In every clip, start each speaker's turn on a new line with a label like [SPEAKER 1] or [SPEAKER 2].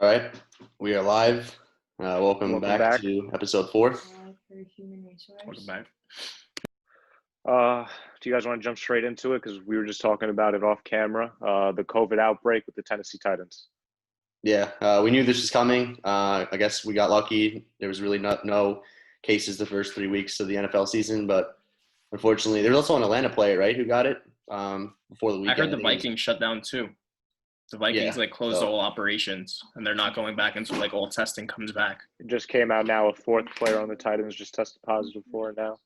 [SPEAKER 1] All right, we are live. Welcome back to episode 4.
[SPEAKER 2] For human resource.
[SPEAKER 3] Welcome back.
[SPEAKER 4] Do you guys want to jump straight into it? Because we were just talking about it off camera. The COVID outbreak with the Tennessee Titans.
[SPEAKER 1] Yeah, we knew this was coming. I guess we got lucky. There was really no cases the first 3 weeks of the NFL season, but unfortunately, there was also an Atlanta player, right, who got it before the weekend.
[SPEAKER 3] I heard the Vikings shut down too. The Vikings closed all operations, and they're not going back until all testing comes back.
[SPEAKER 4] It just came out now. A fourth player on the Titans just tested positive for it now.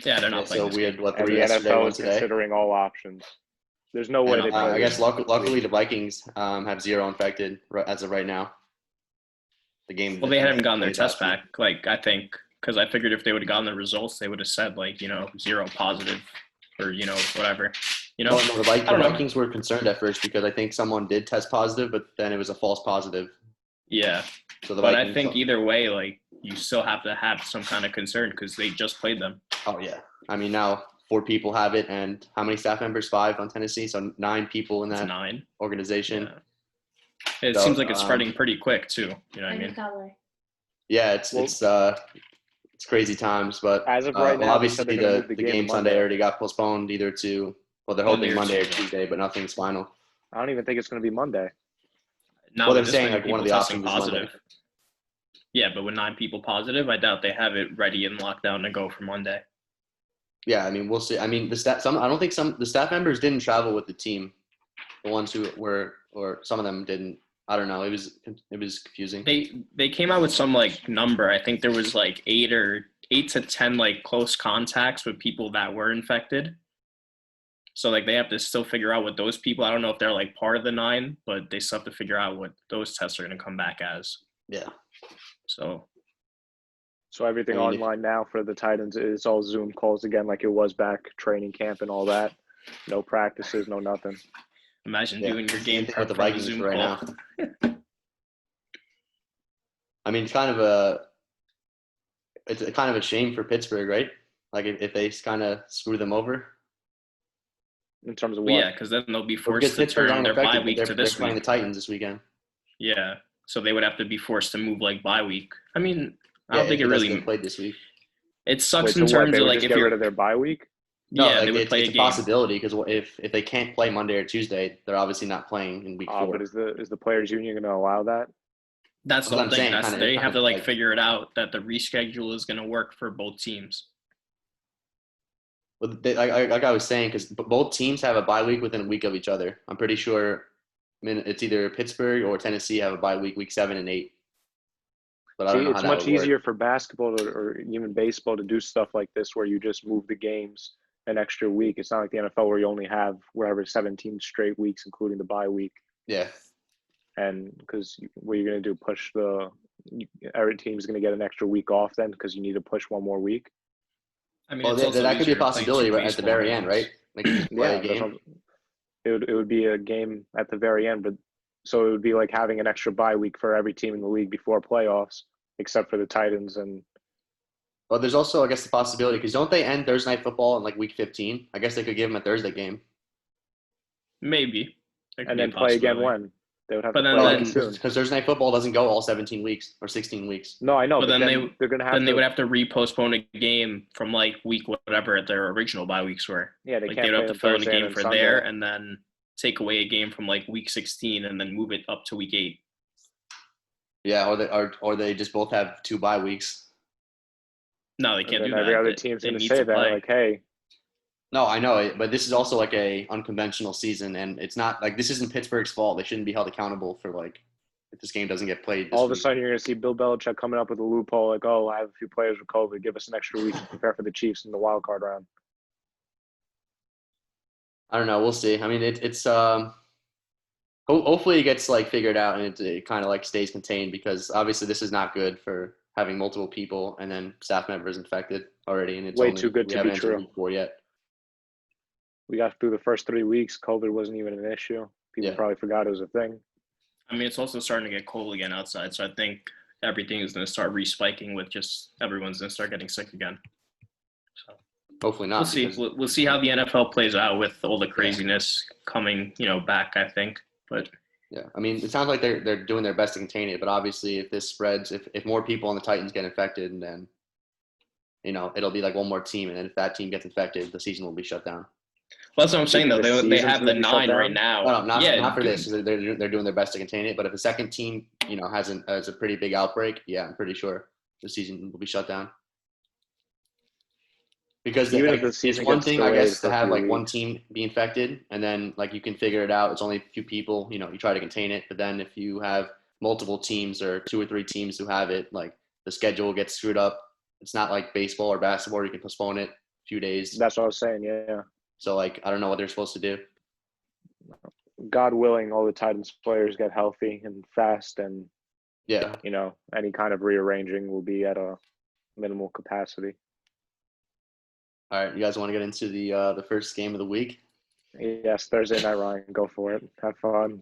[SPEAKER 3] Yeah, they're not playing.
[SPEAKER 1] So we had
[SPEAKER 4] and the NFL is considering all options. There's no way they.
[SPEAKER 1] I guess luckily the Vikings have 0 infected as of right now. The game.
[SPEAKER 3] Well, they haven't gotten their test back. I think because I figured if they would have gotten the results, they would have said 0 positive or whatever.
[SPEAKER 1] No, the Vikings were concerned at first because I think someone did test positive, but then it was a false positive.
[SPEAKER 3] Yeah.
[SPEAKER 1] So
[SPEAKER 3] but I think either way, you still have to have some kind of concern because they just played them.
[SPEAKER 1] Oh, yeah. I mean, now 4 people have it, and how many staff members? 5 on Tennessee, so 9 people in that organization.
[SPEAKER 3] Yeah. It seems like it's spreading pretty quick, too. You know what I mean?
[SPEAKER 1] Yeah, it's crazy times, but
[SPEAKER 4] as of right now,
[SPEAKER 1] obviously the game Sunday already got postponed either to – well, they're hoping Monday or Tuesday, but nothing's final.
[SPEAKER 4] I don't even think it's going to be Monday.
[SPEAKER 1] Well, they're saying one of the options
[SPEAKER 3] positive.
[SPEAKER 1] is Monday.
[SPEAKER 3] Yeah, but with 9 people positive, I doubt they have it ready in lockdown to go for Monday.
[SPEAKER 1] Yeah, I mean, we'll see. I mean, I don't think the staff members didn't travel with the team. The ones who were, or some of them didn't. I don't know. It was confusing.
[SPEAKER 3] They came out with some number. I think there was 8 to 10 close contacts with people that were infected. So they have to still figure out what those people. I don't know if they're part of the 9, but they still have to figure out what those tests are going to come back as.
[SPEAKER 1] Yeah.
[SPEAKER 4] So everything online now for the Titans is all Zoom calls again, like it was back training camp and all that. No practices, no nothing.
[SPEAKER 3] Imagine doing your game
[SPEAKER 1] with the Vikings
[SPEAKER 3] Zoom
[SPEAKER 1] right
[SPEAKER 3] call.
[SPEAKER 1] now. I mean, it's kind of a shame for Pittsburgh, right? If they kind of screw them over.
[SPEAKER 4] In terms of what?
[SPEAKER 3] Well, yeah, because then they'll be forced to turn their bye week to this week.
[SPEAKER 1] They're playing the Titans this weekend.
[SPEAKER 3] Yeah, so they would have to be forced to move bye week. I mean, I don't think it really
[SPEAKER 1] played this week.
[SPEAKER 3] It sucks in terms of
[SPEAKER 4] if you're rid of their bye week.
[SPEAKER 1] No,
[SPEAKER 3] yeah, they would play
[SPEAKER 1] it's a possibility because if they can't play Monday or Tuesday, they're obviously not playing in week 4.
[SPEAKER 4] But is the players' union going to allow that?
[SPEAKER 3] That's the whole thing. They have to figure it out that the reschedule is going to work for both teams.
[SPEAKER 1] Well, like I was saying, because both teams have a bye week within a week of each other. I'm pretty sure. I mean, it's either Pittsburgh or Tennessee have a bye week 7 and 8. But I don't know how
[SPEAKER 4] it's much easier for basketball or even baseball to do stuff like this, where you just move the games an extra week. It's not like the NFL where you only have 17 straight weeks, including the bye week.
[SPEAKER 1] Yeah.
[SPEAKER 4] And because what you're going to do, every team's going to get an extra week off then because you need to push one more week.
[SPEAKER 3] I mean,
[SPEAKER 1] that could be a possibility at the very end, right?
[SPEAKER 4] It would be a game at the very end, but so it would be like having an extra bye week for every team in the league before playoffs, except for the Titans. And
[SPEAKER 1] well, there's also, I guess, the possibility because don't they end Thursday Night Football in week 15? I guess they could give them a Thursday game.
[SPEAKER 3] Maybe.
[SPEAKER 4] And then play again when? They would have
[SPEAKER 3] to
[SPEAKER 4] play soon.
[SPEAKER 1] Because Thursday Night Football doesn't go all 17 weeks or 16 weeks.
[SPEAKER 4] No, I know.
[SPEAKER 3] But then
[SPEAKER 4] they're going to have.
[SPEAKER 3] Then they would have to repostpone a game from week whatever their original bye weeks were.
[SPEAKER 4] Yeah, they
[SPEAKER 3] would have to fill in a game for there and then take away a game from week 16 and then move it up to week 8.
[SPEAKER 1] Yeah, or they just both have 2 bye weeks.
[SPEAKER 3] No, they can't do that.
[SPEAKER 4] Every other team's going to say that, hey.
[SPEAKER 1] No, I know it, but this is also a unconventional season, and it's not this isn't Pittsburgh's fault. They shouldn't be held accountable for if this game doesn't get played.
[SPEAKER 4] All of a sudden, you're going to see Bill Belichick coming up with a loophole, I have a few players with COVID. Give us an extra week to prepare for the Chiefs in the wild card round.
[SPEAKER 1] I don't know. We'll see. I mean, it's hopefully it gets figured out and it kind of stays contained because obviously this is not good for having multiple people and then staff members infected already, and it's
[SPEAKER 4] way too good to be true.
[SPEAKER 1] Week 4 yet.
[SPEAKER 4] We got through the first 3 weeks. COVID wasn't even an issue. People probably forgot it was a thing.
[SPEAKER 3] I mean, it's also starting to get cold again outside, so I think everything is going to start respiking with just everyone's going to start getting sick again. So
[SPEAKER 1] hopefully not.
[SPEAKER 3] We'll see. We'll see how the NFL plays out with all the craziness coming, back, I think. But
[SPEAKER 1] Yeah, I mean, it sounds like they're doing their best to contain it, but obviously, if this spreads, if more people on the Titans get infected, then it'll be like one more team, and then if that team gets infected, the season will be shut down.
[SPEAKER 3] Well, that's what I'm saying, though.
[SPEAKER 4] The
[SPEAKER 3] They
[SPEAKER 4] season's
[SPEAKER 3] have the
[SPEAKER 4] gonna be shut
[SPEAKER 3] 9 right
[SPEAKER 4] down?
[SPEAKER 3] now.
[SPEAKER 1] No, not for
[SPEAKER 3] dude.
[SPEAKER 1] this. They're doing their best to contain it, but if a second team, has a pretty big outbreak, yeah, I'm pretty sure the season will be shut down. Because
[SPEAKER 4] Even if
[SPEAKER 1] like,
[SPEAKER 4] the
[SPEAKER 1] it's
[SPEAKER 4] season
[SPEAKER 1] one
[SPEAKER 4] gets
[SPEAKER 1] thing, I
[SPEAKER 4] delayed
[SPEAKER 1] guess,
[SPEAKER 4] for
[SPEAKER 1] to
[SPEAKER 4] a
[SPEAKER 1] have
[SPEAKER 4] few
[SPEAKER 1] like one
[SPEAKER 4] weeks.
[SPEAKER 1] team be infected, and then like you can figure it out. It's only a few people, you try to contain it. But then if you have multiple teams or 2 or 3 teams who have it, like the schedule gets screwed up. It's not like baseball or basketball where you can postpone it a few days.
[SPEAKER 4] That's what I was saying. Yeah.
[SPEAKER 1] So like I don't know what they're supposed to do.
[SPEAKER 4] God willing, all the Titans players get healthy and fast, and
[SPEAKER 1] Yeah.
[SPEAKER 4] any kind of rearranging will be at a minimal capacity.
[SPEAKER 1] All right, you guys want to get into the first game of the week?
[SPEAKER 4] Yes, Thursday night, Ryan. Go for it. Have fun.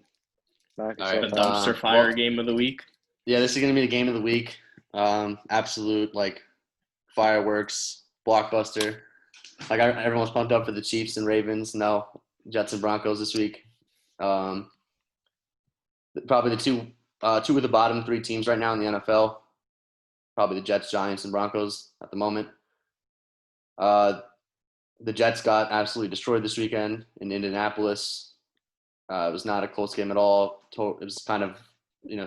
[SPEAKER 4] Knock
[SPEAKER 1] All right,
[SPEAKER 3] The
[SPEAKER 4] yourself out.
[SPEAKER 3] dumpster fire game of the week.
[SPEAKER 1] Yeah, this is gonna be the game of the week. Absolute like fireworks, blockbuster. Like everyone's pumped up for the Chiefs and Ravens. No, Jets and Broncos this week. Probably the two of the bottom 3 teams right now in the NFL. Probably the Jets, Giants, and Broncos at the moment. The Jets got absolutely destroyed this weekend in Indianapolis. It was not a close game at all. It was kind of,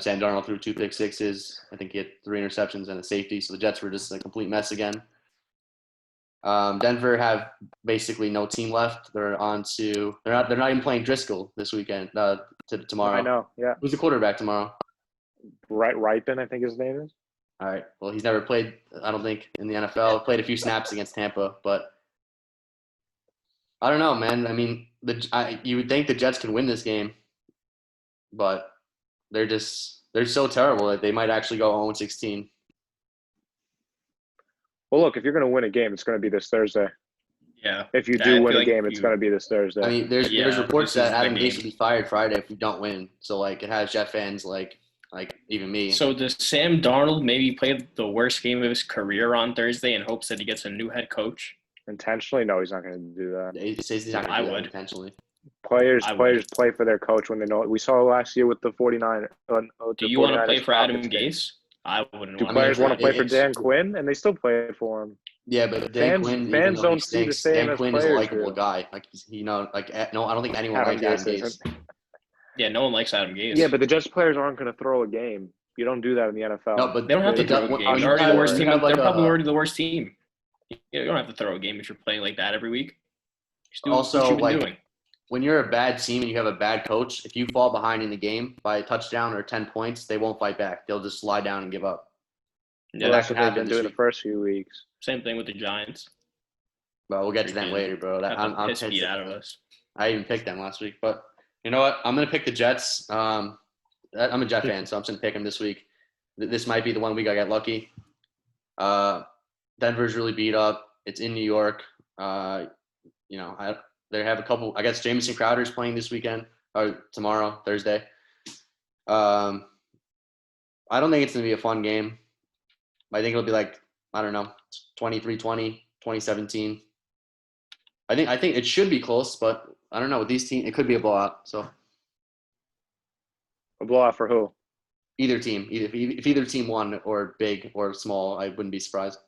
[SPEAKER 1] Sam Darnold threw 2 pick sixes. I think he had 3 interceptions and a safety. So the Jets were just a complete mess again. Denver have basically no team left. They're not even playing Driscoll this weekend. Tomorrow.
[SPEAKER 4] I know. Yeah.
[SPEAKER 1] Who's the quarterback tomorrow?
[SPEAKER 4] Ripon, I think his name is.
[SPEAKER 1] All right. Well, he's never played, I don't think, in the NFL. Played a few snaps against Tampa, but I don't know, man. I mean, you would think the Jets could win this game, but they're so terrible that they might actually go 0-16.
[SPEAKER 4] Well, look, if you're going to win a game, it's going to be this Thursday.
[SPEAKER 3] Yeah.
[SPEAKER 4] If you
[SPEAKER 3] I
[SPEAKER 4] do
[SPEAKER 3] feel
[SPEAKER 4] win a
[SPEAKER 3] like
[SPEAKER 4] game, it's going to be this Thursday.
[SPEAKER 1] I mean, there's reports
[SPEAKER 3] this is
[SPEAKER 1] that Adam
[SPEAKER 3] the
[SPEAKER 1] Gase
[SPEAKER 3] game.
[SPEAKER 1] will be fired Friday if we don't win. So like, it has Jet fans like even me.
[SPEAKER 3] So does Sam Darnold maybe play the worst game of his career on Thursday in hopes that he gets a new head coach?
[SPEAKER 4] Intentionally? No, he's not going to do that.
[SPEAKER 1] He says he's not going
[SPEAKER 3] I
[SPEAKER 1] to do that
[SPEAKER 3] would.
[SPEAKER 1] intentionally.
[SPEAKER 4] Players
[SPEAKER 3] I would.
[SPEAKER 4] play for their coach when they know it. We saw last year with the 49.
[SPEAKER 3] Do you want to play for Adam Gase? I wouldn't.
[SPEAKER 4] Do
[SPEAKER 3] want
[SPEAKER 4] players
[SPEAKER 3] to
[SPEAKER 4] want to play for
[SPEAKER 1] it's-
[SPEAKER 4] Dan Quinn? And they still play for him.
[SPEAKER 1] Yeah, but Dan Quinn, even
[SPEAKER 4] fans
[SPEAKER 1] though he
[SPEAKER 4] don't see the
[SPEAKER 1] stinks,
[SPEAKER 4] same
[SPEAKER 1] Dan
[SPEAKER 4] as
[SPEAKER 1] Quinn is a
[SPEAKER 4] players
[SPEAKER 1] likable
[SPEAKER 4] do.
[SPEAKER 1] guy. Like no, I don't think anyone
[SPEAKER 4] Adam
[SPEAKER 1] likes Adam
[SPEAKER 4] Gase
[SPEAKER 1] Gase.
[SPEAKER 4] isn't.
[SPEAKER 3] Yeah, no one likes Adam Gase.
[SPEAKER 4] Yeah, but the Jets players aren't going to throw a game. You don't do that in the NFL.
[SPEAKER 1] No, but
[SPEAKER 3] they don't have to
[SPEAKER 1] it
[SPEAKER 3] throw
[SPEAKER 1] does-
[SPEAKER 3] a game.
[SPEAKER 1] you
[SPEAKER 3] They're already
[SPEAKER 1] have-
[SPEAKER 3] the worst
[SPEAKER 1] you
[SPEAKER 3] team.
[SPEAKER 1] have
[SPEAKER 3] They're
[SPEAKER 1] like
[SPEAKER 3] probably
[SPEAKER 1] a-
[SPEAKER 3] already the worst team. You don't have to throw a game if you're playing like that every week. Just do
[SPEAKER 1] Also,
[SPEAKER 3] what you've been
[SPEAKER 1] like,
[SPEAKER 3] doing.
[SPEAKER 1] when you're a bad team and you have a bad coach, if you fall behind in the game by a touchdown or 10 points, they won't fight back. They'll just lie down and give up.
[SPEAKER 3] Yeah,
[SPEAKER 4] Well, that's
[SPEAKER 1] could
[SPEAKER 4] what they've
[SPEAKER 1] happen
[SPEAKER 4] been
[SPEAKER 1] this
[SPEAKER 4] doing the
[SPEAKER 1] week.
[SPEAKER 4] first few weeks.
[SPEAKER 3] same thing with the Giants.
[SPEAKER 1] But we'll get to them
[SPEAKER 3] Freaking
[SPEAKER 1] later, bro.
[SPEAKER 3] Got the
[SPEAKER 1] I'm
[SPEAKER 3] piss
[SPEAKER 1] pissed.
[SPEAKER 3] beat out of us.
[SPEAKER 1] I even picked them last week, but you know what? I'm gonna pick the Jets. I'm a Jet fan, so I'm just gonna pick them this week. This might be the one week I get lucky. Denver's really beat up. It's in New York. They have a couple. I guess Jamison Crowder's playing this weekend or tomorrow, Thursday. I don't think it's gonna be a fun game. I think it'll be like, I don't know, 23-20, 2017. I think it should be close, but I don't know. With these teams, it could be a blowout. So
[SPEAKER 4] A blowout for who?
[SPEAKER 1] either team, if either team won or big or small, I wouldn't be surprised.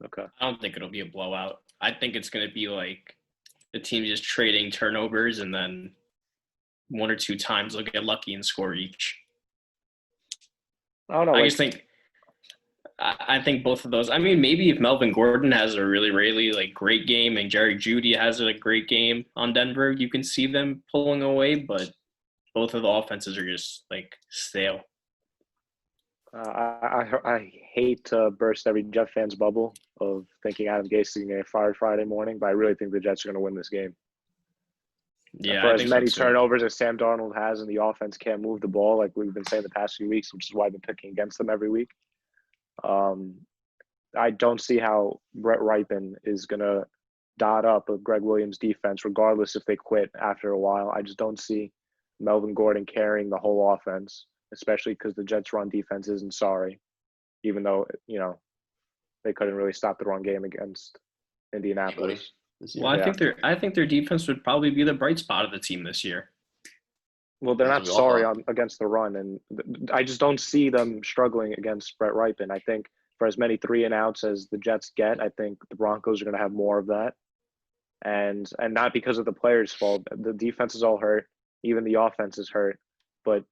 [SPEAKER 4] Okay.
[SPEAKER 3] I don't think it'll be a blowout. I think it's going to be like the team just trading turnovers, and then 1 or 2 times they'll get lucky and score each.
[SPEAKER 4] I don't know.
[SPEAKER 3] I just think I think both of those. I mean, maybe if Melvin Gordon has a really, really great game and Jerry Jeudy has a great game on Denver, you can see them pulling away. But both of the offenses are just stale.
[SPEAKER 4] I hate to burst every Jet fan's bubble of thinking Adam Gase is going to get fired Friday morning, but I really think the Jets are going to win this game.
[SPEAKER 3] Yeah,
[SPEAKER 4] For
[SPEAKER 3] I
[SPEAKER 4] as
[SPEAKER 3] think
[SPEAKER 4] many
[SPEAKER 3] so too.
[SPEAKER 4] turnovers as Sam Darnold has and the offense can't move the ball, like we've been saying the past few weeks, which is why I've been picking against them every week. I don't see how Brett Ripon is going to dot up a Greg Williams defense, regardless if they quit after a while. I just don't see Melvin Gordon carrying the whole offense, especially because the Jets' run defense isn't sorry, even though, they couldn't really stop the run game against Indianapolis.
[SPEAKER 1] This year.
[SPEAKER 3] Well,
[SPEAKER 4] Yeah.
[SPEAKER 3] I think their defense would probably be the bright spot of the team this year.
[SPEAKER 4] Well, they're not
[SPEAKER 1] That's what we all
[SPEAKER 4] sorry
[SPEAKER 1] thought.
[SPEAKER 4] against the run, and I just don't see them struggling against Brett Ripon. I think for as many 3-and-outs as the Jets get, I think the Broncos are going to have more of that, and not because of the players' fault. The defense is all hurt, even the offense is hurt, but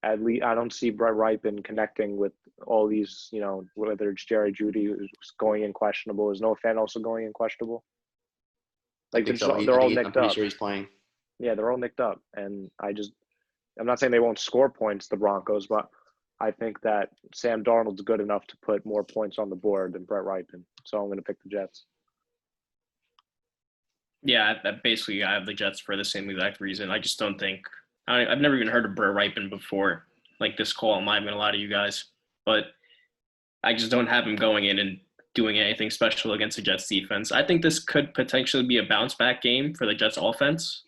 [SPEAKER 4] at least I don't see Brett Ripon connecting with all these, whether it's Jerry Jeudy who's going in questionable, is Noah Fant also going in questionable?
[SPEAKER 1] I think so.
[SPEAKER 4] They're all
[SPEAKER 1] I'm
[SPEAKER 4] nicked
[SPEAKER 1] pretty
[SPEAKER 4] up.
[SPEAKER 1] sure he's playing.
[SPEAKER 4] Yeah, they're all nicked up, and I'm not saying they won't score points, the Broncos, but I think that Sam Darnold's good enough to put more points on the board than Brett Ripon. So I'm going to pick the Jets.
[SPEAKER 3] Yeah, basically I have the Jets for the same exact reason. I just don't think I've never even heard of Brett Ripon before, like this call. I'm not even gonna lie to you guys, but I just don't have him going in and doing anything special against the Jets defense. I think this could potentially be a bounce back game for the Jets offense,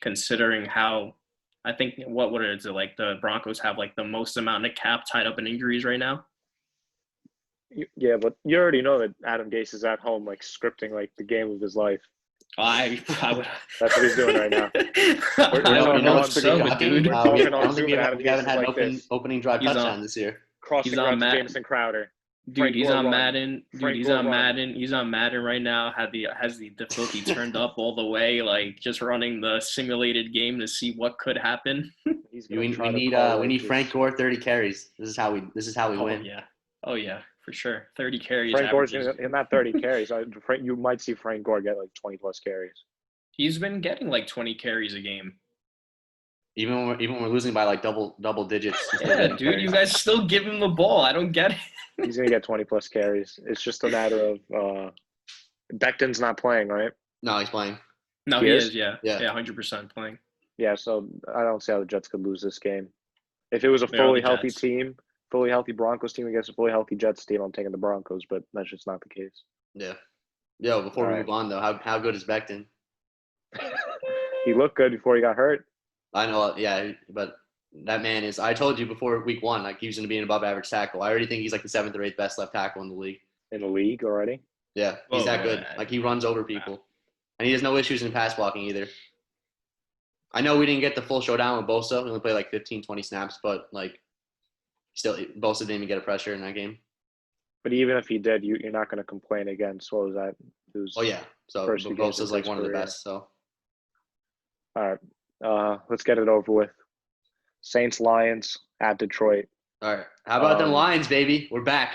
[SPEAKER 3] considering how I think what is it, like the Broncos have like the most amount of cap tied up in injuries right now.
[SPEAKER 4] Yeah, but you already know that Adam Gase is at home, like scripting like the game of his life.
[SPEAKER 3] I would.
[SPEAKER 4] That's what he's doing right now.
[SPEAKER 3] I would hope so, dude.
[SPEAKER 4] We're
[SPEAKER 1] I
[SPEAKER 4] talking
[SPEAKER 1] don't
[SPEAKER 4] on
[SPEAKER 1] think
[SPEAKER 4] Zoom, and Adam
[SPEAKER 1] we
[SPEAKER 4] Gase
[SPEAKER 1] haven't
[SPEAKER 4] is
[SPEAKER 1] had
[SPEAKER 4] like
[SPEAKER 1] an
[SPEAKER 4] this,
[SPEAKER 1] opening drive
[SPEAKER 3] He's
[SPEAKER 1] touchdown
[SPEAKER 3] on-
[SPEAKER 1] this year.
[SPEAKER 4] crossing
[SPEAKER 3] he's on
[SPEAKER 4] routes to
[SPEAKER 3] Matt-
[SPEAKER 4] Jamison Crowder.
[SPEAKER 3] Dude,
[SPEAKER 4] Frank
[SPEAKER 3] he's
[SPEAKER 4] Gore
[SPEAKER 3] on
[SPEAKER 4] run.
[SPEAKER 3] Madden. Dude,
[SPEAKER 4] Frank
[SPEAKER 3] he's
[SPEAKER 4] Gore
[SPEAKER 3] on
[SPEAKER 4] run.
[SPEAKER 3] Madden. He's on Madden right now. Has the difficulty turned up all the way, like just running the simulated game to see what could happen.
[SPEAKER 4] He's
[SPEAKER 1] We
[SPEAKER 4] gonna try to
[SPEAKER 1] need
[SPEAKER 4] call
[SPEAKER 1] we
[SPEAKER 4] it
[SPEAKER 1] need
[SPEAKER 4] his-
[SPEAKER 1] Frank Gore 30 carries. This is how we
[SPEAKER 3] Oh
[SPEAKER 1] win.
[SPEAKER 3] yeah, oh yeah, for sure. 30 carries.
[SPEAKER 4] Frank Gore's
[SPEAKER 3] averages.
[SPEAKER 4] in that 30 carries. You might see Frank Gore get like 20 plus carries.
[SPEAKER 3] He's been getting like 20 carries a game.
[SPEAKER 1] Even when we're losing by like double digits.
[SPEAKER 3] Yeah, dude, you guys still give him the ball. I don't get it.
[SPEAKER 4] He's gonna get 20 plus carries. It's just a matter of Becton's not playing, right?
[SPEAKER 1] No, he's playing.
[SPEAKER 3] No,
[SPEAKER 4] He
[SPEAKER 3] he
[SPEAKER 4] is?
[SPEAKER 3] is. Yeah,
[SPEAKER 1] Yeah.
[SPEAKER 3] 100% playing.
[SPEAKER 4] Yeah, so I don't see how the Jets could lose this game. If it was a
[SPEAKER 3] They're all
[SPEAKER 4] fully
[SPEAKER 3] the
[SPEAKER 4] healthy
[SPEAKER 3] Jets.
[SPEAKER 4] team, fully healthy Broncos team against a fully healthy Jets team, I'm taking the Broncos, but that's just not the case.
[SPEAKER 1] Yeah. Yo, before we
[SPEAKER 4] All right.
[SPEAKER 1] move on though, how good is Becton?
[SPEAKER 4] He looked good before he got hurt.
[SPEAKER 1] I know, yeah, but that man is. I told you before week 1, like he was going to be an above-average tackle. I already think he's like the 7th or 8th best left tackle in the league.
[SPEAKER 4] In the league already.
[SPEAKER 1] Yeah, he's that good.
[SPEAKER 3] Whoa.
[SPEAKER 1] Like he runs over people, and he has no issues in pass blocking either. I know we didn't get the full showdown with Bosa. We only played like 15, 20 snaps, but like still, Bosa didn't even get a pressure in that game.
[SPEAKER 4] But even if he did, you're not going to complain against, what was that? It was,
[SPEAKER 1] Oh yeah, so
[SPEAKER 4] First two games
[SPEAKER 1] Bosa's
[SPEAKER 4] of
[SPEAKER 1] like
[SPEAKER 4] his
[SPEAKER 1] one of the
[SPEAKER 4] career.
[SPEAKER 1] best. So
[SPEAKER 4] All right. Let's get it over with. Saints, Lions at Detroit.
[SPEAKER 1] all right, how about them
[SPEAKER 4] Um,
[SPEAKER 1] Lions, baby? We're back.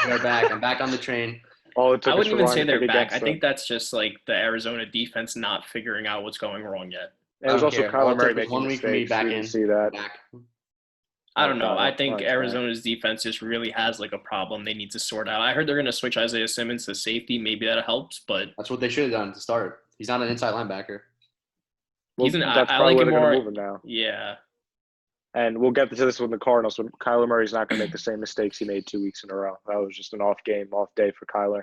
[SPEAKER 1] We're back. I'm back on the train.
[SPEAKER 4] All it took
[SPEAKER 3] I
[SPEAKER 4] us
[SPEAKER 3] wouldn't
[SPEAKER 4] for
[SPEAKER 3] even
[SPEAKER 4] Ryan
[SPEAKER 3] say
[SPEAKER 4] to
[SPEAKER 3] they're
[SPEAKER 4] pick
[SPEAKER 3] back.
[SPEAKER 4] against
[SPEAKER 3] I
[SPEAKER 4] them.
[SPEAKER 3] think that's just like the Arizona defense not figuring out what's going wrong yet.
[SPEAKER 4] It was
[SPEAKER 1] I don't
[SPEAKER 4] also
[SPEAKER 1] care. All
[SPEAKER 4] Kyler
[SPEAKER 1] it
[SPEAKER 4] Murray
[SPEAKER 1] took was
[SPEAKER 4] making
[SPEAKER 1] 1 week for me
[SPEAKER 4] mistakes.
[SPEAKER 1] back
[SPEAKER 4] We didn't
[SPEAKER 1] in.
[SPEAKER 4] see that.
[SPEAKER 1] Back.
[SPEAKER 3] I don't know.
[SPEAKER 4] Oh,
[SPEAKER 3] I think
[SPEAKER 4] Lions back.
[SPEAKER 3] Arizona's defense just really has like a problem they need to sort out. I heard they're going to switch Isaiah Simmons to safety. Maybe that helps, but
[SPEAKER 1] That's what they should have done to start. He's not an inside linebacker.
[SPEAKER 3] He's an-
[SPEAKER 4] that's
[SPEAKER 3] I
[SPEAKER 4] probably
[SPEAKER 3] like
[SPEAKER 4] where
[SPEAKER 3] him
[SPEAKER 4] they're going
[SPEAKER 3] more-
[SPEAKER 4] to move him now.
[SPEAKER 3] yeah.
[SPEAKER 4] And we'll get to this with the Cardinals. But Kyler Murray's not going to make the same mistakes he made 2 weeks in a row. That was just an off day for Kyler.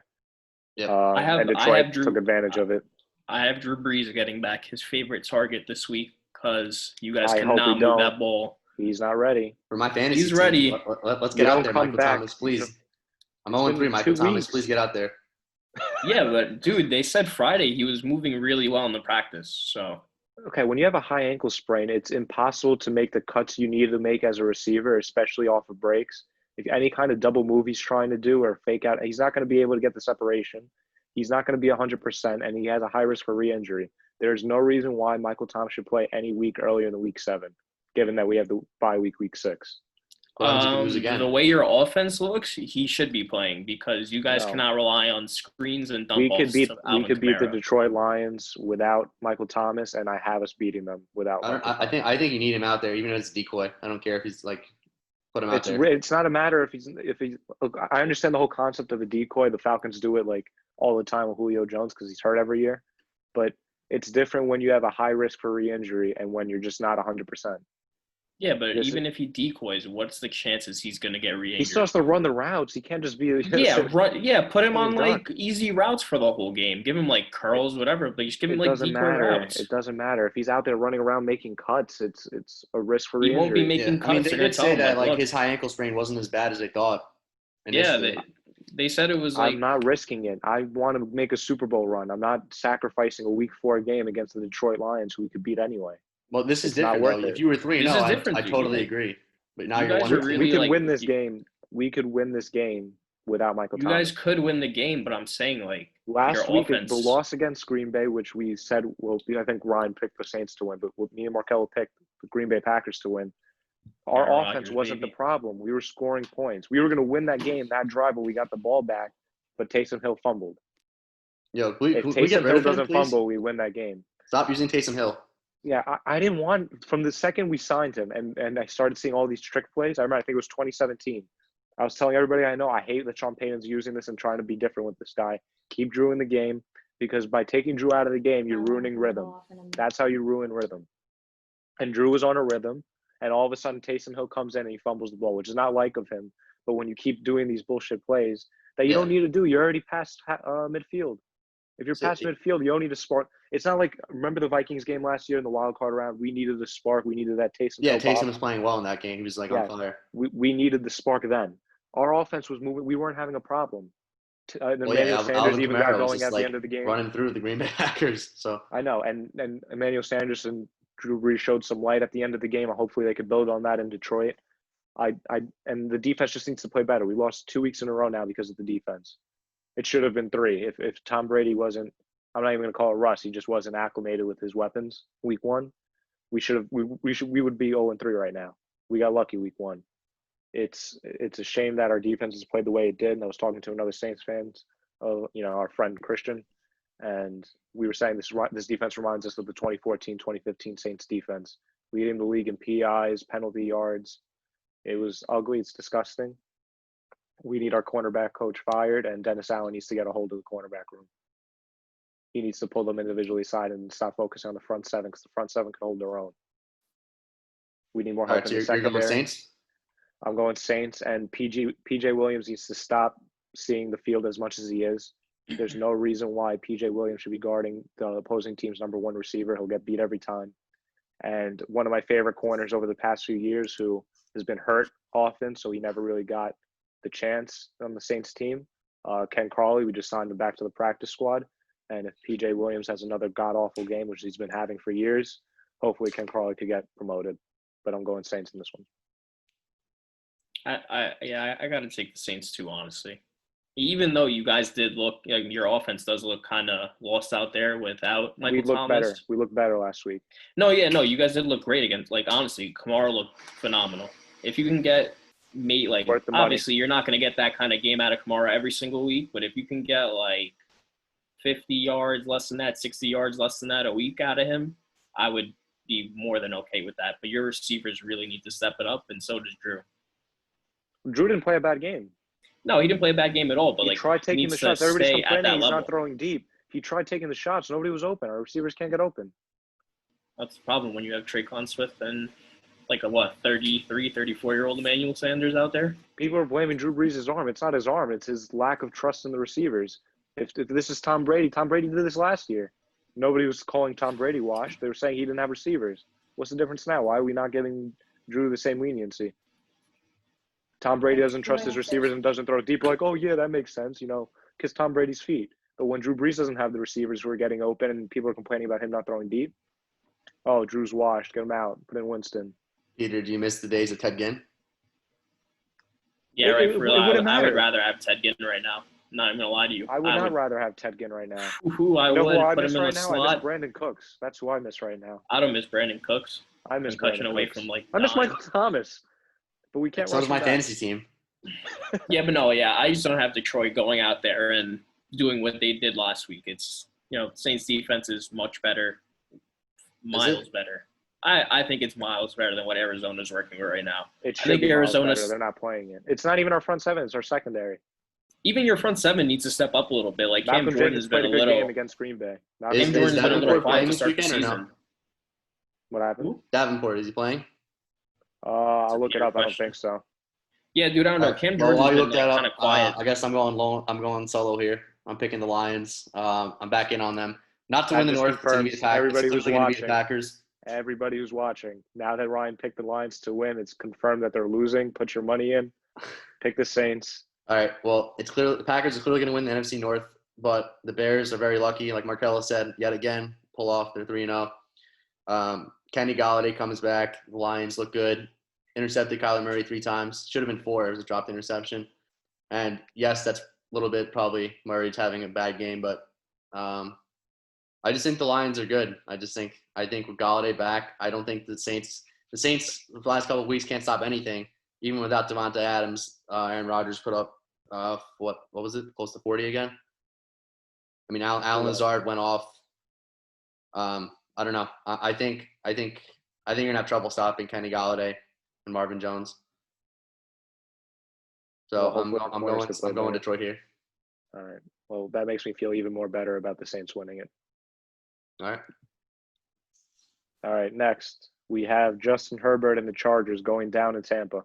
[SPEAKER 1] Yeah.
[SPEAKER 4] And Detroit took advantage of it.
[SPEAKER 3] I have Drew Brees getting back his favorite target this week because you guys
[SPEAKER 4] I hope
[SPEAKER 3] cannot
[SPEAKER 4] we
[SPEAKER 3] move
[SPEAKER 4] don't.
[SPEAKER 3] that ball.
[SPEAKER 4] He's not ready.
[SPEAKER 1] For my fantasy
[SPEAKER 3] He's
[SPEAKER 1] team,
[SPEAKER 3] ready.
[SPEAKER 1] Let's
[SPEAKER 4] You
[SPEAKER 1] get out
[SPEAKER 4] don't
[SPEAKER 1] there,
[SPEAKER 4] come
[SPEAKER 1] Michael
[SPEAKER 4] back.
[SPEAKER 1] Thomas, please. I'm
[SPEAKER 4] It's
[SPEAKER 1] 0-3,
[SPEAKER 4] been
[SPEAKER 1] Michael
[SPEAKER 4] 2
[SPEAKER 1] Thomas.
[SPEAKER 4] weeks.
[SPEAKER 1] Please get out there.
[SPEAKER 3] Yeah, but dude, they said Friday he was moving really well in the practice. So
[SPEAKER 4] Okay, when you have a high ankle sprain, it's impossible to make the cuts you need to make as a receiver, especially off of breaks. If any kind of double move he's trying to do or fake out, he's not going to be able to get the separation. He's not going to be 100%, and he has a high risk for re-injury. There's no reason why Michael Thomas should play any week earlier than week 7, given that we have the bye week 6.
[SPEAKER 1] What happens if we lose again?
[SPEAKER 3] the way your offense looks, he should be playing because you guys
[SPEAKER 4] No.
[SPEAKER 3] cannot rely on screens and dump
[SPEAKER 4] We
[SPEAKER 3] offs
[SPEAKER 4] could beat
[SPEAKER 3] to
[SPEAKER 4] we
[SPEAKER 3] Alvin
[SPEAKER 4] could beat the
[SPEAKER 3] Kamara.
[SPEAKER 4] Detroit Lions without Michael Thomas, and I have us beating them without. Michael
[SPEAKER 1] I think you need him out there, even if it's a decoy. I don't care if he's like put him out there.
[SPEAKER 4] It's not a matter if he's look, I understand the whole concept of a decoy. The Falcons do it like all the time with Julio Jones because he's hurt every year, but it's different when you have a high risk for re-injury and when you're just not 100%.
[SPEAKER 3] Yeah, but
[SPEAKER 4] This
[SPEAKER 3] even if he decoys, what's the chances he's going to get
[SPEAKER 4] He
[SPEAKER 3] re-injured?
[SPEAKER 4] still has to run the routes. He can't just be
[SPEAKER 3] Put him on
[SPEAKER 4] Done.
[SPEAKER 3] like easy routes for the whole game. Give him like curls, whatever, but just give him
[SPEAKER 4] It
[SPEAKER 3] like
[SPEAKER 4] doesn't
[SPEAKER 3] decoy
[SPEAKER 4] matter.
[SPEAKER 3] routes.
[SPEAKER 4] It doesn't matter if he's out there running around making cuts. It's a risk for
[SPEAKER 3] He
[SPEAKER 4] re-injury.
[SPEAKER 3] won't be making
[SPEAKER 1] Yeah.
[SPEAKER 3] cuts.
[SPEAKER 1] I mean, they
[SPEAKER 3] They're gonna
[SPEAKER 1] did
[SPEAKER 3] tell
[SPEAKER 1] say
[SPEAKER 3] him,
[SPEAKER 1] that like
[SPEAKER 3] look,
[SPEAKER 1] his high ankle sprain wasn't as bad as they thought.
[SPEAKER 3] yeah,
[SPEAKER 1] initially.
[SPEAKER 3] they said it was like
[SPEAKER 4] I'm not risking it. I want to make a Super Bowl run. I'm not sacrificing a Week 4 game against the Detroit Lions, who we could beat anyway.
[SPEAKER 1] Well, this is
[SPEAKER 4] It's not
[SPEAKER 1] different
[SPEAKER 4] worth
[SPEAKER 1] though.
[SPEAKER 4] it.
[SPEAKER 1] If you were 3-0,
[SPEAKER 3] This is
[SPEAKER 1] I
[SPEAKER 3] different,
[SPEAKER 1] totally
[SPEAKER 3] yeah.
[SPEAKER 1] agree. But now
[SPEAKER 3] You
[SPEAKER 1] you're
[SPEAKER 3] guys
[SPEAKER 1] 1-2.
[SPEAKER 3] are really
[SPEAKER 4] We could
[SPEAKER 3] like,
[SPEAKER 4] win this game. We could win this game without Michael
[SPEAKER 3] You
[SPEAKER 4] Thomas.
[SPEAKER 3] guys could win the game, but I'm saying like
[SPEAKER 4] Last
[SPEAKER 3] your
[SPEAKER 4] week,
[SPEAKER 3] offense.
[SPEAKER 4] the loss against Green Bay, which we said, well, I think Ryan picked the Saints to win, but me and Markello picked the Green Bay Packers to win. Our
[SPEAKER 3] Aaron
[SPEAKER 4] offense
[SPEAKER 3] Rodgers,
[SPEAKER 4] wasn't
[SPEAKER 3] baby.
[SPEAKER 4] the problem. We were scoring points. We were going to win that game, that drive, where we got the ball back, but Taysom Hill fumbled.
[SPEAKER 1] Yo,
[SPEAKER 4] If
[SPEAKER 1] can we get
[SPEAKER 4] Taysom
[SPEAKER 1] rid
[SPEAKER 4] Hill
[SPEAKER 1] of him,
[SPEAKER 4] doesn't
[SPEAKER 1] please?
[SPEAKER 4] fumble, we win that game.
[SPEAKER 1] Stop using Taysom Hill.
[SPEAKER 4] Yeah, I didn't want – from the second we signed him and I started seeing all these trick plays, I remember I think it was 2017. I was telling everybody I know I hate that Sean Payton's using this and trying to be different with this guy. Keep Drew in the game because by taking Drew out of the game, you're ruining rhythm. That's how you ruin rhythm. And Drew was on a rhythm, and all of a sudden Taysom Hill comes in and he fumbles the ball, which is not like of him. But when you keep doing these bullshit plays that you don't need to do, you're already past midfield. If you're past midfield, you don't need to spark. It's not like, remember the Vikings game last year in the wild card round? We needed the spark. We needed that Taysom.
[SPEAKER 1] Yeah, Taysom was playing well in that game. He was on fire.
[SPEAKER 4] We needed the spark then. Our offense was moving. We weren't having a problem.
[SPEAKER 1] Emmanuel
[SPEAKER 4] Sanders even got going at the end of the game.
[SPEAKER 1] Running through the Green Bay Packers. So
[SPEAKER 4] I know. And Emmanuel Sanders and Drew Brees showed some light at the end of the game. Hopefully they could build on that in Detroit. And the defense just needs to play better. We lost 2 weeks in a row now because of the defense. It should have been 3. If Tom Brady wasn't, I'm not even going to call it rust. He just wasn't acclimated with his weapons week 1. We would be 0-3 right now. We got lucky week 1. It's a shame that our defense has played the way it did. And I was talking to another Saints fan, our friend Christian, and we were saying this defense reminds us of the 2014-2015 Saints defense. Leading the league in PIs, penalty yards. It was ugly. It's disgusting. We need our cornerback coach fired, and Dennis Allen needs to get a hold of the cornerback room. He needs to pull them individually aside and stop focusing on the front seven because the front seven can hold their own. We need more help in the secondary.
[SPEAKER 1] You're going with Saints?
[SPEAKER 4] I'm going Saints, and PJ Williams needs to stop seeing the field as much as he is. There's no reason why PJ Williams should be guarding the opposing team's number 1 receiver. He'll get beat every time. And one of my favorite corners over the past few years who has been hurt often, so he never really got the chance on the Saints team, Ken Crawley, we just signed him back to the practice squad. And if PJ Williams has another god-awful game, which he's been having for years, hopefully Ken Crawley could get promoted. But I'm going Saints in this one.
[SPEAKER 3] I got to take the Saints too, honestly. Even though you guys did look, your offense does look kind of lost out there without Michael Thomas.
[SPEAKER 4] We looked better last week.
[SPEAKER 3] No, you guys did look great against. Honestly, Kamara looked phenomenal. If you can get obviously you're not going to get that kind of game out of Kamara every single week, but if you can get 50 yards less than that, 60 yards less than that a week out of him, I would be more than okay with that. But your receivers really need to step it up, and so does Drew.
[SPEAKER 4] Drew didn't play a bad game.
[SPEAKER 3] No, he didn't play a bad game at all. But
[SPEAKER 4] he tried taking the shots. Everybody's complaining he's not throwing deep. He tried taking the shots. Nobody was open. Our receivers can't get open.
[SPEAKER 3] That's the problem when you have Traquan Swift and 33, 34-year-old Emmanuel Sanders out there.
[SPEAKER 4] People are blaming Drew Brees' arm. It's not his arm. It's his lack of trust in the receivers. If this is Tom Brady did this last year. Nobody was calling Tom Brady washed. They were saying he didn't have receivers. What's the difference now? Why are we not giving Drew the same leniency? Tom Brady doesn't trust his receivers and doesn't throw deep. Oh, yeah, that makes sense, because Tom Brady's feet. But when Drew Brees doesn't have the receivers who are getting open and people are complaining about him not throwing deep, Drew's washed. Get him out. Put in Winston.
[SPEAKER 1] Peter, do you miss the days of Ted Ginn?
[SPEAKER 3] Yeah, right. I would rather have Ted Ginn right now. I'm not even going to lie to you.
[SPEAKER 4] I would not rather have Ted Ginn right now.
[SPEAKER 3] Who I would put him in the slot.
[SPEAKER 4] I miss Brandon Cooks. That's who I miss right now.
[SPEAKER 3] I don't miss Brandon Cooks.
[SPEAKER 4] I miss Brandon
[SPEAKER 3] away
[SPEAKER 4] Cooks.
[SPEAKER 3] From
[SPEAKER 4] I miss Michael Thomas. But we can't.
[SPEAKER 1] So does my fantasy team.
[SPEAKER 3] Yeah, but no, I just don't have Detroit going out there and doing what they did last week. It's Saints defense is much better, miles better. I think it's miles better than what Arizona's working with right now.
[SPEAKER 4] I think Arizona's they're not playing it. It's not even our front seven; it's our secondary.
[SPEAKER 3] Even your front seven needs to step up a little bit. Cam Jordan has been a
[SPEAKER 4] good
[SPEAKER 3] little
[SPEAKER 4] game against Green Bay.
[SPEAKER 1] Is Davenport playing this weekend or no?
[SPEAKER 4] What happened?
[SPEAKER 1] Davenport, is he playing?
[SPEAKER 4] I'll look it up. I don't think so.
[SPEAKER 3] Yeah, dude, I don't know. Cam Jordan's been kind of quiet.
[SPEAKER 1] I guess I'm going solo here. I'm picking the Lions. I'm back in on them. Not to win the North. It's going to be the Packers.
[SPEAKER 4] Everybody who's watching.
[SPEAKER 1] Packers.
[SPEAKER 4] Everybody who's watching. Now that Ryan picked the Lions to win, it's confirmed that they're losing. Put your money in. Pick the Saints.
[SPEAKER 1] All right. Well, it's clear the Packers are clearly going to win the NFC North, but the Bears are very lucky. Like Markello said, yet again, pull off. They're 3-0. Kenny Galladay comes back. The Lions look good. Intercepted Kyler Murray 3 times. Should have been 4. It was a dropped interception. And yes, that's a little bit probably Murray's having a bad game, but I just think the Lions are good. I think with Galladay back, I don't think the Saints the last couple of weeks can't stop anything. Even without Devontae Adams, Aaron Rodgers put up what was it? Close to 40 again. I mean, Alan Lazard went off. I don't know. I think you're gonna have trouble stopping Kenny Galladay and Marvin Jones. So
[SPEAKER 4] Well,
[SPEAKER 1] I'm going Detroit here.
[SPEAKER 4] All right. Well, that makes me feel even more better about the Saints winning it.
[SPEAKER 1] All right.
[SPEAKER 4] All right. Next, we have Justin Herbert and the Chargers going down to Tampa.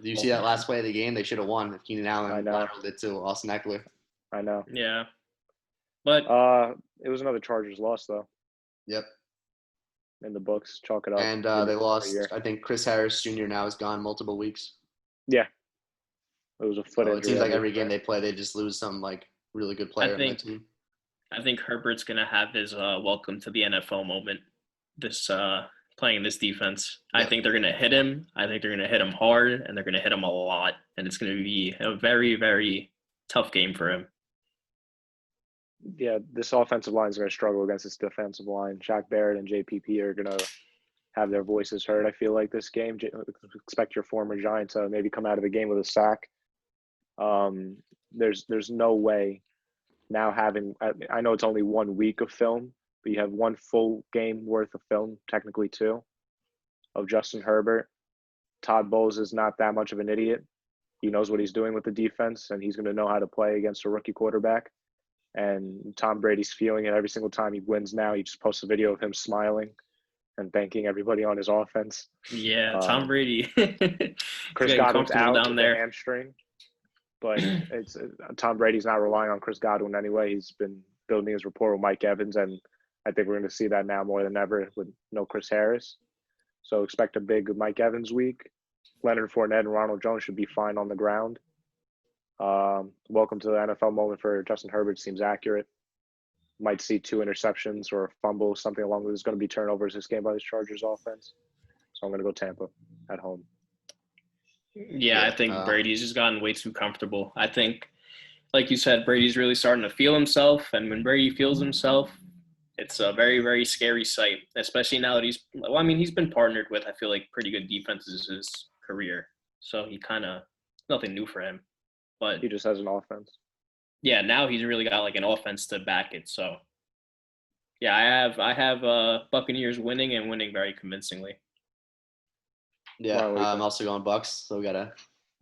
[SPEAKER 1] Do you see that last play of the game? They should have won if Keenan
[SPEAKER 4] I
[SPEAKER 1] Allen
[SPEAKER 4] know.
[SPEAKER 1] lateraled it to Austin Eckler.
[SPEAKER 4] I know.
[SPEAKER 3] Yeah. But
[SPEAKER 4] It was another Chargers loss though.
[SPEAKER 1] Yep.
[SPEAKER 4] In the books, chalk it up.
[SPEAKER 1] And they lost. I think Chris Harris Jr. now is gone multiple weeks.
[SPEAKER 4] Yeah. It was a foot
[SPEAKER 1] So
[SPEAKER 4] injury.
[SPEAKER 1] it seems like every game they play, they just lose some like really good player on that team.
[SPEAKER 3] I think Herbert's gonna have his welcome to the NFL moment. This playing this defense.
[SPEAKER 1] Yeah.
[SPEAKER 3] I think they're gonna hit him. I think they're gonna hit him hard, and they're gonna hit him a lot. And it's gonna be a very, very tough game for him.
[SPEAKER 4] Yeah, this offensive line is going to struggle against this defensive line. Shaq Barrett and JPP are going to have their voices heard. I feel like this game. Expect your former Giant to maybe come out of the game with a sack. There's no way now having. I know it's only 1 week of film, but you have 1 full game worth of film, technically 2, of Justin Herbert. Todd Bowles is not that much of an idiot. He knows what he's doing with the defense, and he's going to know how to play against a rookie quarterback. And Tom Brady's feeling it every single time he wins now. He just posts a video of him smiling and thanking everybody on his offense.
[SPEAKER 3] Yeah, Tom Brady.
[SPEAKER 4] Chris Godwin's out
[SPEAKER 3] down
[SPEAKER 4] with
[SPEAKER 3] there.
[SPEAKER 4] a hamstring. But it's Tom Brady's not relying on Chris Godwin anyway. He's been building his rapport with Mike Evans, and I think we're going to see that now more than ever with no Chris Harris. So expect a big Mike Evans week. Leonard Fournette and Ronald Jones should be fine on the ground. Welcome to the NFL moment for Justin Herbert. Seems accurate. Might see 2 interceptions or a fumble, something along with. There's going to be turnovers this game by this Chargers offense. So I'm going to go Tampa at home.
[SPEAKER 3] Yeah, I think Brady's just gotten way too comfortable. I think, like you said, Brady's really starting to feel himself. And when Brady feels himself, it's a very, very scary sight, especially now that he's been partnered with, I feel like, pretty good defenses his career. So he kind of, nothing new for him. But
[SPEAKER 4] He just has an offense.
[SPEAKER 3] yeah, now he's really got like an offense to back it. So yeah, I have Buccaneers winning and winning very convincingly.
[SPEAKER 1] Yeah,
[SPEAKER 4] Wow,
[SPEAKER 1] I'm also going Bucks. So we got a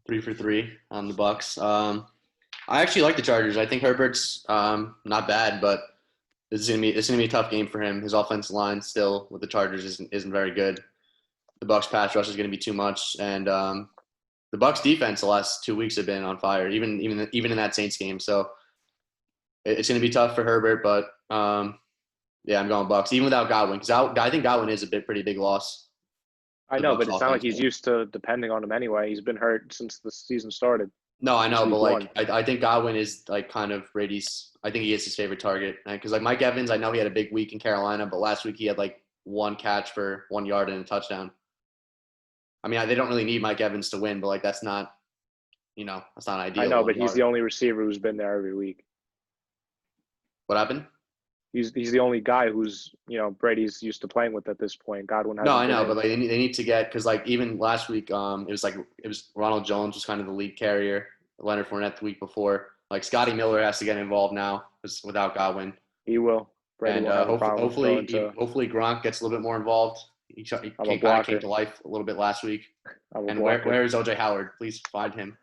[SPEAKER 1] 3 for 3 on the Bucks. I actually like the Chargers. I think Herbert's not bad, but it's gonna be a tough game for him. His offensive line still with the Chargers isn't very good. The Bucks pass rush is going to be too much, and the Bucks defense the last 2 weeks have been on fire, even in that Saints game. So it's going to be tough for Herbert, but yeah, I'm going Bucks even without Godwin because I think Godwin is a pretty big loss.
[SPEAKER 4] I know, but
[SPEAKER 1] Bucs
[SPEAKER 4] it's not like
[SPEAKER 1] offense.
[SPEAKER 4] he's used to depending on him anyway. He's been hurt since the season started.
[SPEAKER 1] No, I know,
[SPEAKER 4] Week
[SPEAKER 1] but
[SPEAKER 4] one.
[SPEAKER 1] I think Godwin is like kind of Brady's. I think he is his favorite target because like Mike Evans, I know he had a big week in Carolina, but last week he had like 1 catch for 1 yard and a touchdown. I mean, they don't really need Mike Evans to win, but like that's not ideal.
[SPEAKER 4] I know, but
[SPEAKER 1] 1
[SPEAKER 4] he's
[SPEAKER 1] yard.
[SPEAKER 4] the only receiver who's been there every week.
[SPEAKER 1] What happened?
[SPEAKER 4] He's the only guy who's Brady's used to playing with at this point. Godwin hasn't
[SPEAKER 1] No, I
[SPEAKER 4] been
[SPEAKER 1] know,
[SPEAKER 4] in.
[SPEAKER 1] but like they need to get because like even last week, it was Ronald Jones was kind of the lead carrier. Leonard Fournette the week before. Like Scotty Miller has to get involved now without Godwin.
[SPEAKER 4] He will. Brady
[SPEAKER 1] And
[SPEAKER 4] won't have a problem throwing to-
[SPEAKER 1] hopefully Gronk gets a little bit more involved. He
[SPEAKER 4] I'm a
[SPEAKER 1] kind of
[SPEAKER 4] blocker.
[SPEAKER 1] came to life a little bit last week.
[SPEAKER 4] I'm a
[SPEAKER 1] And
[SPEAKER 4] blocker.
[SPEAKER 1] where is OJ Howard? Please find him.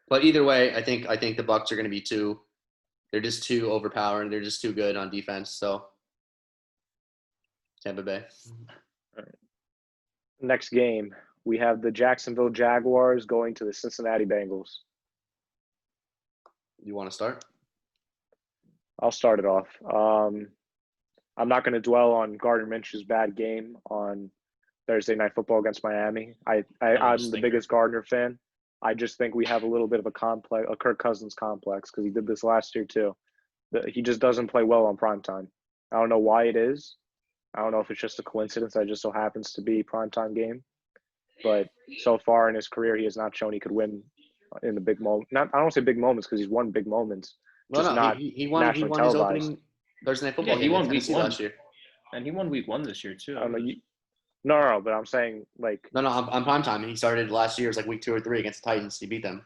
[SPEAKER 1] But either way, I think the Bucs are going to be too. They're just too overpowering. They're just too good on defense. So Tampa Bay.
[SPEAKER 4] Next game, we have the Jacksonville Jaguars going to the Cincinnati Bengals.
[SPEAKER 1] You want to start?
[SPEAKER 4] I'll start it off. I'm not going to dwell on Gardner Minshew's bad game on Thursday Night Football against Miami. I'm the biggest Gardner fan. I just think we have a little bit of a Kirk Cousins complex because he did this last year too. He just doesn't play well on primetime. I don't know why it is. I don't know if it's just a coincidence that it just so happens to be primetime game. But so far in his career, he has not shown he could win in the big moment. I don't want to say big moments because he's won big moments.
[SPEAKER 1] Well,
[SPEAKER 4] Just
[SPEAKER 1] no,
[SPEAKER 4] not
[SPEAKER 1] he won
[SPEAKER 4] nationally
[SPEAKER 1] his
[SPEAKER 4] televised.
[SPEAKER 1] opening Thursday Night Football
[SPEAKER 3] Yeah, he
[SPEAKER 1] game
[SPEAKER 3] won
[SPEAKER 1] in
[SPEAKER 3] week
[SPEAKER 1] Tennessee
[SPEAKER 3] one.
[SPEAKER 1] last year.
[SPEAKER 3] And he won week 1 this year too.
[SPEAKER 4] I don't know. No, but I'm saying like
[SPEAKER 1] No, on primetime. He started last year. It was like week 2 or 3 against the Titans. He beat them.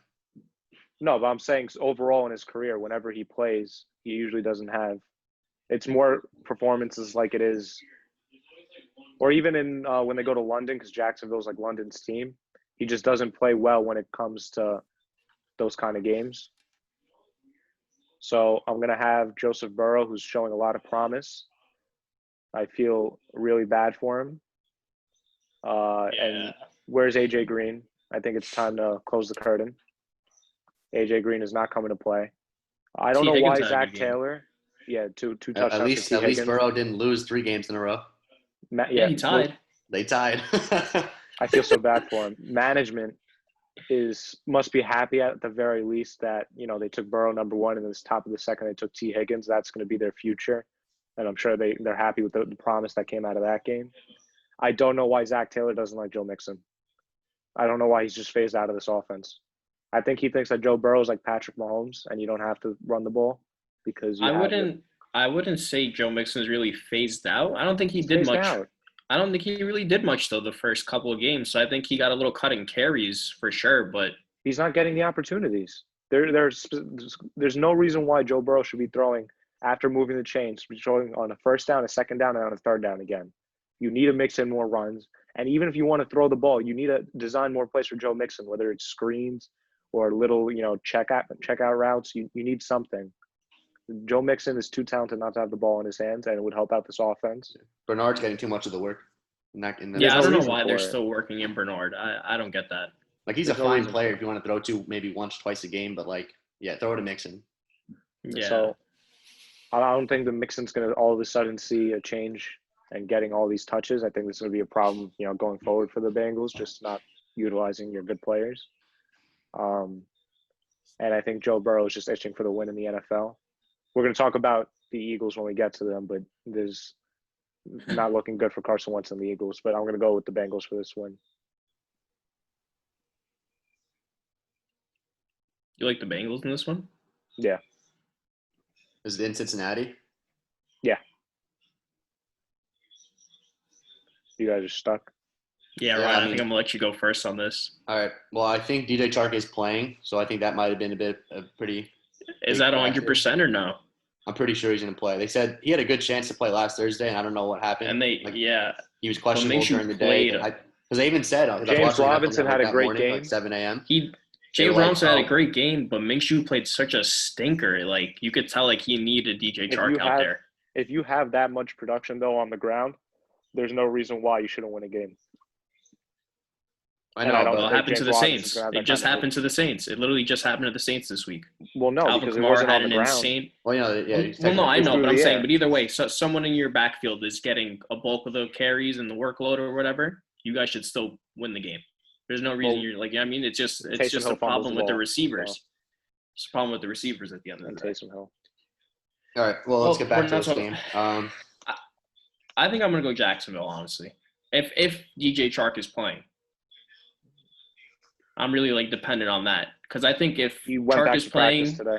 [SPEAKER 4] no, but I'm saying overall in his career, whenever he plays, he usually doesn't have. It's more performances like it is, or even in when they go to London, because Jacksonville's like London's team. He just doesn't play well when it comes to those kind of games. So I'm going to have Joseph Burrow, who's showing a lot of promise. I feel really bad for him. And where's AJ Green? I think it's time to close the curtain. AJ Green is not coming to play. I don't know why
[SPEAKER 3] Higgins had a
[SPEAKER 4] Zach
[SPEAKER 3] good game.
[SPEAKER 4] Taylor. Yeah, two touchdowns.
[SPEAKER 1] At least Burrow didn't lose 3 games in a row.
[SPEAKER 3] Yeah, he tied.
[SPEAKER 1] They tied.
[SPEAKER 4] I feel so bad for him. Management must be happy at the very least that they took Burrow number 1 and this top of the second they took T Higgins. That's going to be their future, and I'm sure they're happy with the promise that came out of that game. I don't know why Zach Taylor doesn't like Joe Mixon. I don't know why he's just phased out of this offense. I think he thinks that Joe Burrow is like Patrick Mahomes and you don't have to run the ball because
[SPEAKER 3] I wouldn't say Joe Mixon's really phased out. I don't think he did much.
[SPEAKER 4] Out.
[SPEAKER 3] I don't think he really did much though the first couple of games. So I think he got a little cut in carries for sure, but
[SPEAKER 4] he's not getting the opportunities. There's no reason why Joe Burrow should be throwing after moving the chains, throwing on a first down, a second down, and on a third down again. You need to mix in more runs. And even if you want to throw the ball, you need to design more plays for Joe Mixon, whether it's screens or little, check out routes. You need something. Joe Mixon is too talented not to have the ball in his hands, and it would help out this offense.
[SPEAKER 1] Bernard's getting too much of the work.
[SPEAKER 3] I don't know why they're still working in Bernard. I don't get that.
[SPEAKER 1] Like, he's a fine player if you want to throw to maybe once, twice a game, but throw to Mixon.
[SPEAKER 3] Yeah.
[SPEAKER 4] So I don't think the Mixon's going to all of a sudden see a change and getting all these touches. I think this is going to be a problem, going forward for the Bengals, just not utilizing your good players. And I think Joe Burrow is just itching for the win in the NFL. We're going to talk about the Eagles when we get to them, but there's not looking good for Carson Wentz and the Eagles. But I'm going to go with the Bengals for this win.
[SPEAKER 3] You like the Bengals in this one?
[SPEAKER 4] Yeah.
[SPEAKER 1] Is it in Cincinnati?
[SPEAKER 4] Yeah. You guys are stuck.
[SPEAKER 3] Yeah, right. I think I'm going to let you go first on this.
[SPEAKER 1] All right. Well, I think DJ Chark is playing, so I think that might have been a pretty –
[SPEAKER 3] Is that 100% or no?
[SPEAKER 1] I'm pretty sure he's going to play. They said he had a good chance to play last Thursday, and I don't know what happened.
[SPEAKER 3] And
[SPEAKER 1] he was questionable during the day. Because they even said –
[SPEAKER 4] James Robinson had a great game.
[SPEAKER 1] Like 7 a.m.
[SPEAKER 3] James Robinson had a great game, but Minshew played such a stinker. Like, you could tell he needed DJ Chark out there.
[SPEAKER 4] If you have that much production, though, on the ground, there's no reason why you shouldn't win a game.
[SPEAKER 1] I know,
[SPEAKER 3] but it happened to the Saints. It just happened to the Saints. It literally just happened to the Saints this week.
[SPEAKER 4] Well, no,
[SPEAKER 3] Alvin
[SPEAKER 4] because it
[SPEAKER 3] Kamara
[SPEAKER 4] wasn't
[SPEAKER 3] had
[SPEAKER 4] on the
[SPEAKER 3] an
[SPEAKER 4] ground.
[SPEAKER 3] insane.
[SPEAKER 1] Well,
[SPEAKER 3] no, I know, but I'm saying, but either way, so someone in your backfield is getting a bulk of the carries and the workload or whatever. You guys should still win the game. There's no reason you're like. I mean, it's just a problem with the receivers. It's a problem with the receivers at the end of the day.
[SPEAKER 4] Taysom Hill.
[SPEAKER 1] All right. Well, let's get back to this game.
[SPEAKER 3] I think I'm gonna go Jacksonville. Honestly, if DJ Chark is playing. I'm really dependent on that because I think if Chark is playing
[SPEAKER 4] today.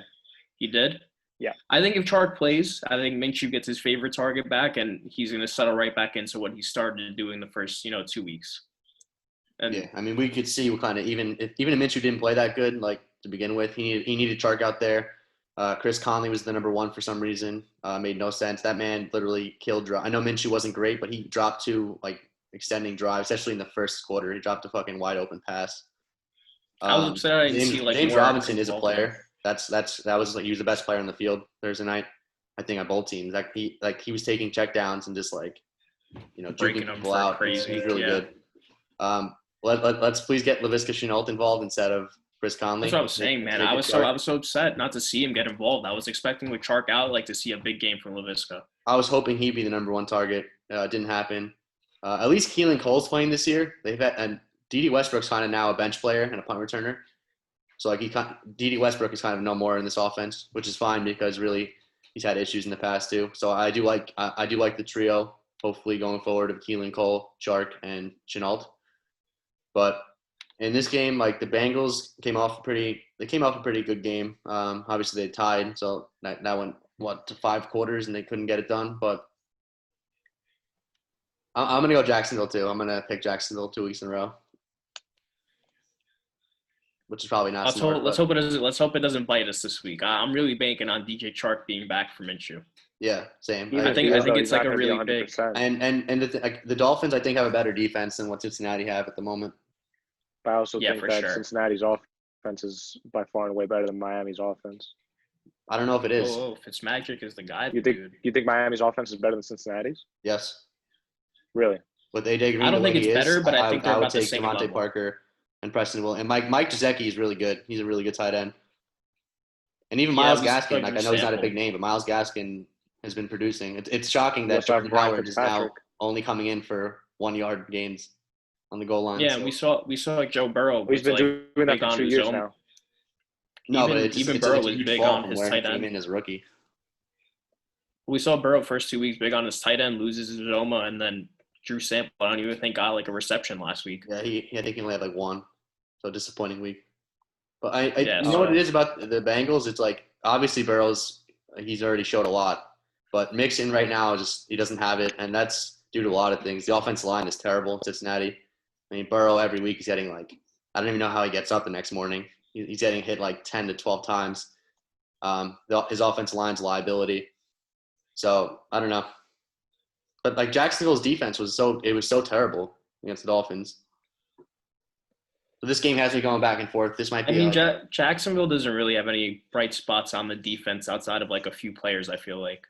[SPEAKER 3] He did?
[SPEAKER 4] Yeah.
[SPEAKER 3] I think if Chark plays, I think Minshew gets his favorite target back and he's going to settle right back into what he started doing the first, 2 weeks. And
[SPEAKER 1] yeah, I mean, we could see what kind of even if Minshew didn't play that good to begin with, he needed Chark out there. Chris Conley was the number 1 for some reason. Made no sense. That man literally killed drive. I know Minshew wasn't great, but he dropped 2 extending drives, especially in the first quarter. He dropped a fucking wide open pass.
[SPEAKER 3] I was upset I didn't see
[SPEAKER 1] James Robinson is a player. He was the best player on the field Thursday night. I think on both teams. He was taking checkdowns and just
[SPEAKER 3] breaking them people out. Crazy.
[SPEAKER 1] He's really good. Let's please get Laviska Shenault involved instead of Chris Conley.
[SPEAKER 3] That's what I was saying, man. I was so upset not to see him get involved. I was expecting with Chark out, to see a big game from Laviska.
[SPEAKER 1] I was hoping he'd be the number 1 target. It didn't happen. At least Keelan Cole's playing this year. And D.D. Westbrook's kind of now a bench player and a punt returner. So D.D. Westbrook is kind of no more in this offense, which is fine because really he's had issues in the past too. So I do like the trio. hopefully going forward of Keelan Cole, Chark, and Chenault. But in this game, like the Bengals came off a pretty good game. Obviously they tied, so that went to 5 quarters and they couldn't get it done. But I'm gonna go Jacksonville too. I'm gonna pick Jacksonville 2 weeks in a row, which is probably not smart.
[SPEAKER 3] Let's hope it doesn't bite us this week. I'm really banking on DJ Chark being back from Minshew.
[SPEAKER 1] Yeah, same.
[SPEAKER 3] I think it's like a really big.
[SPEAKER 1] And the Dolphins, I think, have a better defense than what Cincinnati have at the moment.
[SPEAKER 4] But I also think that
[SPEAKER 3] sure.
[SPEAKER 4] Cincinnati's offense is by far and away better than Miami's offense.
[SPEAKER 1] I don't know if it is.
[SPEAKER 3] Oh, Fitzmagic is the guy.
[SPEAKER 4] You think Miami's offense is better than Cincinnati's?
[SPEAKER 1] Yes.
[SPEAKER 4] Really?
[SPEAKER 1] With AJ Green,
[SPEAKER 3] I don't think it's better, but I think they're
[SPEAKER 1] I would
[SPEAKER 3] about the
[SPEAKER 1] take
[SPEAKER 3] same
[SPEAKER 1] Devontae
[SPEAKER 3] level.
[SPEAKER 1] Parker and Preston Will. And Mike Gesicki is really good. He's a really good tight end. And even Myles Gaskin, like I know he's not a big name, but Myles Gaskin has been producing. It's shocking that Jordan Howard is now only coming in for 1-yard gains on the goal line.
[SPEAKER 3] Yeah, so. we saw like Joe Burrow.
[SPEAKER 4] He's been doing that for 2 years now.
[SPEAKER 1] No, but it's
[SPEAKER 3] Burrow was big on his tight end.
[SPEAKER 1] Came in as a rookie.
[SPEAKER 3] We saw Burrow first 2 weeks big on his tight end, loses his Zoma, and then Drew Sample, I don't even think got like a reception last week.
[SPEAKER 1] Yeah, I think he only had like 1. So disappointing week. But you know what it is about the Bengals? It's like obviously Burrow's he's already showed a lot. But Mixon right now he doesn't have it, and that's due to a lot of things. The offensive line is terrible in Cincinnati. I mean, Burrow every week he's getting like I don't even know how he gets up the next morning. He's getting hit like 10 to 12 times. His offensive line's a liability. So I don't know. But like Jacksonville's defense was so terrible against the Dolphins. So this game has me going back and forth. This might be.
[SPEAKER 3] Jacksonville doesn't really have any bright spots on the defense outside of like a few players. I feel like.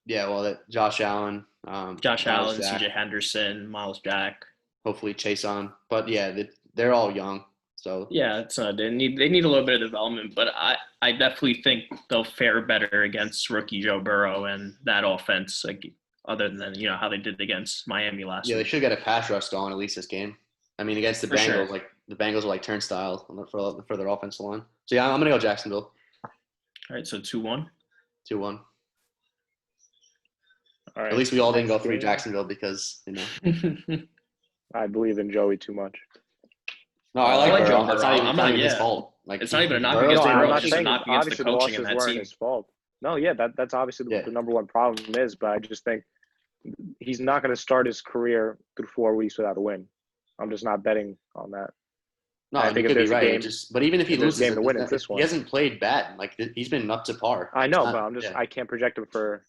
[SPEAKER 1] Yeah, well, Josh Allen,
[SPEAKER 3] C.J. Henderson, Miles Jack.
[SPEAKER 1] Hopefully Chase on, but yeah, they're all young. So
[SPEAKER 3] yeah, they need a little bit of development, but I definitely think they'll fare better against rookie Joe Burrow and that offense, like other than how they did against Miami last week.
[SPEAKER 1] Yeah, they should get a pass rush going at least this game. I mean, against the Bengals,
[SPEAKER 3] sure.
[SPEAKER 1] like the Bengals are like turnstiles for their offensive line. So yeah, I'm gonna go Jacksonville.
[SPEAKER 3] All right, so 2-1.
[SPEAKER 1] 2-1.
[SPEAKER 4] All right.
[SPEAKER 1] At least we all didn't go 3 Jacksonville because
[SPEAKER 4] I believe in Joey too much.
[SPEAKER 1] No, I like Burrow.
[SPEAKER 3] Burrow.
[SPEAKER 1] It's not even his fault. Like
[SPEAKER 3] it's not even a knock against Burrow. It's just a knock against the coaching in that
[SPEAKER 4] weren't
[SPEAKER 3] team.
[SPEAKER 4] His fault. No, yeah, that's obviously the number one problem is, but I just think he's not going to start his career through 4 weeks without a win. I'm just not betting on that.
[SPEAKER 1] No, I think
[SPEAKER 4] if
[SPEAKER 1] could be right.
[SPEAKER 4] Game,
[SPEAKER 1] but even if he loses,
[SPEAKER 4] game to win it, this one.
[SPEAKER 1] He hasn't played bad. Like he's been up to par.
[SPEAKER 4] I know, but I can't project him for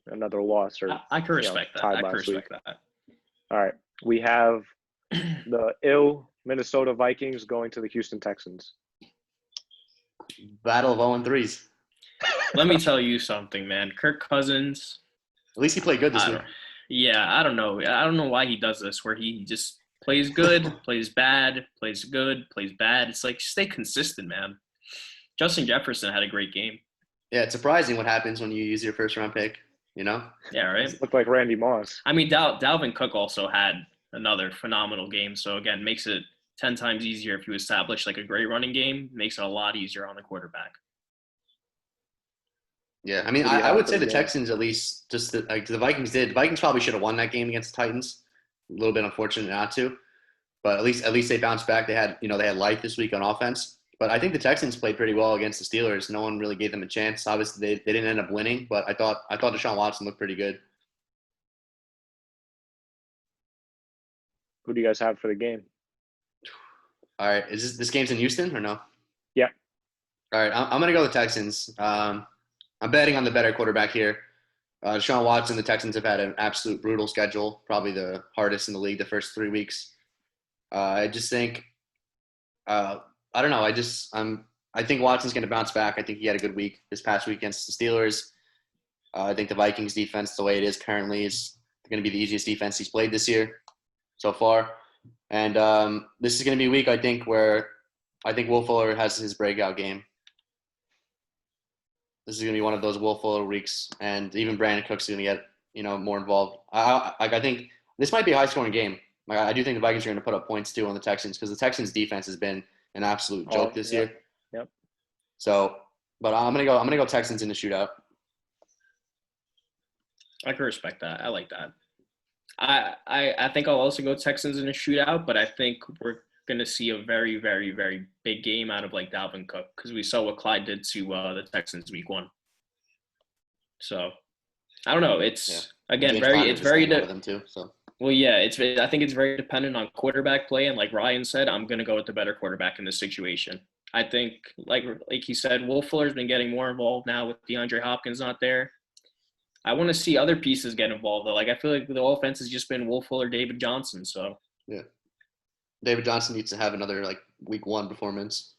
[SPEAKER 4] another loss or.
[SPEAKER 3] I can respect that. I can respect that.
[SPEAKER 4] All right, we have the ill Minnesota Vikings going to the Houston Texans.
[SPEAKER 1] Battle of 0-3s.
[SPEAKER 3] Let me tell you something, man. Kirk Cousins.
[SPEAKER 1] At least he played good this week.
[SPEAKER 3] Yeah, I don't know. I don't know why he does this, where he just plays good, plays bad, plays good, plays bad. It's like, stay consistent, man. Justin Jefferson had a great game.
[SPEAKER 1] Yeah, it's surprising what happens when you use your first-round pick,
[SPEAKER 3] Yeah, right?
[SPEAKER 4] Looked like Randy Moss.
[SPEAKER 3] I mean, Dalvin Cook also had another phenomenal game. So, again, makes it 10 times easier if you establish like a great running game. Makes it a lot easier on the quarterback.
[SPEAKER 1] Yeah, I mean, I would say the Texans at least just like the Vikings did. The Vikings probably should have won that game against the Titans. A little bit unfortunate not to, but at least they bounced back. They had life this week on offense. But I think the Texans played pretty well against the Steelers. No one really gave them a chance. Obviously, they didn't end up winning, but I thought Deshaun Watson looked pretty good.
[SPEAKER 4] Who do you guys have for the game?
[SPEAKER 1] All right, is this game's in Houston or no?
[SPEAKER 4] Yeah.
[SPEAKER 1] All right, I'm gonna go with the Texans. I'm betting on the better quarterback here. Deshaun Watson, the Texans have had an absolute brutal schedule, probably the hardest in the league the first 3 weeks. I just think, I don't know. I think Watson's going to bounce back. I think he had a good week this past week against the Steelers. I think the Vikings defense, the way it is currently, is going to be the easiest defense he's played this year so far. And this is going to be a week, I think, where I think Will Fuller has his breakout game. This is going to be one of those Will Fuller weeks, and even Brandon Cooks is going to get more involved. I think this might be a high-scoring game. I do think the Vikings are going to put up points too on the Texans because the Texans' defense has been an absolute joke this year.
[SPEAKER 4] Yep.
[SPEAKER 1] So, but I'm going to go Texans in the shootout.
[SPEAKER 3] I can respect that. I like that. I think I'll also go Texans in a shootout, but I think we're going to see a very, very, very big game out of like Dalvin Cook because we saw what Clyde did to the Texans week 1. So I don't know. It's again
[SPEAKER 1] James
[SPEAKER 3] very.
[SPEAKER 1] Conner
[SPEAKER 3] It's
[SPEAKER 1] just
[SPEAKER 3] very.
[SPEAKER 1] hung out with them too. So
[SPEAKER 3] Well, yeah. I think it's very dependent on quarterback play, and like Ryan said, I'm going to go with the better quarterback in this situation. I think, like he said, Will Fuller's been getting more involved now with DeAndre Hopkins not there. I want to see other pieces get involved though. Like I feel like the offense has just been Will Fuller, David Johnson. So
[SPEAKER 1] yeah, David Johnson needs to have another like week 1 performance.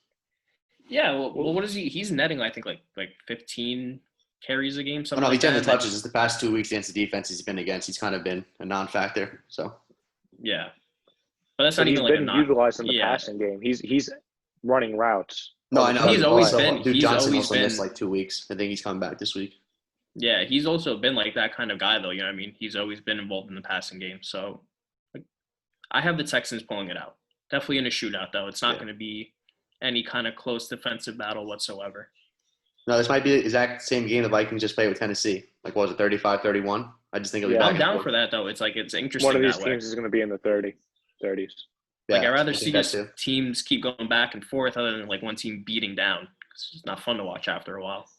[SPEAKER 3] yeah. Well, what is he? He's netting I think like 15 carries a game.
[SPEAKER 1] Oh,
[SPEAKER 3] Something
[SPEAKER 1] no,
[SPEAKER 3] like
[SPEAKER 1] he's getting
[SPEAKER 3] that.
[SPEAKER 1] the touches. Just the past 2 weeks against the defense he's been against, he's kind of been a non-factor. So
[SPEAKER 3] Yeah, but that's
[SPEAKER 4] But
[SPEAKER 3] not
[SPEAKER 4] he's
[SPEAKER 3] even like a
[SPEAKER 4] been
[SPEAKER 3] not.
[SPEAKER 4] utilized in the
[SPEAKER 3] Yeah.
[SPEAKER 4] passing game. He's running routes.
[SPEAKER 1] no, I know.
[SPEAKER 3] He's always
[SPEAKER 1] Also,
[SPEAKER 3] been-
[SPEAKER 1] Dude
[SPEAKER 3] he's
[SPEAKER 1] Johnson
[SPEAKER 3] always
[SPEAKER 1] also missed
[SPEAKER 3] been-
[SPEAKER 1] like 2 weeks. I think he's coming back this week.
[SPEAKER 3] Yeah, he's also been like that kind of guy though. You know what I mean? He's always been involved in the passing game. So I have the Texans pulling it out. Definitely in a shootout though. It's not
[SPEAKER 1] Yeah.
[SPEAKER 3] going to be any kind of close defensive battle whatsoever.
[SPEAKER 1] No, this might be the exact same game the Vikings just played with Tennessee. Like, what was it, 35-31? I just think it'll be
[SPEAKER 4] Yeah.
[SPEAKER 1] back
[SPEAKER 3] I'm
[SPEAKER 1] and
[SPEAKER 3] down
[SPEAKER 1] forth.
[SPEAKER 3] for that though. It's like it's interesting
[SPEAKER 4] One of these
[SPEAKER 3] that way.
[SPEAKER 4] teams is going to be in the 30s.
[SPEAKER 3] Like
[SPEAKER 1] Yeah,
[SPEAKER 3] I'd rather
[SPEAKER 1] I
[SPEAKER 3] see
[SPEAKER 1] think that
[SPEAKER 3] just
[SPEAKER 1] too.
[SPEAKER 3] teams keep going back and forth other than like one team beating down. It's just not fun to watch after a while.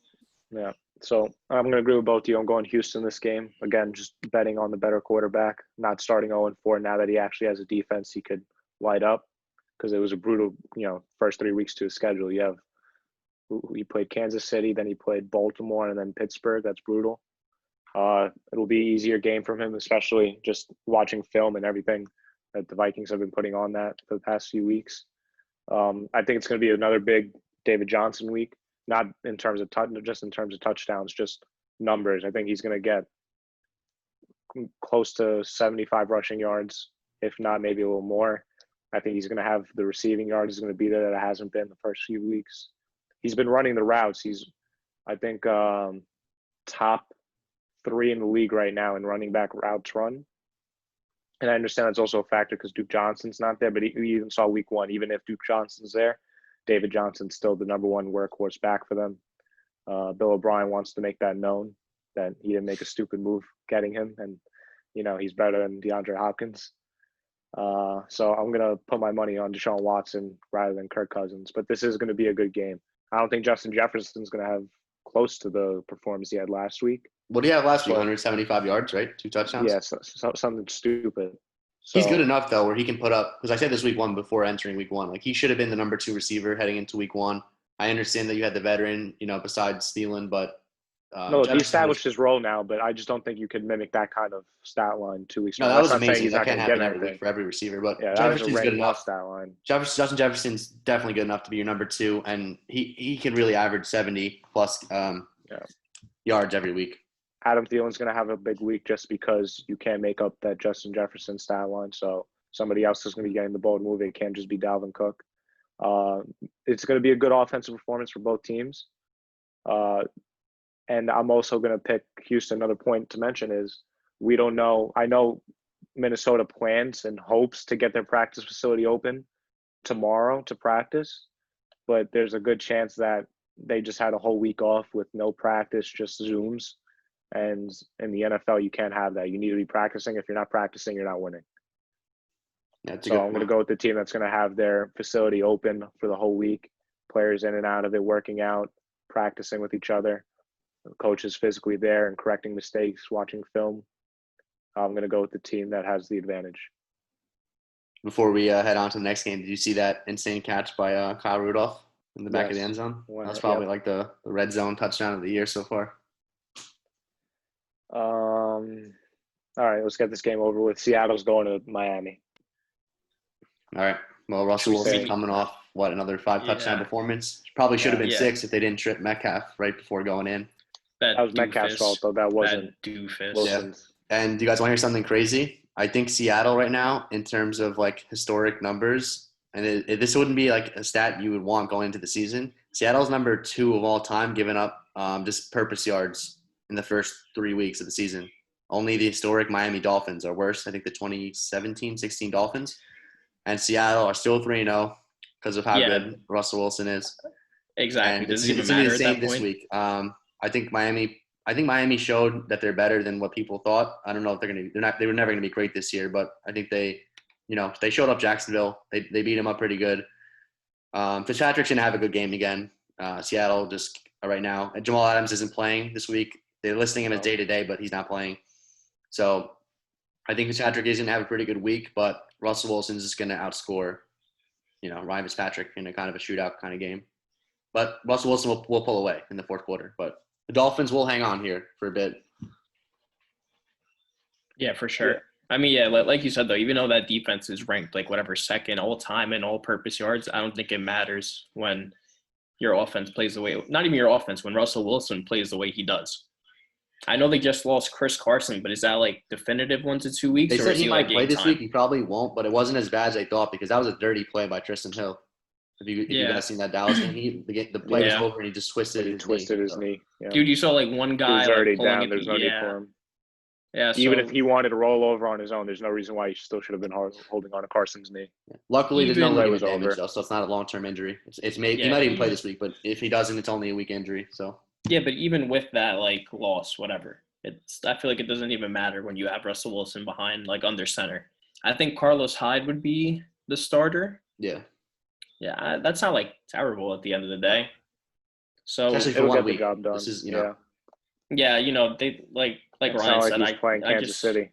[SPEAKER 4] Yeah. So I'm going to agree with both of you. I'm going Houston this game. Again, just betting on the better quarterback, not starting 0-4 now that he actually has a defense he could light up because it was a brutal, first 3 weeks to his schedule. He played Kansas City, then he played Baltimore, and then Pittsburgh. That's brutal. It'll be an easier game from him, especially just watching film and everything that the Vikings have been putting on that for the past few weeks. I think it's going to be another big David Johnson week. Not in terms of just in terms of touchdowns, just numbers. I think he's going to get close to 75 rushing yards, if not maybe a little more. I think he's going to have the receiving yards is going to be there that it hasn't been the first few weeks. He's been running the routes. He's, I think, top 3 in the league right now in running back routes run. And I understand that's also a factor because Duke Johnson's not there, but we even saw week 1, even if Duke Johnson's there, David Johnson's still the number 1 workhorse back for them. Bill O'Brien wants to make that known that he didn't make a stupid move getting him, and he's better than DeAndre Hopkins. So I'm gonna put my money on Deshaun Watson rather than Kirk Cousins. But this is going to be a good game. I don't think Justin Jefferson's going to have close to the performance he had last week.
[SPEAKER 1] What do you have last week? 175 yards, right? 2 touchdowns?
[SPEAKER 4] Yeah, so something stupid. So,
[SPEAKER 1] He's good enough, though, where he can put up – because I said this week 1 before entering week 1. Like, he should have been the number 2 receiver heading into week 1. I understand that you had the veteran, besides Thielen, but
[SPEAKER 4] no, he established his role now, but I just don't think you could mimic that kind of stat line 2 weeks ago.
[SPEAKER 1] No, that was
[SPEAKER 4] That's not saying
[SPEAKER 1] amazing.
[SPEAKER 4] he's
[SPEAKER 1] That
[SPEAKER 4] not
[SPEAKER 1] can't
[SPEAKER 4] gonna get
[SPEAKER 1] happen every
[SPEAKER 4] anything.
[SPEAKER 1] week for every receiver. But
[SPEAKER 4] Yeah, that was a
[SPEAKER 1] Jefferson's good
[SPEAKER 4] Randy Moss
[SPEAKER 1] enough.
[SPEAKER 4] stat line.
[SPEAKER 1] Justin Jefferson's definitely good enough to be your number 2, and he can really average 70-plus yards every week.
[SPEAKER 4] Adam Thielen's going to have a big week just because you can't make up that Justin Jefferson stat line. So somebody else is going to be getting the ball moving. It can't just be Dalvin Cook. It's going to be a good offensive performance for both teams. And I'm also going to pick Houston. Another point to mention is we don't know. I know Minnesota plans and hopes to get their practice facility open tomorrow to practice, but there's a good chance that they just had a whole week off with no practice, just Zooms. And in the NFL, you can't have that. You need to be practicing. If you're not practicing, you're not winning.
[SPEAKER 1] Yeah,
[SPEAKER 4] So I'm going to go with the team that's going to have their facility open for the whole week. Players in and out of it, working out, practicing with each other. The coach is physically there and correcting mistakes, watching film. I'm going to go with the team that has the advantage.
[SPEAKER 1] Before we head on to the next game, did you see that insane catch by Kyle Rudolph in the back of the end zone? That's probably like the red zone touchdown of the year so far.
[SPEAKER 4] All right, let's get this game over with. Seattle's going to Miami.
[SPEAKER 1] All right. Well, Russell Wilson coming off, another 5 touchdown performance? Probably should have been 6 if they didn't trip Metcalf right before going in.
[SPEAKER 4] That was Metcalf's fault, though. That wasn't
[SPEAKER 3] Wilson's.
[SPEAKER 1] Yeah. And do you guys want to hear something crazy? I think Seattle right now, in terms of like historic numbers, and this wouldn't be like a stat you would want going into the season. Seattle's number 2 of all time giving up just purpose yards in the first 3 weeks of the season. Only the historic Miami Dolphins are worse. I think the 2017-16 Dolphins. And Seattle are still 3-0 because of how good Russell Wilson is.
[SPEAKER 3] Exactly.
[SPEAKER 1] And it's going to be the same this week. I think Miami I think Miami showed that they're better than what people thought. I don't know if they were never gonna be great this year, but I think they showed up Jacksonville. They beat them up pretty good. Fitzpatrick's gonna have a good game again. Seattle just right now. And Jamal Adams isn't playing this week. They're listing him as day-to-day, but he's not playing. So I think Fitzpatrick is gonna have a pretty good week, but Russell Wilson's just gonna outscore, Ryan Fitzpatrick in a kind of a shootout kind of game. But Russell Wilson will pull away in the fourth quarter. But the Dolphins will hang on here for a bit.
[SPEAKER 3] Yeah, for sure. Yeah. I mean, yeah, like you said, though, even though that defense is ranked like whatever second all-time in all-purpose yards, I don't think it matters when your offense plays the way – not even your offense, when Russell Wilson plays the way he does. I know they just lost Chris Carson, but is that like definitive 1 to 2 weeks?
[SPEAKER 1] They said he might play this week.
[SPEAKER 3] He
[SPEAKER 1] probably won't, but it wasn't as bad as I thought because that was a dirty play by Tristan Hill. If you guys seen that Dallas game, the play was over and he just twisted his knee.
[SPEAKER 3] Yeah. Dude, you saw like one guy.
[SPEAKER 4] He was already down. There's no need for him.
[SPEAKER 3] Yeah.
[SPEAKER 4] Even if he wanted to roll over on his own, there's no reason why he still should have been holding on to Carson's knee.
[SPEAKER 1] Yeah. Luckily, there's no ligament damage though, so it's not a long-term injury. He might even play this week, but if he doesn't, it's only a week injury. So.
[SPEAKER 3] Yeah, but even with that like loss, whatever, I feel like it doesn't even matter when you have Russell Wilson behind like under center. I think Carlos Hyde would be the starter.
[SPEAKER 1] Yeah.
[SPEAKER 3] Yeah, that's not like terrible at the end of the day. So
[SPEAKER 1] especially for 1 week. This is
[SPEAKER 3] Yeah, they like Ryan said.
[SPEAKER 4] He's playing Kansas City.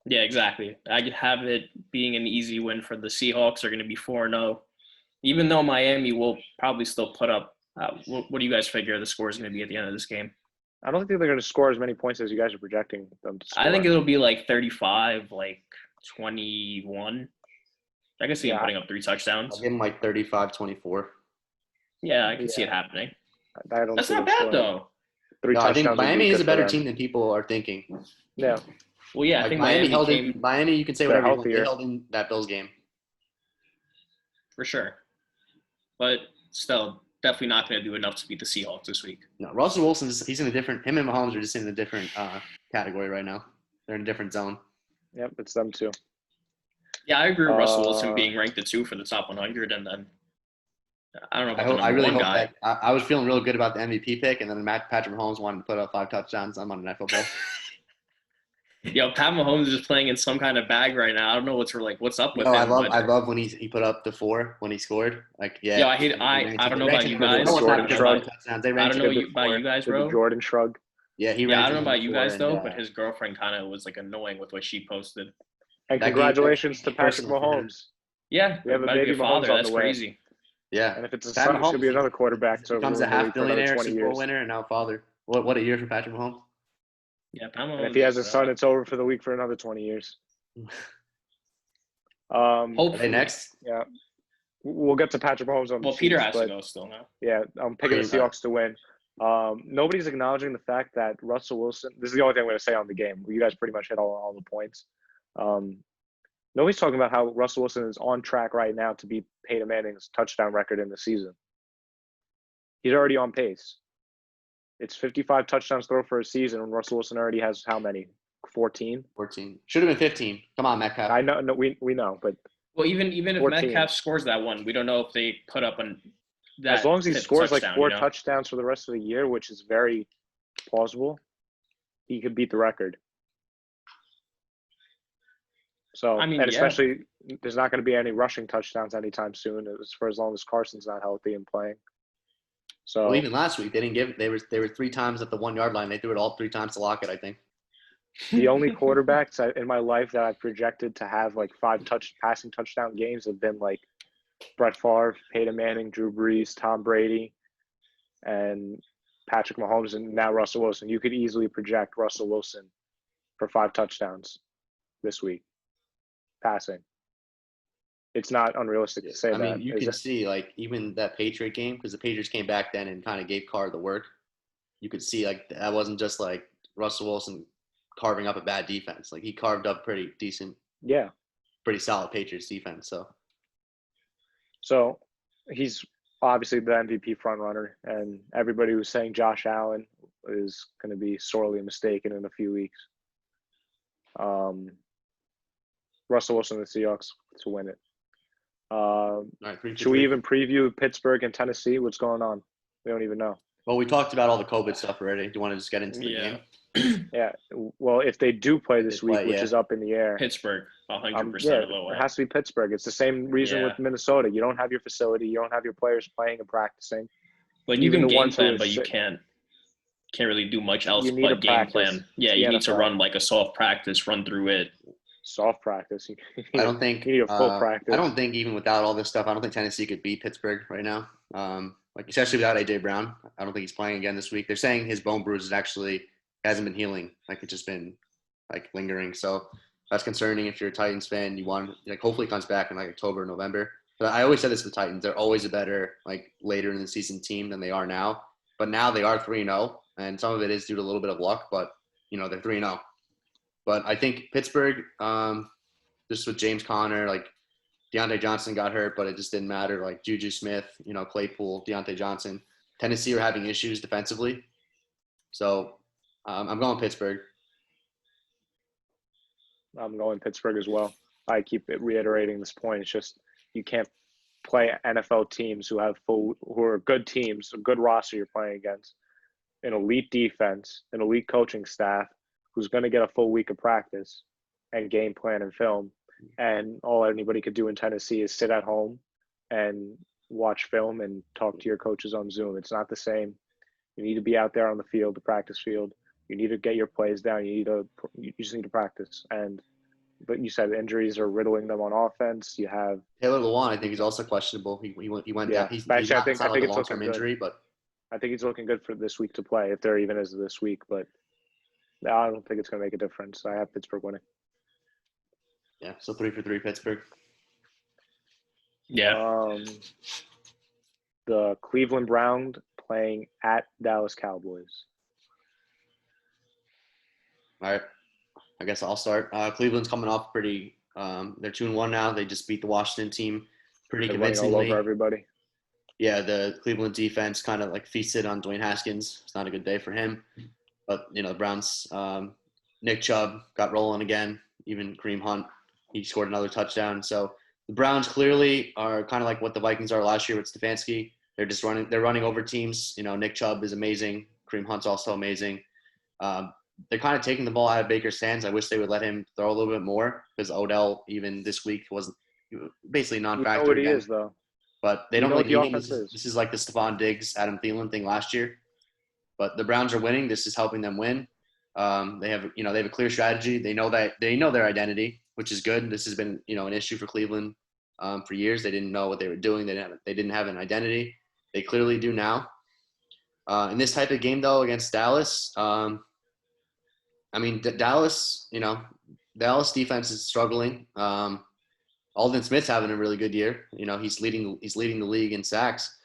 [SPEAKER 3] Yeah, exactly. I could have it being an easy win for the Seahawks. They're going to be 4-0, even though Miami will probably still put up. What do you guys figure the score is going to be at the end of this game?
[SPEAKER 4] I don't think they're going to score as many points as you guys are projecting them to score.
[SPEAKER 3] I think it'll be like 35, like 21. I can see him putting up 3 touchdowns.
[SPEAKER 1] I'll give him like 35-24.
[SPEAKER 3] Yeah, I can see it happening. That's
[SPEAKER 4] not
[SPEAKER 3] bad, though.
[SPEAKER 1] I think Miami is a better team than people are thinking.
[SPEAKER 4] Yeah.
[SPEAKER 3] Well, yeah, I think
[SPEAKER 1] Miami held in. Miami, you can say whatever you want. They held in that Bills game.
[SPEAKER 3] For sure. But still, definitely not going to do enough to beat the Seahawks this week.
[SPEAKER 1] No, Russell Wilson, he's in a different – him and Mahomes are just in a different category right now. They're in a different zone.
[SPEAKER 4] Yep, it's them too.
[SPEAKER 3] Yeah, I agree with Russell Wilson being ranked the 2 for the top 100, and then I don't know about the number 1 guy.
[SPEAKER 1] I was feeling real good about the MVP pick, and then Patrick Mahomes wanted to put up 5 touchdowns on Monday Night Football.
[SPEAKER 3] Yo, Pat Mahomes is just playing in some kind of bag right now. I don't know what's up with him.
[SPEAKER 1] I love when he put up the 4 when he scored. Like, yeah.
[SPEAKER 3] Yo, I don't know about you guys.
[SPEAKER 4] Jordan shrug.
[SPEAKER 3] I don't know about you guys, bro.
[SPEAKER 4] Jordan shrug.
[SPEAKER 1] Yeah,
[SPEAKER 3] I don't know about you guys though, but his girlfriend kind of was like annoying with what she posted.
[SPEAKER 4] And congratulations to Patrick Mahomes.
[SPEAKER 3] Yeah,
[SPEAKER 4] we have a baby Mahomes on
[SPEAKER 3] That's
[SPEAKER 4] the way.
[SPEAKER 3] Crazy.
[SPEAKER 1] Yeah,
[SPEAKER 4] and if it's a son, it's gonna be another quarterback. So
[SPEAKER 1] becomes a half billionaire, Super Bowl winner, and now father. What a year for Patrick Mahomes.
[SPEAKER 3] Yeah, Mahomes.
[SPEAKER 4] And if he has a son, it's over for the week for another 20 years.
[SPEAKER 3] Hopefully
[SPEAKER 1] next.
[SPEAKER 4] Yeah, we'll get to Patrick Mahomes on.
[SPEAKER 3] Well, Peter has to go still now.
[SPEAKER 4] Yeah, I'm picking the Seahawks to win. Nobody's acknowledging the fact that Russell Wilson. This is the only thing I'm going to say on the game. You guys pretty much hit all the points. Nobody's talking about how Russell Wilson is on track right now to beat Peyton Manning's touchdown record in the season. He's already on pace. It's 55 touchdowns thrown for a season, and Russell Wilson already has how many? 14?
[SPEAKER 1] 14. Should have been 15. Come on, Metcalf.
[SPEAKER 4] I know. No, we know, but
[SPEAKER 3] well, even if 14. Metcalf scores that one, we don't know if they put up that.
[SPEAKER 4] As long as he scores like 4 touchdowns for the rest of the year, which is very plausible, he could beat the record. So, and especially there's not going to be any rushing touchdowns anytime soon, as long as Carson's not healthy and playing. So
[SPEAKER 1] even last week they were 3 times at the 1 yard line. They threw it all 3 times to Lockett, I think.
[SPEAKER 4] The only quarterbacks in my life that I've projected to have like 5 passing touchdown games have been like Brett Favre, Peyton Manning, Drew Brees, Tom Brady, and Patrick Mahomes, and now Russell Wilson. You could easily project Russell Wilson for 5 touchdowns this week, passing. It's not unrealistic to say that.
[SPEAKER 1] I mean, you can see, like, even that Patriot game, because the Patriots came back then and kind of gave Carr the work. You could see, like, that wasn't just, like, Russell Wilson carving up a bad defense. Like, he carved up pretty decent, pretty solid Patriots defense. So
[SPEAKER 4] he's obviously the MVP frontrunner, and everybody was saying Josh Allen is going to be sorely mistaken in a few weeks. Russell Wilson and the Seahawks to win it. Should we even preview Pittsburgh and Tennessee? What's going on? We don't even know.
[SPEAKER 1] Well, we talked about all the COVID stuff already. Do you want to just get into the
[SPEAKER 3] Yeah.
[SPEAKER 1] game?
[SPEAKER 4] Yeah. Well, if they do play this
[SPEAKER 1] They play,
[SPEAKER 4] week, which
[SPEAKER 1] yeah.
[SPEAKER 4] is up in the air,
[SPEAKER 3] Pittsburgh, 100%
[SPEAKER 4] yeah,
[SPEAKER 3] of the way.
[SPEAKER 4] it has to be Pittsburgh. It's the same reason with Minnesota. You don't have your facility. You don't have your players playing and practicing.
[SPEAKER 3] Like, you
[SPEAKER 4] Even
[SPEAKER 3] can
[SPEAKER 4] the
[SPEAKER 3] game
[SPEAKER 4] ones who
[SPEAKER 3] plan,
[SPEAKER 4] are
[SPEAKER 3] but you
[SPEAKER 4] sick-
[SPEAKER 3] can't really do much else
[SPEAKER 4] You need a
[SPEAKER 3] but game
[SPEAKER 4] practice.
[SPEAKER 3] plan. Yeah,
[SPEAKER 4] It's
[SPEAKER 3] you
[SPEAKER 4] the
[SPEAKER 3] need to
[SPEAKER 4] NFL.
[SPEAKER 3] run like a soft practice, run through it.
[SPEAKER 4] Soft practice.
[SPEAKER 1] I don't think
[SPEAKER 4] you need a full practice.
[SPEAKER 1] I don't think even without all this stuff, I don't think Tennessee could beat Pittsburgh right now. Like especially without AJ Brown, I don't think he's playing again this week. They're saying his bone bruise hasn't been healing, like it's just been like lingering. So that's concerning if you're a Titans fan. You want like hopefully he comes back in like October, November. But I always said this with the Titans: they're always a better like later in the season team than they are now. But now they are 3-0, and some of it is due to a little bit of luck. But they're 3-0. But I think Pittsburgh, just with James Conner, like Deontay Johnson got hurt, but it just didn't matter. Like Juju Smith, Claypool, Deontay Johnson. Tennessee are having issues defensively. So I'm going Pittsburgh.
[SPEAKER 4] I'm going Pittsburgh as well. I keep reiterating this point. It's just you can't play NFL teams who are good teams, a good roster you're playing against, an elite defense, an elite coaching staff who's going to get a full week of practice and game plan and film. And all anybody could do in Tennessee is sit at home and watch film and talk to your coaches on Zoom. It's not the same. You need to be out there on the field, the practice field. You need to get your plays down. You just need to practice. But you said injuries are riddling them on offense. You have
[SPEAKER 1] Taylor Lewan. I think he's also questionable. He went down. He's
[SPEAKER 4] actually,
[SPEAKER 1] not,
[SPEAKER 4] I think
[SPEAKER 1] it's not like a
[SPEAKER 4] it's
[SPEAKER 1] long-term
[SPEAKER 4] looking good.
[SPEAKER 1] injury, but
[SPEAKER 4] I think he's looking good for this week to play, if there even is this week. But I don't think it's going to make a difference. I have Pittsburgh winning.
[SPEAKER 1] yeah. So 3 for 3 Pittsburgh.
[SPEAKER 3] Yeah.
[SPEAKER 4] The Cleveland Browns playing at Dallas Cowboys.
[SPEAKER 1] All right. I guess I'll start. Cleveland's coming off pretty they're 2-1 now. They just beat the Washington team pretty
[SPEAKER 4] They're running
[SPEAKER 1] convincingly.
[SPEAKER 4] all over everybody.
[SPEAKER 1] Yeah, the Cleveland defense kind of like feasted on Dwayne Haskins. It's not a good day for him. But, the Browns, Nick Chubb got rolling again. Even Kareem Hunt, he scored another touchdown. So the Browns clearly are kind of like what the Vikings are last year with Stefanski. They're running over teams. Nick Chubb is amazing. Kareem Hunt's also amazing. They're kind of taking the ball out of Baker's hands. I wish they would let him throw a little bit more because Odell, even this week, was basically non-factor.
[SPEAKER 4] You know what he
[SPEAKER 1] again.
[SPEAKER 4] is, though.
[SPEAKER 1] But they don't really
[SPEAKER 4] know
[SPEAKER 1] need
[SPEAKER 4] what
[SPEAKER 1] him.
[SPEAKER 4] the offense is.
[SPEAKER 1] This is like the Stephon Diggs, Adam Thielen thing last year. But the Browns are winning. This is helping them win. They have a clear strategy. They know their identity, which is good. This has been, an issue for Cleveland for years. They didn't know what they were doing. They didn't have an identity. They clearly do now. In this type of game, though, against Dallas, Dallas, Dallas defense is struggling. Aldon Smith's having a really good year. He's leading the league in sacks.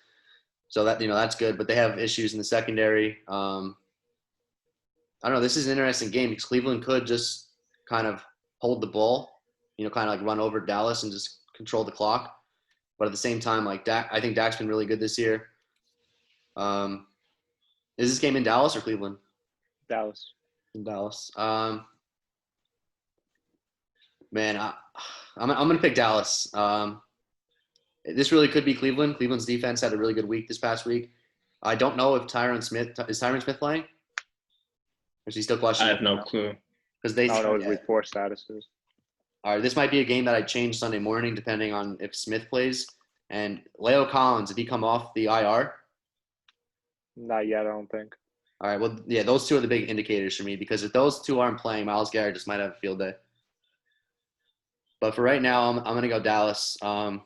[SPEAKER 1] So that, that's good, but they have issues in the secondary. I don't know. This is an interesting game because Cleveland could just kind of hold the ball, kind of like run over Dallas and just control the clock. But at the same time, like I think Dak's been really good this year. Is this game in Dallas or Cleveland?
[SPEAKER 4] Dallas.
[SPEAKER 1] In Dallas. Man, I'm going to pick Dallas. This really could be Cleveland. Cleveland's defense had a really good week this past week. I don't know if Tyron Smith playing? Or is he still
[SPEAKER 3] I
[SPEAKER 1] questionable?
[SPEAKER 3] have no clue.
[SPEAKER 1] Because
[SPEAKER 4] I don't know what his week 4 status is.
[SPEAKER 1] All right, this might be a game that I change Sunday morning depending on if Smith plays. And Leo Collins, if he come off the IR?
[SPEAKER 4] Not yet, I don't think.
[SPEAKER 1] All right, well, yeah, those two are the big indicators for me because if those two aren't playing, Myles Garrett just might have a field day. But for right now, I'm going to go Dallas. I'm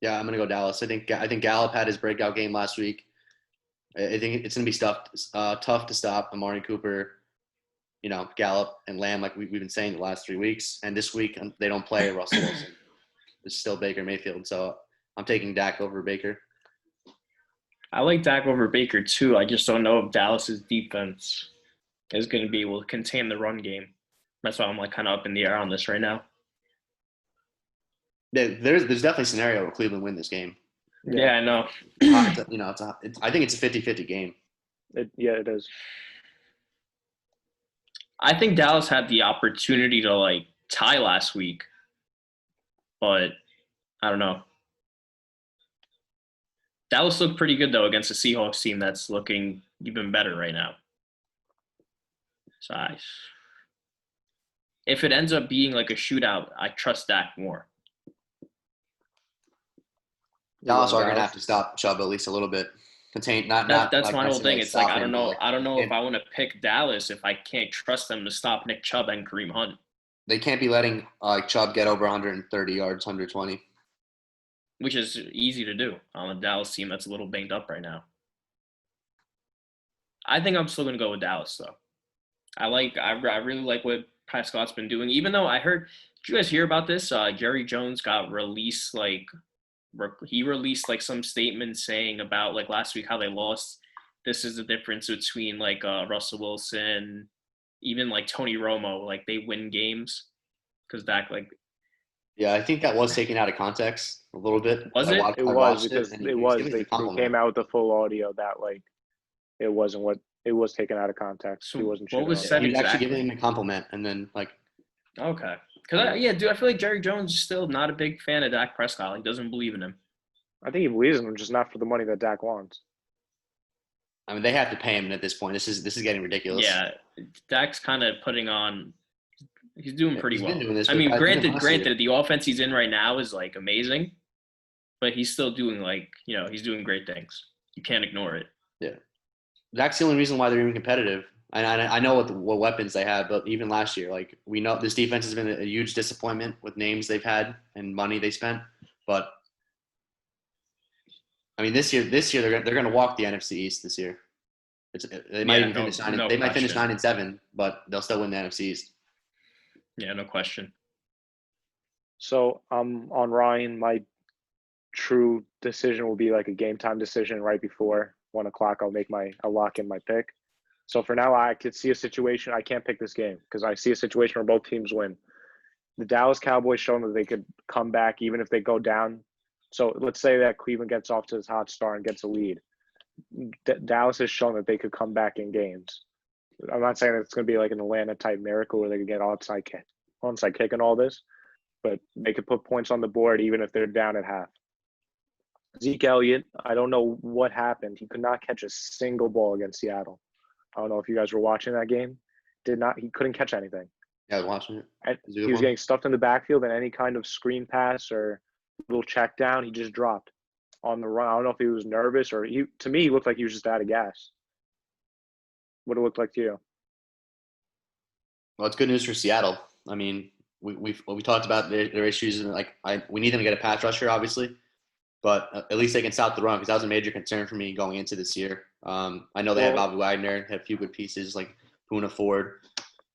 [SPEAKER 1] going to go Dallas. I think Gallup had his breakout game last week. I think it's going to be tough to stop Amari Cooper, Gallup and Lamb like we've been saying the last 3 weeks. And this week they don't play Russell Wilson. It's still Baker Mayfield. So I'm taking Dak over Baker.
[SPEAKER 3] I like Dak over Baker too. I just don't know if Dallas's defense is going to be able to contain the run game. That's why I'm like kind of up in the air on this right now.
[SPEAKER 1] There's definitely a scenario where Cleveland win this game.
[SPEAKER 3] Yeah, I know.
[SPEAKER 1] I think it's a 50-50 game.
[SPEAKER 4] It is.
[SPEAKER 3] I think Dallas had the opportunity to tie last week, but I don't know. Dallas looked pretty good, though, against the Seahawks team that's looking even better right now. So if it ends up being like a shootout, I trust Dak more.
[SPEAKER 1] Dallas are going to have to stop Chubb at least a little bit.
[SPEAKER 3] That's
[SPEAKER 1] like
[SPEAKER 3] my whole thing. It's like
[SPEAKER 1] stop
[SPEAKER 3] I don't
[SPEAKER 1] him,
[SPEAKER 3] know.
[SPEAKER 1] but
[SPEAKER 3] I don't know if I want to pick Dallas if I can't trust them to stop Nick Chubb and Kareem Hunt.
[SPEAKER 1] they can't be letting Chubb get over 130 yards, 120.
[SPEAKER 3] Which is easy to do on a Dallas team that's a little banged up right now. I think I'm still going to go with Dallas, though. I really like what Prescott's been doing. Even though I heard, did you guys hear about this? Jerry Jones got released, he released like some statement saying about like last week how they lost. This is the difference between like Russell Wilson, even like Tony Romo, like they win games because Dak like.
[SPEAKER 1] Yeah, I think that was taken out of context a little bit.
[SPEAKER 3] Was it?
[SPEAKER 4] It was because they came out with the full audio that like it wasn't what it was taken out of context.
[SPEAKER 3] So
[SPEAKER 4] he wasn't.
[SPEAKER 3] What was
[SPEAKER 4] on
[SPEAKER 3] said
[SPEAKER 1] He was actually
[SPEAKER 3] exactly?
[SPEAKER 1] giving him a compliment, and then like.
[SPEAKER 3] Okay. Because I feel like Jerry Jones is still not a big fan of Dak Prescott. He doesn't believe in him.
[SPEAKER 4] I think he believes in him, just not for the money that Dak wants.
[SPEAKER 1] I mean, they have to pay him at this point. This is getting ridiculous.
[SPEAKER 3] Yeah, Dak's kind of putting on. He's doing pretty well.
[SPEAKER 1] This
[SPEAKER 3] I mean, granted, the offense he's in right now is like amazing, but he's still doing he's doing great things. You can't ignore it.
[SPEAKER 1] Yeah, that's the only reason why they're even competitive. And I know what weapons they have, but even last year, like we know this defense has been a huge disappointment with names they've had and money they spent. But I mean, this year they're going to walk the NFC East this year. They might even finish 9. They might finish 9-7, but they'll still win the NFC East.
[SPEAKER 3] Yeah, no question.
[SPEAKER 4] So on Ryan. My true decision will be like a game time decision right before 1:00. I'll lock in my pick. So for now, I could see a situation. I can't pick this game because I see a situation where both teams win. The Dallas Cowboys shown that they could come back even if they go down. So let's say that Cleveland gets off to this hot start and gets a lead. Dallas has shown that they could come back in games. I'm not saying it's going to be like an Atlanta-type miracle where they could get onside kick and all this, but they could put points on the board even if they're down at half. Zeke Elliott, I don't know what happened. He could not catch a single ball against Seattle. I don't know if you guys were watching that game. He couldn't catch anything.
[SPEAKER 1] Yeah, I was watching it.
[SPEAKER 4] And he was getting stuffed in the backfield, and any kind of screen pass or little check down, he just dropped on the run. I don't know if he was nervous or to me, he looked like he was just out of gas. What it looked like to you?
[SPEAKER 1] Well, it's good news for Seattle. I mean, we talked about their issues, and we need them to get a pass rusher, obviously, but at least they can stop the run because that was a major concern for me going into this year. I know they have Bobby Wagner, had a few good pieces like Poona Ford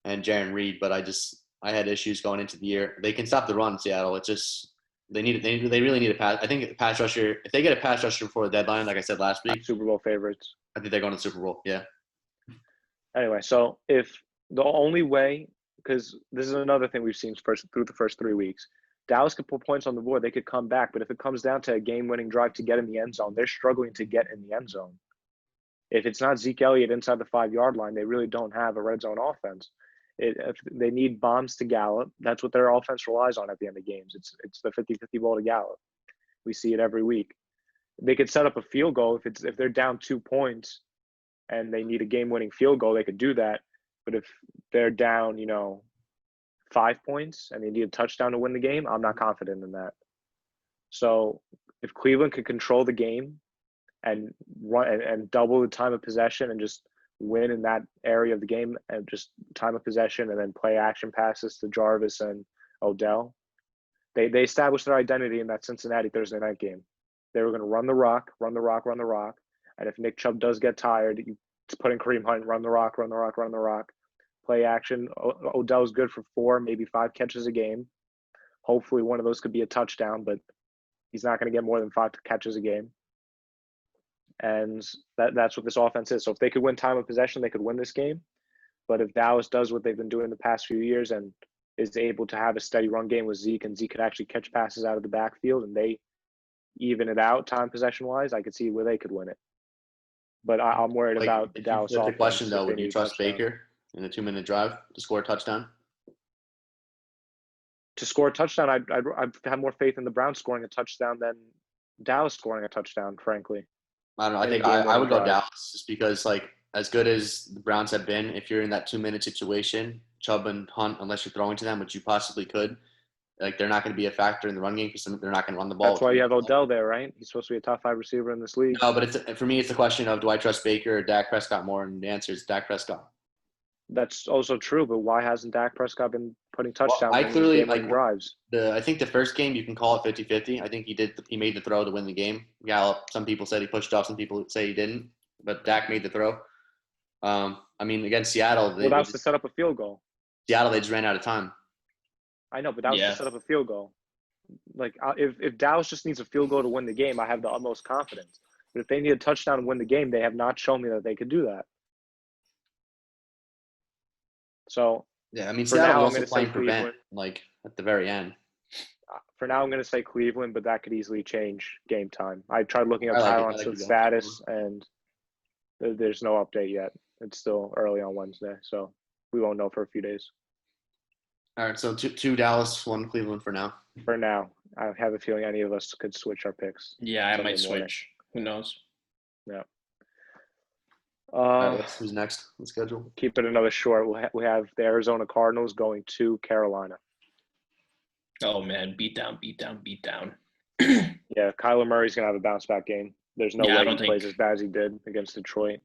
[SPEAKER 1] and Jaron Reed, but I had issues going into the year. They can stop the run in Seattle. It's just they really need a pass. I think a pass rusher. If they get a pass rusher before the deadline, like I said last week,
[SPEAKER 4] Super Bowl favorites.
[SPEAKER 1] I think they're going to the Super Bowl. Yeah.
[SPEAKER 4] Anyway, so if the only way, because this is another thing we've seen through the first 3 weeks, Dallas could put points on the board. They could come back, but if it comes down to a game-winning drive to get in the end zone, they're struggling to get in the end zone. If it's not Zeke Elliott inside the 5-yard line, they really don't have a red zone offense. If they need bombs to Gallup, that's what their offense relies on at the end of games. It's the 50-50 ball to Gallup. We see it every week. They could set up a field goal if they're down 2 points and they need a game-winning field goal, they could do that. But if they're down, 5 points and they need a touchdown to win the game, I'm not confident in that. So if Cleveland could control the game and run and double the time of possession and just win in that area of the game and just time of possession and then play action passes to Jarvis and Odell, they established their identity in that Cincinnati Thursday night game. They were going to run the rock. And if Nick Chubb does get tired, you put in Kareem Hunt, run the rock. Play action. Odell's good for 4, maybe 5 catches a game. Hopefully one of those could be a touchdown, but he's not going to get more than 5 catches a game. And that's what this offense is. So if they could win time of possession, they could win this game. But if Dallas does what they've been doing the past few years and is able to have a steady run game with Zeke, and Zeke could actually catch passes out of the backfield and they even it out time possession-wise, I could see where they could win it. But I'm worried about the Dallas offense.
[SPEAKER 1] The question, though, would you trust Baker in a 2-minute drive to score a touchdown?
[SPEAKER 4] To score a touchdown, I'd have more faith in the Browns scoring a touchdown Dallas scoring a touchdown, frankly.
[SPEAKER 1] I don't know. I
[SPEAKER 4] in
[SPEAKER 1] think
[SPEAKER 4] the game
[SPEAKER 1] I would go
[SPEAKER 4] winning drive.
[SPEAKER 1] Dallas just because, like, as good as the Browns have been, if you're in that 2-minute situation, Chubb and Hunt, unless you're throwing to them, which you possibly could, like, they're not going to be a factor in the run game because they're not going to run the ball.
[SPEAKER 4] That's why you have Odell there, right? He's supposed to be a top 5 receiver in this league.
[SPEAKER 1] No, but for me, it's a question of do I trust Baker or Dak Prescott more? And the answer is Dak Prescott.
[SPEAKER 4] That's also true, but why hasn't Dak Prescott been putting touchdowns
[SPEAKER 1] I
[SPEAKER 4] in
[SPEAKER 1] clearly,
[SPEAKER 4] game winning
[SPEAKER 1] like,
[SPEAKER 4] drives?
[SPEAKER 1] I think the first game you can call it 50-50. I think he made the throw to win the game. Gallup, some people said he pushed off, some people say he didn't, but Dak made the throw. I mean, against Seattle,
[SPEAKER 4] Well, that was to set up a field goal.
[SPEAKER 1] Seattle, they just ran out of time.
[SPEAKER 4] I know, but that was to set up a field goal. Like, if Dallas just needs a field goal to win the game, I have the utmost confidence. But if they need a touchdown to win the game, they have not shown me that they could do that. So
[SPEAKER 1] Yeah, I mean,
[SPEAKER 4] for
[SPEAKER 1] Seattle
[SPEAKER 4] now, I'm
[SPEAKER 1] also
[SPEAKER 4] going to say
[SPEAKER 1] playing prevent,
[SPEAKER 4] Cleveland.
[SPEAKER 1] like, at the very end.
[SPEAKER 4] For now, I'm going to say Cleveland, but that could easily change game time. I tried looking up
[SPEAKER 1] I like it. I
[SPEAKER 4] Tyron
[SPEAKER 1] like
[SPEAKER 4] Smith's
[SPEAKER 1] you going
[SPEAKER 4] status, and there's no update yet. It's still early on Wednesday, so we won't know for a few days.
[SPEAKER 1] All right, so two Dallas, one Cleveland for now.
[SPEAKER 4] For now, I have a feeling any of us could switch our picks.
[SPEAKER 3] Yeah, I might
[SPEAKER 4] Sunday morning.
[SPEAKER 3] switch. Who knows?
[SPEAKER 4] Yeah.
[SPEAKER 1] All right, who's next on the schedule?
[SPEAKER 4] Keep it another short. We have the Arizona Cardinals going to Carolina.
[SPEAKER 3] Oh, man. Beat down.
[SPEAKER 4] Yeah, Kyler Murray's going to have a bounce-back game. There's no
[SPEAKER 3] Yeah, I
[SPEAKER 4] way he
[SPEAKER 3] don't
[SPEAKER 4] plays
[SPEAKER 3] think-
[SPEAKER 4] as bad as he did against Detroit.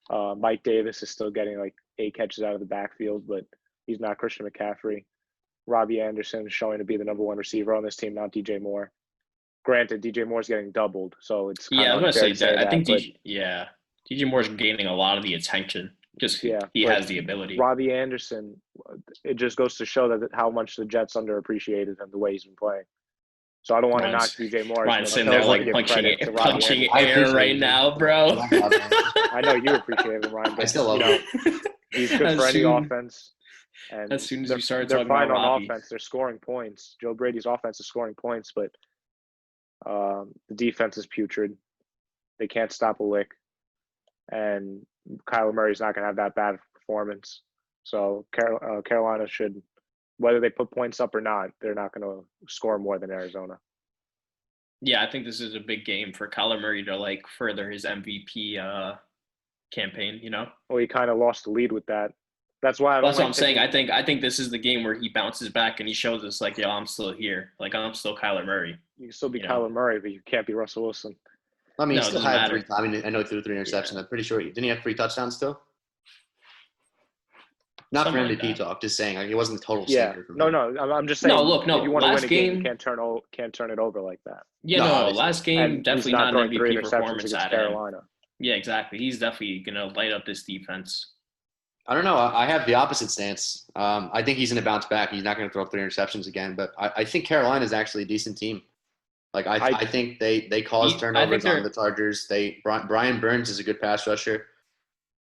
[SPEAKER 4] Mike Davis is still getting like 8 catches out of the backfield, but he's not Christian McCaffrey. Robbie Anderson is showing to be the number 1 receiver on this team, not DJ Moore. Granted, DJ Moore's getting doubled, so it's kind
[SPEAKER 3] Yeah, I
[SPEAKER 4] of
[SPEAKER 3] was
[SPEAKER 4] unfair
[SPEAKER 3] going
[SPEAKER 4] to
[SPEAKER 3] to say that. I think
[SPEAKER 4] but
[SPEAKER 3] DJ Moore's gaining a lot of the attention. Just he
[SPEAKER 4] but
[SPEAKER 3] has the ability.
[SPEAKER 4] Robbie Anderson, it just goes to show that how much the Jets underappreciated him the way he's been playing. So I don't want to knock DJ Moore.
[SPEAKER 3] Ryan's sitting there like punching air right now, bro.
[SPEAKER 4] I know you appreciate him, Ryan. But,
[SPEAKER 1] I still love him.
[SPEAKER 4] He's good for any offense. And
[SPEAKER 3] as soon as you started
[SPEAKER 4] they're
[SPEAKER 3] talking
[SPEAKER 4] fine
[SPEAKER 3] about
[SPEAKER 4] on
[SPEAKER 3] Robbie.
[SPEAKER 4] offense. They're scoring points. Joe Brady's offense is scoring points, but the defense is putrid. They can't stop a lick. And Kyler Murray's not going to have that bad of a performance. So Carolina should, whether they put points up or not, they're not going to score more than Arizona.
[SPEAKER 3] Yeah, I think this is a big game for Kyler Murray to like further his MVP campaign. You know,
[SPEAKER 4] Well, he kind of lost the lead with that. That's why I don't.
[SPEAKER 3] that's what I'm saying. I think this is the game where he bounces back and he shows us like, yo, I'm still here. Like I'm still Kyler Murray.
[SPEAKER 4] You can still be
[SPEAKER 3] you know.
[SPEAKER 4] Kyler Murray, but you can't be Russell Wilson.
[SPEAKER 1] I mean,
[SPEAKER 3] No,
[SPEAKER 1] he
[SPEAKER 3] it
[SPEAKER 1] still
[SPEAKER 3] doesn't
[SPEAKER 1] had
[SPEAKER 3] matter.
[SPEAKER 1] 3. I mean, I know he threw 3 interceptions.
[SPEAKER 3] Yeah.
[SPEAKER 1] I'm pretty sure didn't he have 3 touchdowns still? Not
[SPEAKER 3] Something
[SPEAKER 1] for
[SPEAKER 3] like
[SPEAKER 1] MVP
[SPEAKER 3] that.
[SPEAKER 1] talk. Just saying, like, he wasn't a total
[SPEAKER 4] Yeah.
[SPEAKER 1] stinker.
[SPEAKER 4] No. I'm just saying.
[SPEAKER 3] No, look, no,
[SPEAKER 4] If you want to
[SPEAKER 3] last
[SPEAKER 4] win a game,
[SPEAKER 3] game-
[SPEAKER 4] you can't turn it over like that.
[SPEAKER 3] Yeah,
[SPEAKER 1] No,
[SPEAKER 3] no,
[SPEAKER 1] obviously.
[SPEAKER 3] last game
[SPEAKER 4] And
[SPEAKER 3] definitely
[SPEAKER 4] he's not
[SPEAKER 3] not
[SPEAKER 4] throwing
[SPEAKER 3] an
[SPEAKER 4] 3
[SPEAKER 3] MVP
[SPEAKER 4] interceptions
[SPEAKER 3] performance
[SPEAKER 4] against
[SPEAKER 3] out of him.
[SPEAKER 4] Carolina.
[SPEAKER 3] Yeah, exactly. He's definitely gonna light up this defense.
[SPEAKER 1] I don't know. I have the opposite stance. I think he's going to bounce back. He's not going to throw 3 interceptions again. But I think Carolina is actually a decent team. Like I think they cause turnovers on the Chargers. Brian Burns is a good pass rusher.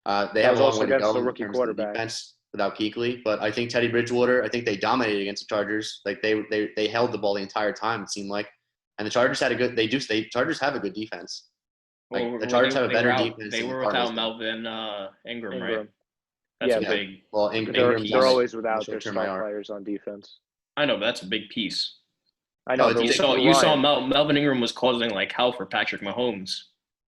[SPEAKER 1] They have a long way to go in terms of the defense without Kuechly. But I think Teddy Bridgewater. I think they dominated against the Chargers. Like they held the ball the entire time. It seemed like, and the Chargers had a good. Chargers have a good defense. Like the Chargers have a better defense.
[SPEAKER 3] They were without Melvin Ingram, right?
[SPEAKER 4] Yeah,
[SPEAKER 3] a big.
[SPEAKER 1] Well, Ingram's
[SPEAKER 4] they're
[SPEAKER 1] on
[SPEAKER 4] always without their
[SPEAKER 1] short-term
[SPEAKER 4] star
[SPEAKER 1] IR.
[SPEAKER 4] players on defense.
[SPEAKER 3] I know, but that's a big piece.
[SPEAKER 4] I know.
[SPEAKER 1] No,
[SPEAKER 3] You saw Melvin Ingram was causing like hell for Patrick Mahomes.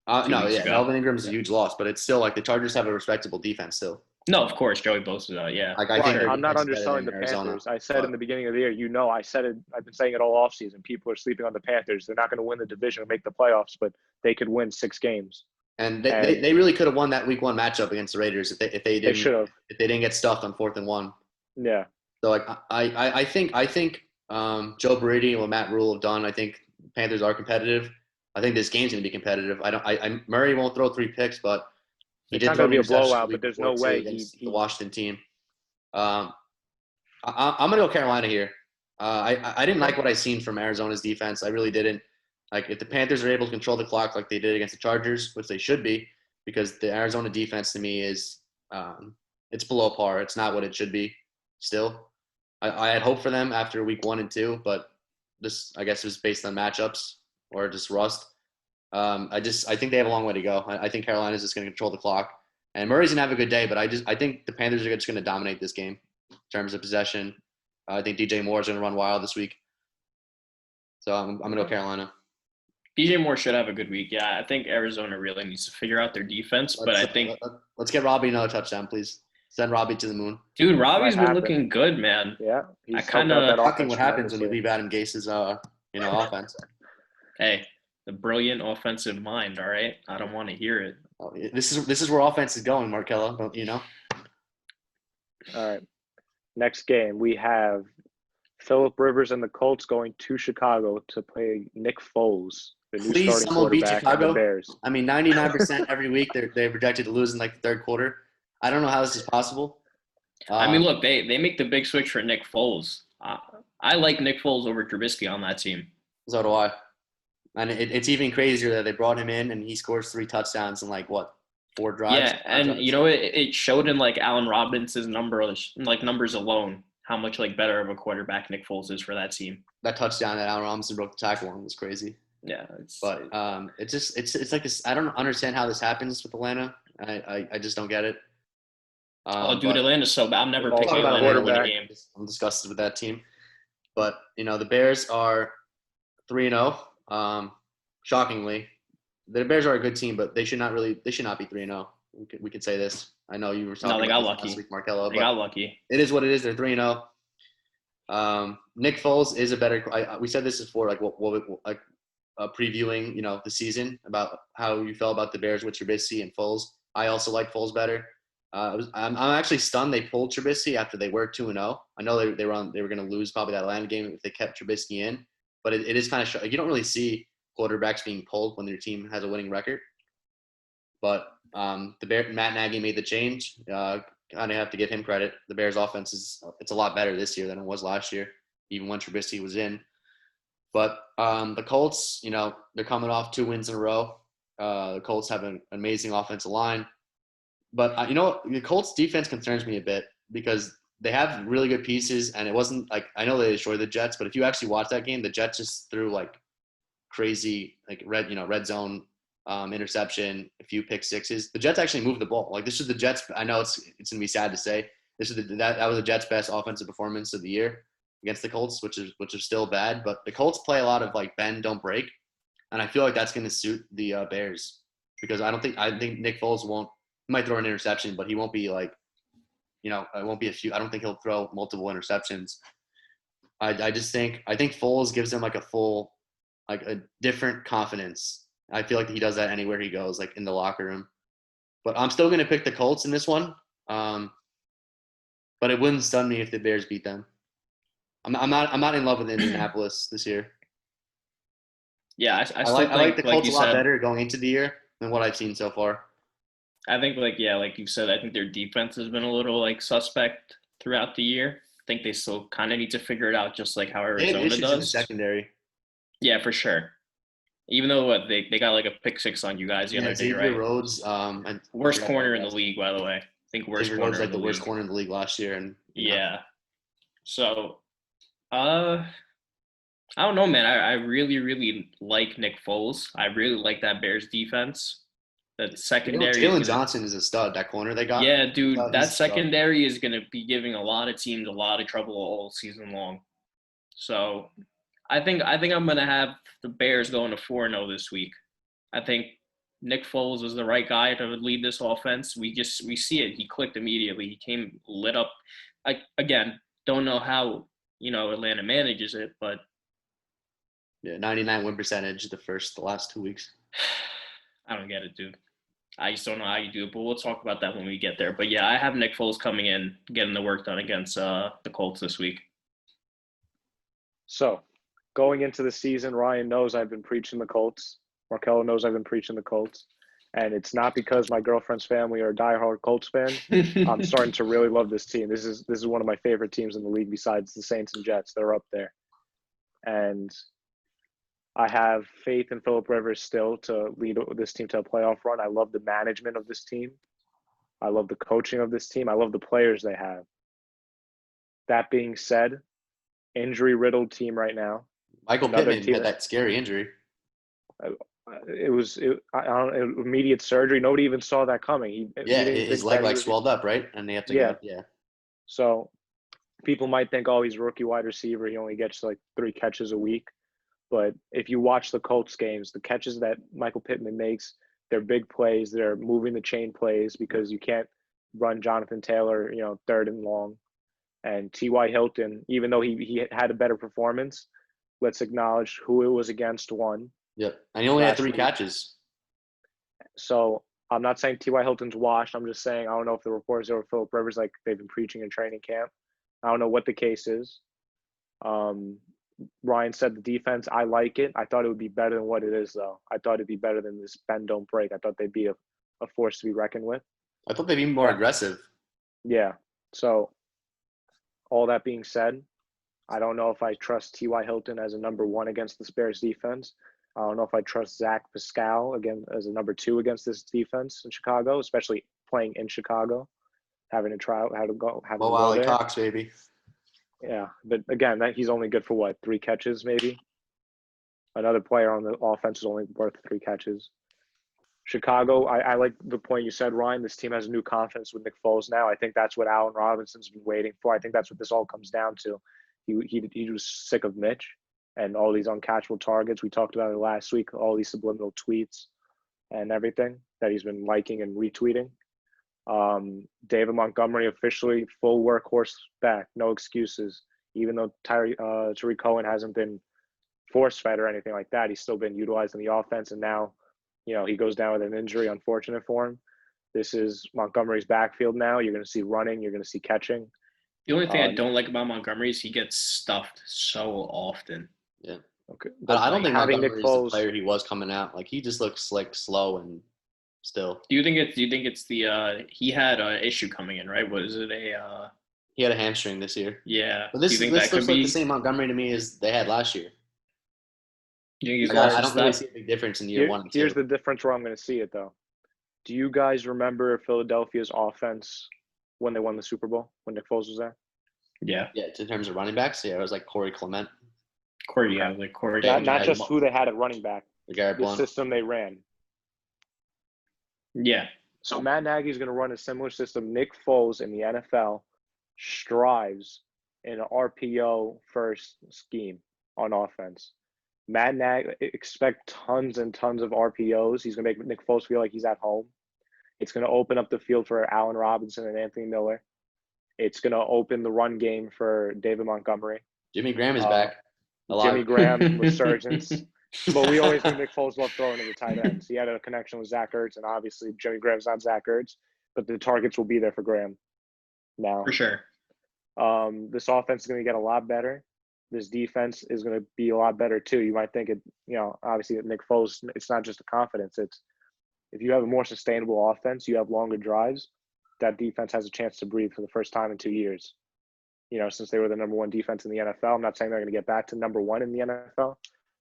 [SPEAKER 3] 2
[SPEAKER 1] No,
[SPEAKER 3] weeks
[SPEAKER 1] yeah,
[SPEAKER 3] ago.
[SPEAKER 1] Melvin Ingram's a huge loss, but it's still like the Chargers have a respectable defense still.
[SPEAKER 3] No, of course, Joey Bosa's out. Yeah,
[SPEAKER 1] Like I think their
[SPEAKER 4] I'm not
[SPEAKER 1] defense is better
[SPEAKER 4] underselling the
[SPEAKER 1] than Arizona,
[SPEAKER 4] Panthers. I said in the beginning of the year, I said it. I've been saying it all offseason. People are sleeping on the Panthers. They're not going to win the division or make the playoffs, but they could win 6 games.
[SPEAKER 1] And they really could have won that Week 1 matchup against the Raiders if they didn't get stuffed on 4th and 1.
[SPEAKER 4] Yeah.
[SPEAKER 1] So like I think Joe Brady and what Matt Rule have done. I think Panthers are competitive. I think this game's going to be competitive. Murray won't throw 3 picks, but he
[SPEAKER 4] It's
[SPEAKER 1] did
[SPEAKER 4] not
[SPEAKER 1] throw
[SPEAKER 4] going to be a
[SPEAKER 1] interception
[SPEAKER 4] blowout,
[SPEAKER 1] the week
[SPEAKER 4] but there's
[SPEAKER 1] before,
[SPEAKER 4] no
[SPEAKER 1] too,
[SPEAKER 4] way
[SPEAKER 1] against
[SPEAKER 4] he
[SPEAKER 1] the Washington team. I'm going to go Carolina here. I didn't like what I seen from Arizona's defense. I really didn't. Like if the Panthers are able to control the clock like they did against the Chargers, which they should be, because the Arizona defense to me is it's below par. It's not what it should be still. I had hope for them after Week 1 and 2, but this I guess was based on matchups or just rust. I think they have a long way to go. I think Carolina's just going to control the clock, and Murray's gonna have a good day. But I think the Panthers are just going to dominate this game in terms of possession. I think DJ Moore is going to run wild this week, so I'm going to go Carolina.
[SPEAKER 3] DJ Moore should have a good week. Yeah, I think Arizona really needs to figure out their defense, but I think
[SPEAKER 1] Let's get Robbie another touchdown, please. Send Robbie to the moon.
[SPEAKER 3] dude, Robbie's
[SPEAKER 4] Might
[SPEAKER 3] been
[SPEAKER 4] happen.
[SPEAKER 3] looking good, man.
[SPEAKER 4] Yeah,
[SPEAKER 3] I
[SPEAKER 4] he's
[SPEAKER 3] kinda-
[SPEAKER 4] helped out that
[SPEAKER 1] Shocking
[SPEAKER 4] offense
[SPEAKER 1] what happens when you
[SPEAKER 4] tremendously.
[SPEAKER 1] leave Adam Gase's offense.
[SPEAKER 3] Hey, the brilliant offensive mind, all right? I don't want to hear it.
[SPEAKER 1] Oh, this is where offense is going, Markello. Don't you know?
[SPEAKER 4] All right. Next game, we have Phillip Rivers and the Colts going to Chicago to play Nick Foles, the new
[SPEAKER 1] Please,
[SPEAKER 4] starting
[SPEAKER 1] someone beat
[SPEAKER 4] quarterback of
[SPEAKER 1] Chicago.
[SPEAKER 4] the Bears.
[SPEAKER 1] I mean, 99% every week they're projected to lose in like the third quarter. I don't know how this is possible.
[SPEAKER 3] I mean, look, they make the big switch for Nick Foles. I like Nick Foles over Trubisky on that team.
[SPEAKER 1] So do I. And it's even crazier that they brought him in and he scores 3 touchdowns in like what, 4 drives?
[SPEAKER 3] Yeah,
[SPEAKER 1] 5
[SPEAKER 3] and
[SPEAKER 1] drives?
[SPEAKER 3] you know it showed in like Allen Robinson's numbers alone how much like better of a quarterback Nick Foles is for that team.
[SPEAKER 1] That touchdown that Allen Robinson broke the tackle on was crazy.
[SPEAKER 3] Yeah,
[SPEAKER 1] But it's like this. I don't understand how this happens with Atlanta. I just don't get it.
[SPEAKER 3] dude, Atlanta's so bad. I'm never
[SPEAKER 4] We'll
[SPEAKER 3] picking
[SPEAKER 1] talk about
[SPEAKER 3] Atlanta to win a
[SPEAKER 4] quarterback.
[SPEAKER 3] game.
[SPEAKER 1] I'm disgusted with that team. But the Bears are 3-0. Shockingly, the Bears are a good team, but they should not be 3-0. We could say this. I know you were talking
[SPEAKER 3] No, they
[SPEAKER 1] about
[SPEAKER 3] got
[SPEAKER 1] this
[SPEAKER 3] lucky.
[SPEAKER 1] last week, Markello.
[SPEAKER 3] They
[SPEAKER 1] But
[SPEAKER 3] got lucky.
[SPEAKER 1] it is what it is. They're 3-0. Nick Foles is a better. We said this before, like previewing, the season about how you felt about the Bears with Trubisky and Foles. I also like Foles better. I'm actually stunned they pulled Trubisky after they were 2-0. I know they were going to lose probably that Atlanta game if they kept Trubisky in, but it is kind of you don't really see quarterbacks being pulled when their team has a winning record. But Matt Nagy made the change. Kind of have to give him credit. The Bears' offense it's a lot better this year than it was last year, even when Trubisky was in. But the Colts, they're coming off 2 wins in a row. The Colts have an amazing offensive line. But, the Colts defense concerns me a bit because they have really good pieces, and it wasn't like – I know they destroyed the Jets, but if you actually watch that game, the Jets just threw, like, crazy, like, red zone interception, a few pick sixes. The Jets actually moved the ball. Like, this is the Jets – I know it's going to be sad to say. That was the Jets' best offensive performance of the year against the Colts, which is still bad. But the Colts play a lot of, like, bend, don't break, and I feel like that's going to suit the Bears because I think Nick Foles won't – he might throw an interception, but he won't be like, it won't be a few. I don't think he'll throw multiple interceptions. I think Foles gives him like a different confidence. I feel like he does that anywhere he goes, like in the locker room. But I'm still going to pick the Colts in this one. But it wouldn't stun me if the Bears beat them. I'm not in love with Indianapolis this year.
[SPEAKER 3] Yeah, I
[SPEAKER 1] like the Colts
[SPEAKER 3] you
[SPEAKER 1] a lot
[SPEAKER 3] said,
[SPEAKER 1] better going into the year than what I've seen so far.
[SPEAKER 3] I think like you said, I think their defense has been a little like suspect throughout the year. I think they still kind of need to figure it out, just like how
[SPEAKER 1] They have
[SPEAKER 3] Arizona
[SPEAKER 1] issues in the
[SPEAKER 3] does.
[SPEAKER 1] secondary.
[SPEAKER 3] Yeah, for sure. Even though they got like a pick 6 on you guys the other day,
[SPEAKER 1] Xavier
[SPEAKER 3] right?
[SPEAKER 1] Rhodes, and
[SPEAKER 3] Worst corner in the league, by the way. I think worst
[SPEAKER 1] Xavier
[SPEAKER 3] corner
[SPEAKER 1] Rhodes
[SPEAKER 3] in
[SPEAKER 1] like the worst
[SPEAKER 3] league.
[SPEAKER 1] corner in the league last year, and
[SPEAKER 3] Yeah. So, I don't know, man. I really, really like Nick Foles. I really like that Bears defense. That secondary.
[SPEAKER 1] Jalen Johnson is a stud. That corner they got.
[SPEAKER 3] Yeah, dude,
[SPEAKER 1] He's
[SPEAKER 3] that
[SPEAKER 1] a stud.
[SPEAKER 3] secondary is going to be giving a lot of teams a lot of trouble all season long. So, I think I'm going to have the Bears going to 4-0 this week. I think Nick Foles was the right guy to lead this offense. We see it. He clicked immediately. He came lit up. Again, don't know how, Atlanta manages it, but
[SPEAKER 1] 99 win percentage the last 2 weeks.
[SPEAKER 3] I don't get it, dude. I just don't know how you do it, but we'll talk about that when we get there. But yeah, I have Nick Foles coming in, getting the work done against the Colts this week.
[SPEAKER 4] So, going into the season, Ryan knows I've been preaching the Colts. Markello knows I've been preaching the Colts. And it's not because my girlfriend's family are a diehard Colts fan. I'm starting to really love this team. This is one of my favorite teams in the league besides the Saints and Jets. They're up there. And I have faith in Phillip Rivers still to lead this team to a playoff run. I love the management of this team. I love the coaching of this team. I love the players they have. That being said, injury-riddled team right now.
[SPEAKER 1] Michael Pittman had that scary injury.
[SPEAKER 4] It was immediate surgery. Nobody even saw that coming.
[SPEAKER 1] His leg swelled up, right? And they have to go.
[SPEAKER 4] So people might think, oh, he's a rookie wide receiver. He only gets like 3 catches a week. But if you watch the Colts games, the catches that Michael Pittman makes, they're big plays. They're moving the chain plays because you can't run Jonathan Taylor, third and long. And T.Y. Hilton, even though he had a better performance, let's acknowledge who it was against one.
[SPEAKER 1] Yep. And he only had
[SPEAKER 4] Last
[SPEAKER 1] 3
[SPEAKER 4] week.
[SPEAKER 1] catches.
[SPEAKER 4] So I'm not saying T.Y. Hilton's washed. I'm just saying I don't know if the reporters over Phillip Rivers like they've been preaching in training camp. I don't know what the case is. Ryan said the defense, I like it. I thought it would be better than what it is, though. I thought it'd be better than this bend, don't break. I thought they'd be a force to be reckoned with.
[SPEAKER 1] I thought they'd be more aggressive.
[SPEAKER 4] Yeah. So all that being said, I don't know if I trust T.Y. Hilton as a number 1 against the Bears defense. I don't know if I trust Zach Pascal again as a number 2 against this defense in Chicago, especially playing in Chicago, having to try out how to go.
[SPEAKER 1] Mo Alley Cox, baby.
[SPEAKER 4] Yeah, but again, he's only good for what, 3 catches maybe? Another player on the offense is only worth 3 catches. Chicago, I like the point you said, Ryan. This team has new confidence with Nick Foles now. I think that's what Allen Robinson's been waiting for. I think that's what this all comes down to. He was sick of Mitch and all these uncatchable targets. We talked about it last week, all these subliminal tweets and everything that he's been liking and retweeting. David Montgomery officially full workhorse back, no excuses. Even though Tariq Cohen hasn't been force-fed or anything like that, he's still been utilized in the offense, and now, he goes down with an injury, unfortunate for him. This is Montgomery's backfield now. You're going to see running. You're going to see catching.
[SPEAKER 3] The only thing I don't like about Montgomery is he gets stuffed so often.
[SPEAKER 1] Yeah.
[SPEAKER 4] Okay.
[SPEAKER 1] But I don't think
[SPEAKER 4] having
[SPEAKER 1] Montgomery's
[SPEAKER 4] Nick Foles,
[SPEAKER 1] the player he was coming out. Like, he just looks like slow and still.
[SPEAKER 3] Do you think it's the he had an issue coming in, right? Was it a
[SPEAKER 1] He had a hamstring this year.
[SPEAKER 3] yeah.
[SPEAKER 1] But
[SPEAKER 3] Do
[SPEAKER 1] this
[SPEAKER 3] you think
[SPEAKER 1] looks
[SPEAKER 3] that could
[SPEAKER 1] like
[SPEAKER 3] be
[SPEAKER 1] the same Montgomery to me as they had last year.
[SPEAKER 3] do you think
[SPEAKER 1] Like,
[SPEAKER 3] he's
[SPEAKER 1] I
[SPEAKER 3] lost
[SPEAKER 1] don't really
[SPEAKER 3] that?
[SPEAKER 1] see a big difference in year 1 and 2.
[SPEAKER 4] here's the difference where I'm going to see it, though. Do you guys remember Philadelphia's offense when they won the Super Bowl, when Nick Foles was there?
[SPEAKER 3] Yeah.
[SPEAKER 1] Yeah, in terms of running backs, yeah, it was like Corey Clement,
[SPEAKER 3] Corey, yeah, like Corey.
[SPEAKER 4] Not just who they had at running back,
[SPEAKER 1] Garrett
[SPEAKER 4] the
[SPEAKER 1] Blunt.
[SPEAKER 4] system they ran.
[SPEAKER 3] Yeah.
[SPEAKER 4] So Matt Nagy's going to run a similar system. Nick Foles in the NFL strives in an RPO first scheme on offense. Matt Nagy expect tons and tons of RPOs. He's going to make Nick Foles feel like he's at home. It's going to open up the field for Allen Robinson and Anthony Miller. It's going to open the run game for David Montgomery.
[SPEAKER 1] Jimmy Graham is back.
[SPEAKER 4] Jimmy Graham resurgence. But we always knew Nick Foles loved throwing to the tight ends. He had a connection with Zach Ertz, and obviously Jimmy Graham's not Zach Ertz, but the targets will be there for Graham now.
[SPEAKER 3] For sure.
[SPEAKER 4] This offense is going to get a lot better. This defense is going to be a lot better too. You might think obviously Nick Foles, it's not just a confidence. It's if you have a more sustainable offense, you have longer drives, that defense has a chance to breathe for the first time in 2 years. Since they were the number 1 defense in the NFL. I'm not saying they're going to get back to number 1 in the NFL,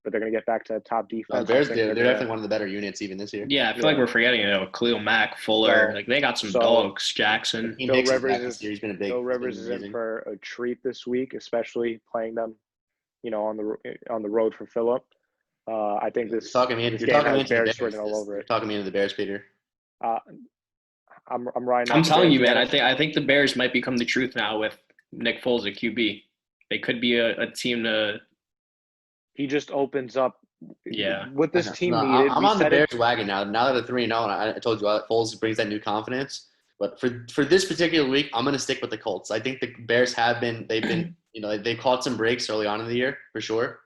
[SPEAKER 4] but they're going to get back to top defense.
[SPEAKER 1] The Bears, they're definitely one of the better units even this year.
[SPEAKER 3] Yeah, I feel like we're forgetting Khalil Mack, Fuller. Like they got some dogs. Jackson.
[SPEAKER 1] Bill Rivers is been a big.
[SPEAKER 4] Bill Rivers is in for a treat this week, especially playing them, on the road for Phillip. I think this.
[SPEAKER 1] You're talking me into the Bears.
[SPEAKER 4] All over it.
[SPEAKER 1] You're talking me into the Bears, Peter.
[SPEAKER 4] I'm riding.
[SPEAKER 3] I'm telling you, man. I think the Bears might become the truth now with Nick Foles at QB. They could be a team to.
[SPEAKER 4] He just opens up.
[SPEAKER 3] Yeah.
[SPEAKER 4] What this team
[SPEAKER 1] No,
[SPEAKER 4] needed.
[SPEAKER 1] I'm on the Bears wagon now. Now that they're 3-0, and I told you Foles brings that new confidence. But for this particular week, I'm going to stick with the Colts. I think the Bears they've been, they caught some breaks early on in the year for sure.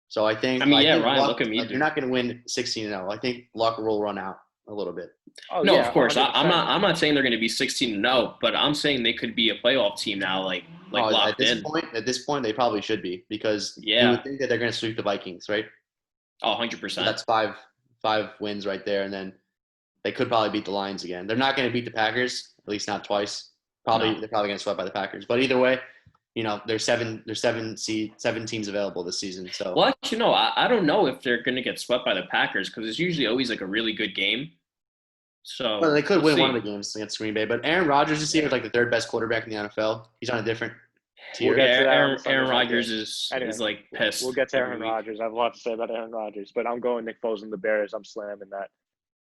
[SPEAKER 1] So I think.
[SPEAKER 3] Ryan,
[SPEAKER 1] Luck,
[SPEAKER 3] look at me.
[SPEAKER 1] You're not going to win 16-0. I think luck will run out a little bit.
[SPEAKER 4] Oh,
[SPEAKER 3] no,
[SPEAKER 4] yeah,
[SPEAKER 3] of course.
[SPEAKER 4] 100%.
[SPEAKER 3] I'm not saying they're going to be 16-0, but I'm saying they could be a playoff team now, like locked in.
[SPEAKER 1] At this point, they probably should be because you would think that they're going to sweep the Vikings, right?
[SPEAKER 3] Oh, 100%.
[SPEAKER 1] So that's five wins right there, and then they could probably beat the Lions again. They're not going to beat the Packers, at least not twice. They're probably going to sweep by the Packers. But either way, there's seven teams available this season. So
[SPEAKER 3] well, actually, no, I don't know if they're going to get swept by the Packers because it's usually always like a really good game. So
[SPEAKER 1] they could win one of the games against Green Bay. But Aaron Rodgers this year is like the 3rd best quarterback in the NFL. He's on a different tier.
[SPEAKER 3] Aaron Rodgers is like pissed.
[SPEAKER 4] We'll get to Aaron Rodgers. I have a lot to say about Aaron Rodgers, but I'm going Nick Foles and the Bears. I'm slamming that.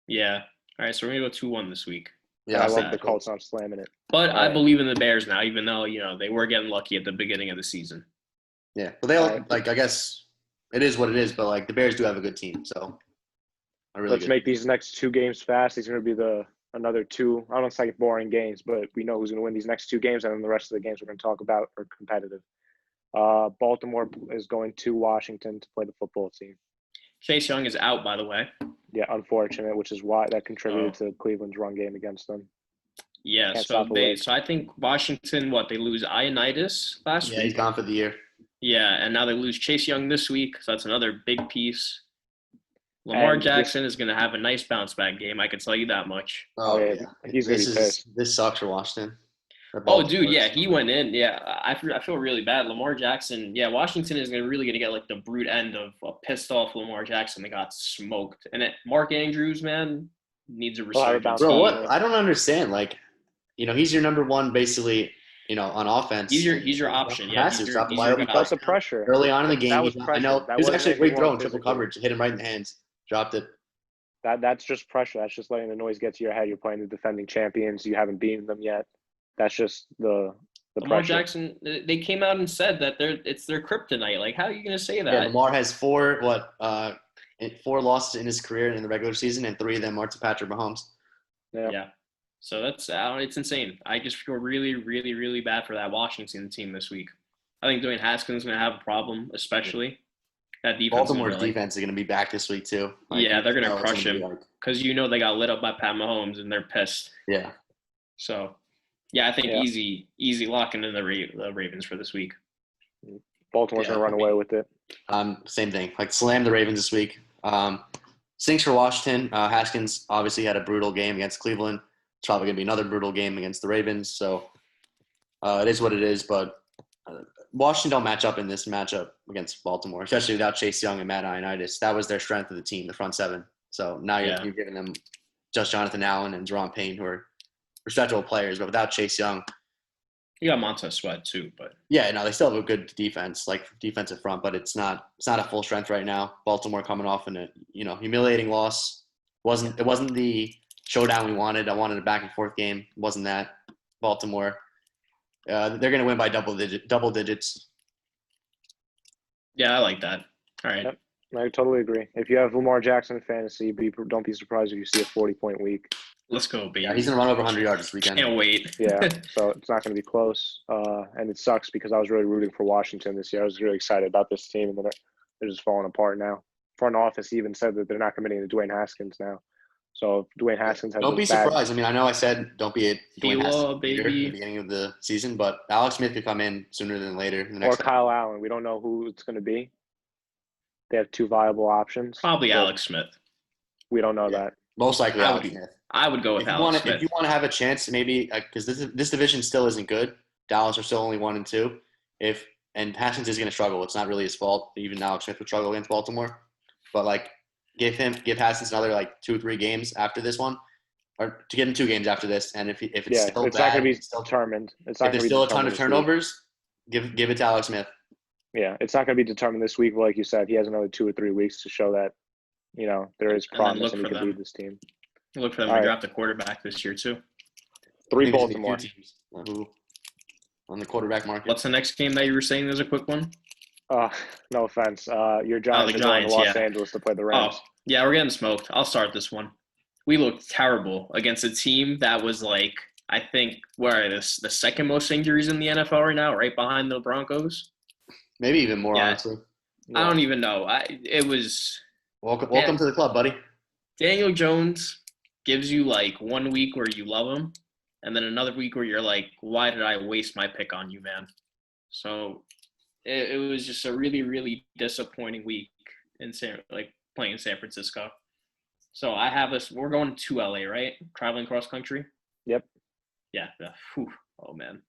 [SPEAKER 3] Yeah. All right, so we're going to go 2-1 this week.
[SPEAKER 1] Yeah,
[SPEAKER 4] I love the Colts. I'm slamming it.
[SPEAKER 3] But I believe in the Bears now, even though, they were getting lucky at the beginning of the season.
[SPEAKER 1] Yeah. Well, they all, I guess it is what it is. But like the Bears do have a good team, so
[SPEAKER 4] Let's make these next 2 games fast. These are going to be another 2. I don't say boring games, but we know who's going to win these next 2 games, and then the rest of the games we're going to talk about are competitive. Baltimore is going to Washington to play the football team.
[SPEAKER 3] Chase Young is out, by the way.
[SPEAKER 4] Yeah, unfortunate, which is why that contributed to Cleveland's run game against them.
[SPEAKER 3] Yeah, so I think Washington, they lose Ioannidis last week.
[SPEAKER 1] Yeah, he's gone for the year.
[SPEAKER 3] Yeah, and now they lose Chase Young this week, so that's another big piece. Lamar Jackson is going to have a nice bounce back game. I can tell you that much.
[SPEAKER 1] Oh yeah,
[SPEAKER 4] he's going to be pissed.
[SPEAKER 1] This sucks for Washington.
[SPEAKER 3] Oh, dude, yeah, he went in. Yeah, I feel really bad. Lamar Jackson, yeah, Washington is really going to get like the brute end of a pissed off Lamar Jackson. They got smoked. And Mark Andrews, man, needs a resurgence.
[SPEAKER 1] Bro, what? I don't understand. Like, he's your number one, basically. On offense.
[SPEAKER 3] He's your option. Yeah,
[SPEAKER 4] that's the pressure.
[SPEAKER 1] Early on in the game, I know it was actually a great throw in triple coverage. Hit him right in the hands. Dropped it.
[SPEAKER 4] That's just pressure. That's just letting the noise get to your head. You're playing the defending champions. You haven't beaten them yet. That's just the
[SPEAKER 3] Lamar
[SPEAKER 4] pressure.
[SPEAKER 3] Jackson, they came out and said that it's their kryptonite. Like, how are you going to say that?
[SPEAKER 1] Yeah, Lamar has 4 losses in his career in the regular season, and 3 of them are to Patrick Mahomes.
[SPEAKER 3] Yeah. So that's it's insane. I just feel really, really, really bad for that Washington team this week. I think Dwayne Haskins is going to have a problem, especially. That defense.
[SPEAKER 1] Baltimore's defense is going to be back this week too.
[SPEAKER 3] Yeah, they're going to crush him because they got lit up by Pat Mahomes and they're pissed.
[SPEAKER 1] Yeah.
[SPEAKER 3] So, yeah, I think easy locking in the Ravens for this week.
[SPEAKER 4] Baltimore's going to run away with it.
[SPEAKER 1] Same thing. Like slam the Ravens this week. Stinks for Washington. Haskins obviously had a brutal game against Cleveland. It's probably going to be another brutal game against the Ravens. So it is what it is. But Washington don't match up in this matchup against Baltimore, especially without Chase Young and Matt Ioannidis. That was their strength of the team, the front 7. So now you're giving them just Jonathan Allen and Jerome Payne, who are respectable players. But without Chase Young.
[SPEAKER 3] You got Montez Sweat too. But yeah,
[SPEAKER 1] no, they still have a good defense, like defensive front, but it's not a full strength right now. Baltimore coming off in a humiliating loss. It wasn't the showdown we wanted. I wanted a back and forth game. It wasn't that. Baltimore. They're going to win by double digits.
[SPEAKER 3] Yeah, I like that. All right.
[SPEAKER 4] Yep, I totally agree. If you have Lamar Jackson in fantasy, don't be surprised if you see a 40-point week.
[SPEAKER 3] Let's go, baby.
[SPEAKER 1] Yeah, he's going to run over 100 yards this weekend.
[SPEAKER 3] Can't wait.
[SPEAKER 4] Yeah, so it's not going to be close. And it sucks because I was really rooting for Washington this year. I was really excited about this team, and then they're just falling apart now. Front office even said that they're not committing to Dwayne Haskins now. So if Dwayne Haskins has
[SPEAKER 1] don't be surprised. I mean, I know I said don't be a Dwayne Haskins
[SPEAKER 3] baby.
[SPEAKER 1] At the beginning of the season, but Alex Smith could come in sooner than later.
[SPEAKER 4] Or Kyle Allen. We don't know who it's going to be. They have 2 viable options.
[SPEAKER 3] Probably Alex Smith.
[SPEAKER 4] We don't know that.
[SPEAKER 1] Most likely Alex Smith.
[SPEAKER 3] I would go with Alex Smith.
[SPEAKER 1] If you want to have a chance, maybe because this division still isn't good. Dallas are still only 1 and 2. And Haskins is going to struggle. It's not really his fault. Even Alex Smith would struggle against Baltimore. But give Haskins another 2 or 3 games after this one, or to give him 2 games after this. And if it's still
[SPEAKER 4] it's
[SPEAKER 1] bad,
[SPEAKER 4] not going to be determined.
[SPEAKER 1] If there's still a ton of turnovers, give it to Alex Smith.
[SPEAKER 4] Yeah, it's not going to be determined this week. But like you said, he has another 2 or 3 weeks to show that there is promise and he can lead this team.
[SPEAKER 3] Look for them to draft a quarterback this year too.
[SPEAKER 4] 3 Baltimore
[SPEAKER 1] teams on the quarterback market.
[SPEAKER 3] What's the next game that you were saying? There's a quick one.
[SPEAKER 4] No offense. Your Giants are going to Los Angeles to play the Rams.
[SPEAKER 3] Oh, yeah, we're getting smoked. I'll start this one. We looked terrible against a team that was I think, the second most injuries in the NFL right now, right behind the Broncos.
[SPEAKER 1] Maybe even more, honestly.
[SPEAKER 3] Yeah. I don't even know. It was –
[SPEAKER 1] Welcome to the club, buddy.
[SPEAKER 3] Daniel Jones gives you 1 week where you love him, and then another week where you're like, why did I waste my pick on you, man? So it was just a really, really disappointing week in playing in San Francisco. So I have us. We're going to LA, right? Traveling cross country.
[SPEAKER 4] Yep.
[SPEAKER 3] Yeah. Oh man.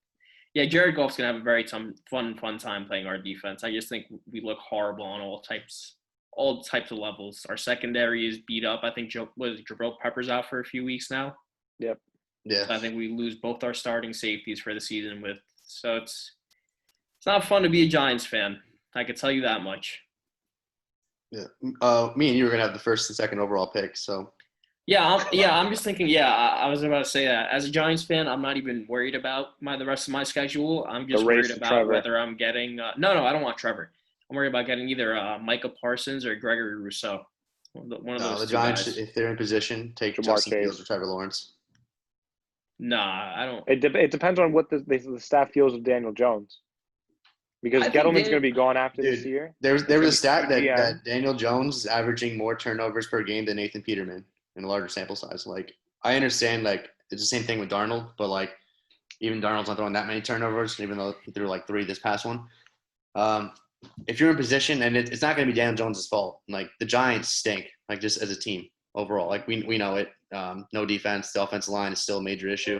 [SPEAKER 3] Yeah, Jared Goff's gonna have a very fun time playing our defense. I just think we look horrible on all types of levels. Our secondary is beat up. I think Jabril Peppers out for a few weeks now.
[SPEAKER 4] Yep.
[SPEAKER 1] Yeah.
[SPEAKER 3] So I think we lose both our starting safeties for the season so it's not fun to be a Giants fan. I can tell you that much.
[SPEAKER 1] Yeah. Me and you were gonna have the first and second overall pick, so.
[SPEAKER 3] I'm just thinking. Yeah, I was about to say that. As a Giants fan, I'm not even worried about the rest of my schedule. I'm just worried about whether I'm getting. No, I don't want Trevor. I'm worried about getting either Micah Parsons or Gregory Rousseau. One of those
[SPEAKER 1] The
[SPEAKER 3] two
[SPEAKER 1] Giants,
[SPEAKER 3] guys.
[SPEAKER 1] if they're in position, take
[SPEAKER 4] Jamar
[SPEAKER 1] Justin
[SPEAKER 4] Chase.
[SPEAKER 1] Fields or Trevor Lawrence.
[SPEAKER 3] Nah, I don't.
[SPEAKER 4] It depends on what the staff feels of Daniel Jones. Because
[SPEAKER 3] I think
[SPEAKER 4] Gettleman's going to be gone after this
[SPEAKER 1] Dude,
[SPEAKER 4] year.
[SPEAKER 1] There was a
[SPEAKER 4] gonna be
[SPEAKER 1] stat
[SPEAKER 4] GM.
[SPEAKER 1] that Daniel Jones is averaging more turnovers per game than Nathan Peterman in a larger sample size. Like, I understand, like, it's the same thing with Darnold, but, like, even Darnold's not throwing that many turnovers, even though he threw, like, 3 this past one. If you're in position, and it's not going to be Daniel Jones' fault, like, the Giants stink, like, just as a team overall. Like, we know it. No defense. The offensive line is still a major issue.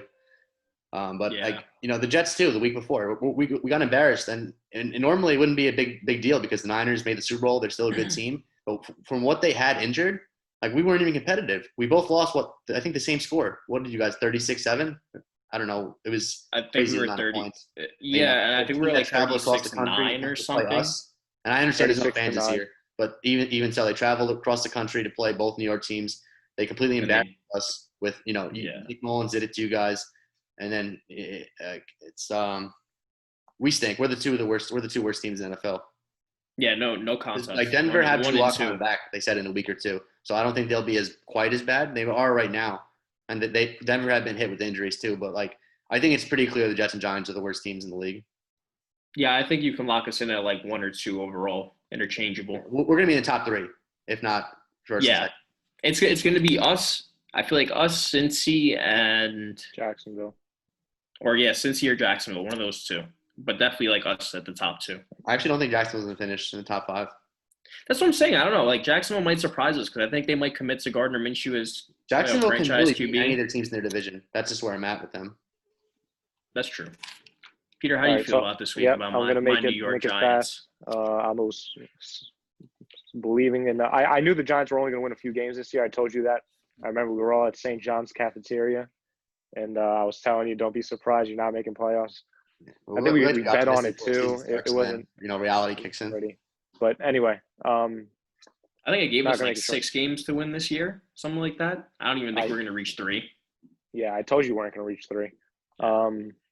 [SPEAKER 1] But
[SPEAKER 3] Yeah.
[SPEAKER 1] like, the Jets too, the week before, we got embarrassed, and normally it wouldn't be a big deal because the Niners made the Super Bowl. They're still a good team, but from what they had injured, like, we weren't even competitive. We both lost I think the same score. What did you guys, 36-7? I don't know. It was
[SPEAKER 3] I think
[SPEAKER 1] crazy
[SPEAKER 3] we were
[SPEAKER 1] amount of
[SPEAKER 3] 30.
[SPEAKER 1] points.
[SPEAKER 3] Yeah, and I think we were like
[SPEAKER 1] Traveled across the country
[SPEAKER 3] 36-9 or
[SPEAKER 1] to play
[SPEAKER 3] something.
[SPEAKER 1] us. And I understand there's no
[SPEAKER 4] 36-9.
[SPEAKER 1] fans this year, but even so, they traveled across the country to play both New York teams. They completely
[SPEAKER 3] And they-
[SPEAKER 1] embarrassed us with,
[SPEAKER 3] Yeah.
[SPEAKER 1] Nick Mullins did it to you guys. And then we stink. We're the two worst teams in the NFL.
[SPEAKER 3] Yeah, no contest.
[SPEAKER 1] Like, Denver had
[SPEAKER 3] One
[SPEAKER 1] Drew
[SPEAKER 3] and
[SPEAKER 1] Lock coming
[SPEAKER 3] two.
[SPEAKER 1] back, they said, in a week or two. So I don't think they'll be quite as bad. They are right now. And Denver had been hit with injuries too. But, like, I think it's pretty clear the Jets and Giants are the worst teams in the league.
[SPEAKER 3] Yeah, I think you can lock us in at like 1 or 2 overall, interchangeable.
[SPEAKER 1] We're going to be in the top 3, if not first.
[SPEAKER 3] Yeah, it's going to be us. I feel like us, Cincy, and
[SPEAKER 4] Jacksonville.
[SPEAKER 3] Cincy or Jacksonville, one of those two. But definitely like us at the top 2.
[SPEAKER 1] I actually don't think Jacksonville's going to finish in the top 5.
[SPEAKER 3] That's what I'm saying. I don't know. Like, Jacksonville might surprise us because I think they might commit to Gardner Minshew as
[SPEAKER 1] Jacksonville can
[SPEAKER 3] franchise
[SPEAKER 1] really beat
[SPEAKER 3] QB.
[SPEAKER 1] any of their teams in their division. That's just where I'm at with them.
[SPEAKER 3] That's true. Peter, how do you feel about this week about
[SPEAKER 4] I'm gonna
[SPEAKER 3] my
[SPEAKER 4] make
[SPEAKER 3] New
[SPEAKER 4] it
[SPEAKER 3] York
[SPEAKER 4] make it
[SPEAKER 3] Giants?
[SPEAKER 4] fast. I was believing in. I knew the Giants were only going to win a few games this year. I told you that. I remember we were all at St. John's cafeteria, and I was telling you, don't be surprised you're not making playoffs. I think we bet on it too. It wasn't.
[SPEAKER 1] Reality kicks in.
[SPEAKER 4] Ready. But anyway,
[SPEAKER 3] I think it gave
[SPEAKER 4] not
[SPEAKER 3] us
[SPEAKER 4] gonna
[SPEAKER 3] like
[SPEAKER 4] make it short.
[SPEAKER 3] 6 games to win this year, something like that. I don't even think we're going to reach 3.
[SPEAKER 4] Yeah, I told you we weren't going to reach 3.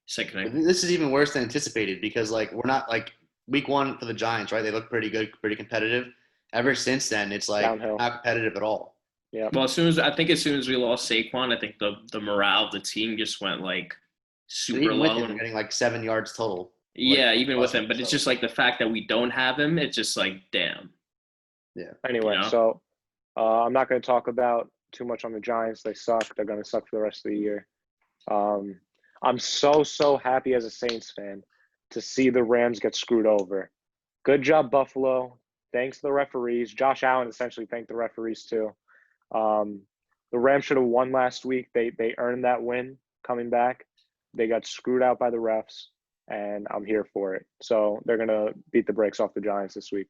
[SPEAKER 3] Sickening.
[SPEAKER 1] This is even worse than anticipated because, like, we're not, like, week 1 for the Giants, right? They look pretty good, pretty competitive. Ever since then, it's like
[SPEAKER 4] Downhill.
[SPEAKER 1] not competitive at all.
[SPEAKER 4] Yeah.
[SPEAKER 3] Well, as soon as we lost Saquon, I think the morale of the team just went like super
[SPEAKER 1] Even with
[SPEAKER 3] low.
[SPEAKER 1] him getting like 7 yards total.
[SPEAKER 3] Yeah, even with him, but it's just like the fact that we don't have him. It's just like, damn.
[SPEAKER 1] Yeah.
[SPEAKER 4] Anyway, so I'm not going to talk about too much on the Giants. They suck. They're going to suck for the rest of the year. I'm so happy as a Saints fan to see the Rams get screwed over. Good job, Buffalo. Thanks to the referees. Josh Allen essentially thanked the referees too. The Rams should have won last week. They earned that win coming back. They got screwed out by the refs, and I'm here for it. So they're going to beat the brakes off the Giants this week.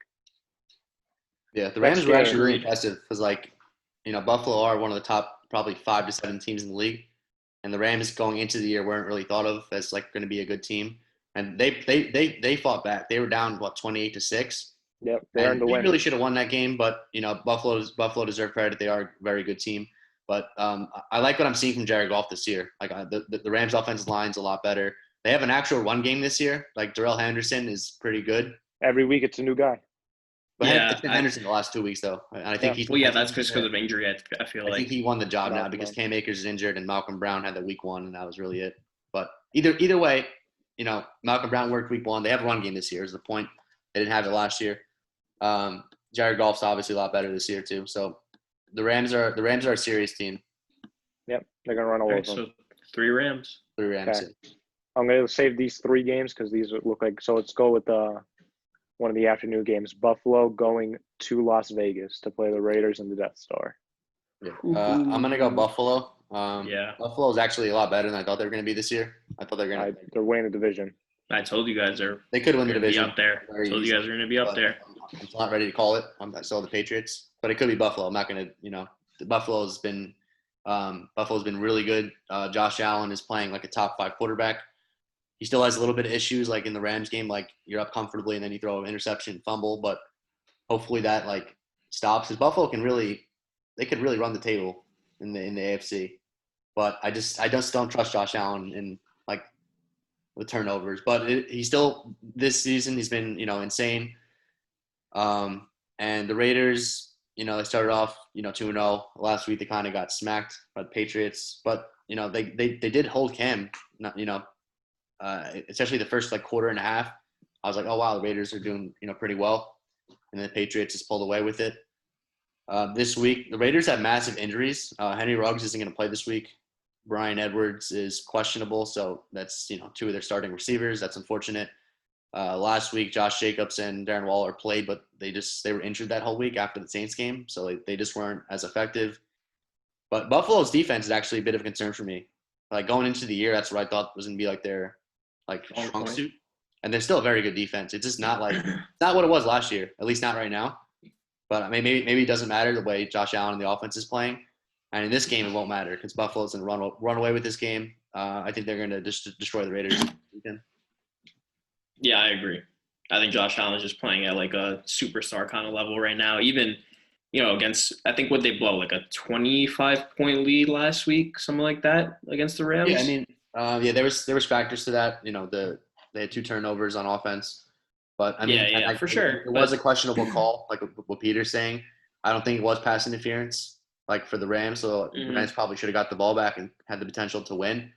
[SPEAKER 1] Yeah, the Rams were actually really impressive because, like, Buffalo are one of the top probably 5 to 7 teams in the league. And the Rams going into the year weren't really thought of as, like, going to be a good team. And they fought back. They were down, 28-6.
[SPEAKER 4] Yep, they earned the win.
[SPEAKER 1] They really should have won that game, but, Buffalo deserve credit. They are a very good team. But I like what I'm seeing from Jared Goff this year. Like, the Rams' offensive line's a lot better. They have an actual run game this year. Like, Darrell Henderson is pretty good.
[SPEAKER 4] Every week it's a new guy.
[SPEAKER 1] But it's been Henderson the last 2 weeks, though. And I think he's –
[SPEAKER 3] well, yeah, that's because of injury, I feel like.
[SPEAKER 1] I think he won the job now because Cam Akers is injured and Malcolm Brown had the week 1, and that was really it. But either way, Malcolm Brown worked week 1. They have a run game this year is the point. They didn't have it last year. Jared Goff's obviously a lot better this year too. So the Rams are a serious team.
[SPEAKER 4] Yep, they're going to run all over them.
[SPEAKER 3] So 3 Rams.
[SPEAKER 1] 3 Rams.
[SPEAKER 4] Okay. I'm going to save these 3 games because these look like – so let's go with one of the afternoon games. Buffalo going to Las Vegas to play the Raiders and the Death Star.
[SPEAKER 1] Yeah. I'm going to go Buffalo. Buffalo is actually a lot better than I thought they were going to be this year. I thought they were going to –
[SPEAKER 4] they're winning the division.
[SPEAKER 3] I told you guys
[SPEAKER 1] they could win the division.
[SPEAKER 3] Be up there. I told you guys are going to be up there.
[SPEAKER 1] I'm not ready to call it. I still have the Patriots, but it could be Buffalo. I'm not going to Buffalo's been really good. Josh Allen is playing like a top 5 quarterback. He still has a little bit of issues, like in the Rams game, like you're up comfortably and then you throw an interception, fumble, but hopefully that like stops. Because Buffalo could really run the table in the AFC, but I just don't trust Josh Allen in like the turnovers. But he still this season he's been insane. And the Raiders, they started off, 2-0. Last week they kind of got smacked by the Patriots, but they did hold Cam, especially the first quarter and a half. I was like, oh wow, the Raiders are doing pretty well, and then the Patriots just pulled away with it. This week the Raiders have massive injuries. Henry Ruggs isn't going to play this week. Brian Edwards is questionable, so that's two of their starting receivers. That's unfortunate. Last week, Josh Jacobs and Darren Waller played, but they were injured that whole week after the Saints game, so they just weren't as effective. But Buffalo's defense is actually a bit of a concern for me. Going into the year, that's what I thought was going to be their strong suit, and they're still a very good defense. It's just not not what it was last year, at least not right now. But maybe it doesn't matter the way Josh Allen and the offense is playing. And in this game, it won't matter because Buffalo's going to run away with this game. I think they're going to just destroy the Raiders.
[SPEAKER 3] Yeah, I agree. I think Josh Allen is just playing at a superstar kind of level right now. Even, against, I think what they blow, a 25-point lead last week, something like that against the Rams.
[SPEAKER 1] Yeah, I mean, there was factors to that. They had 2 turnovers on offense. But, I mean,
[SPEAKER 3] for sure.
[SPEAKER 1] It was a questionable call, what Peter's saying. I don't think it was pass interference. For the Rams, so the Rams probably should have got the ball back and had the potential to win.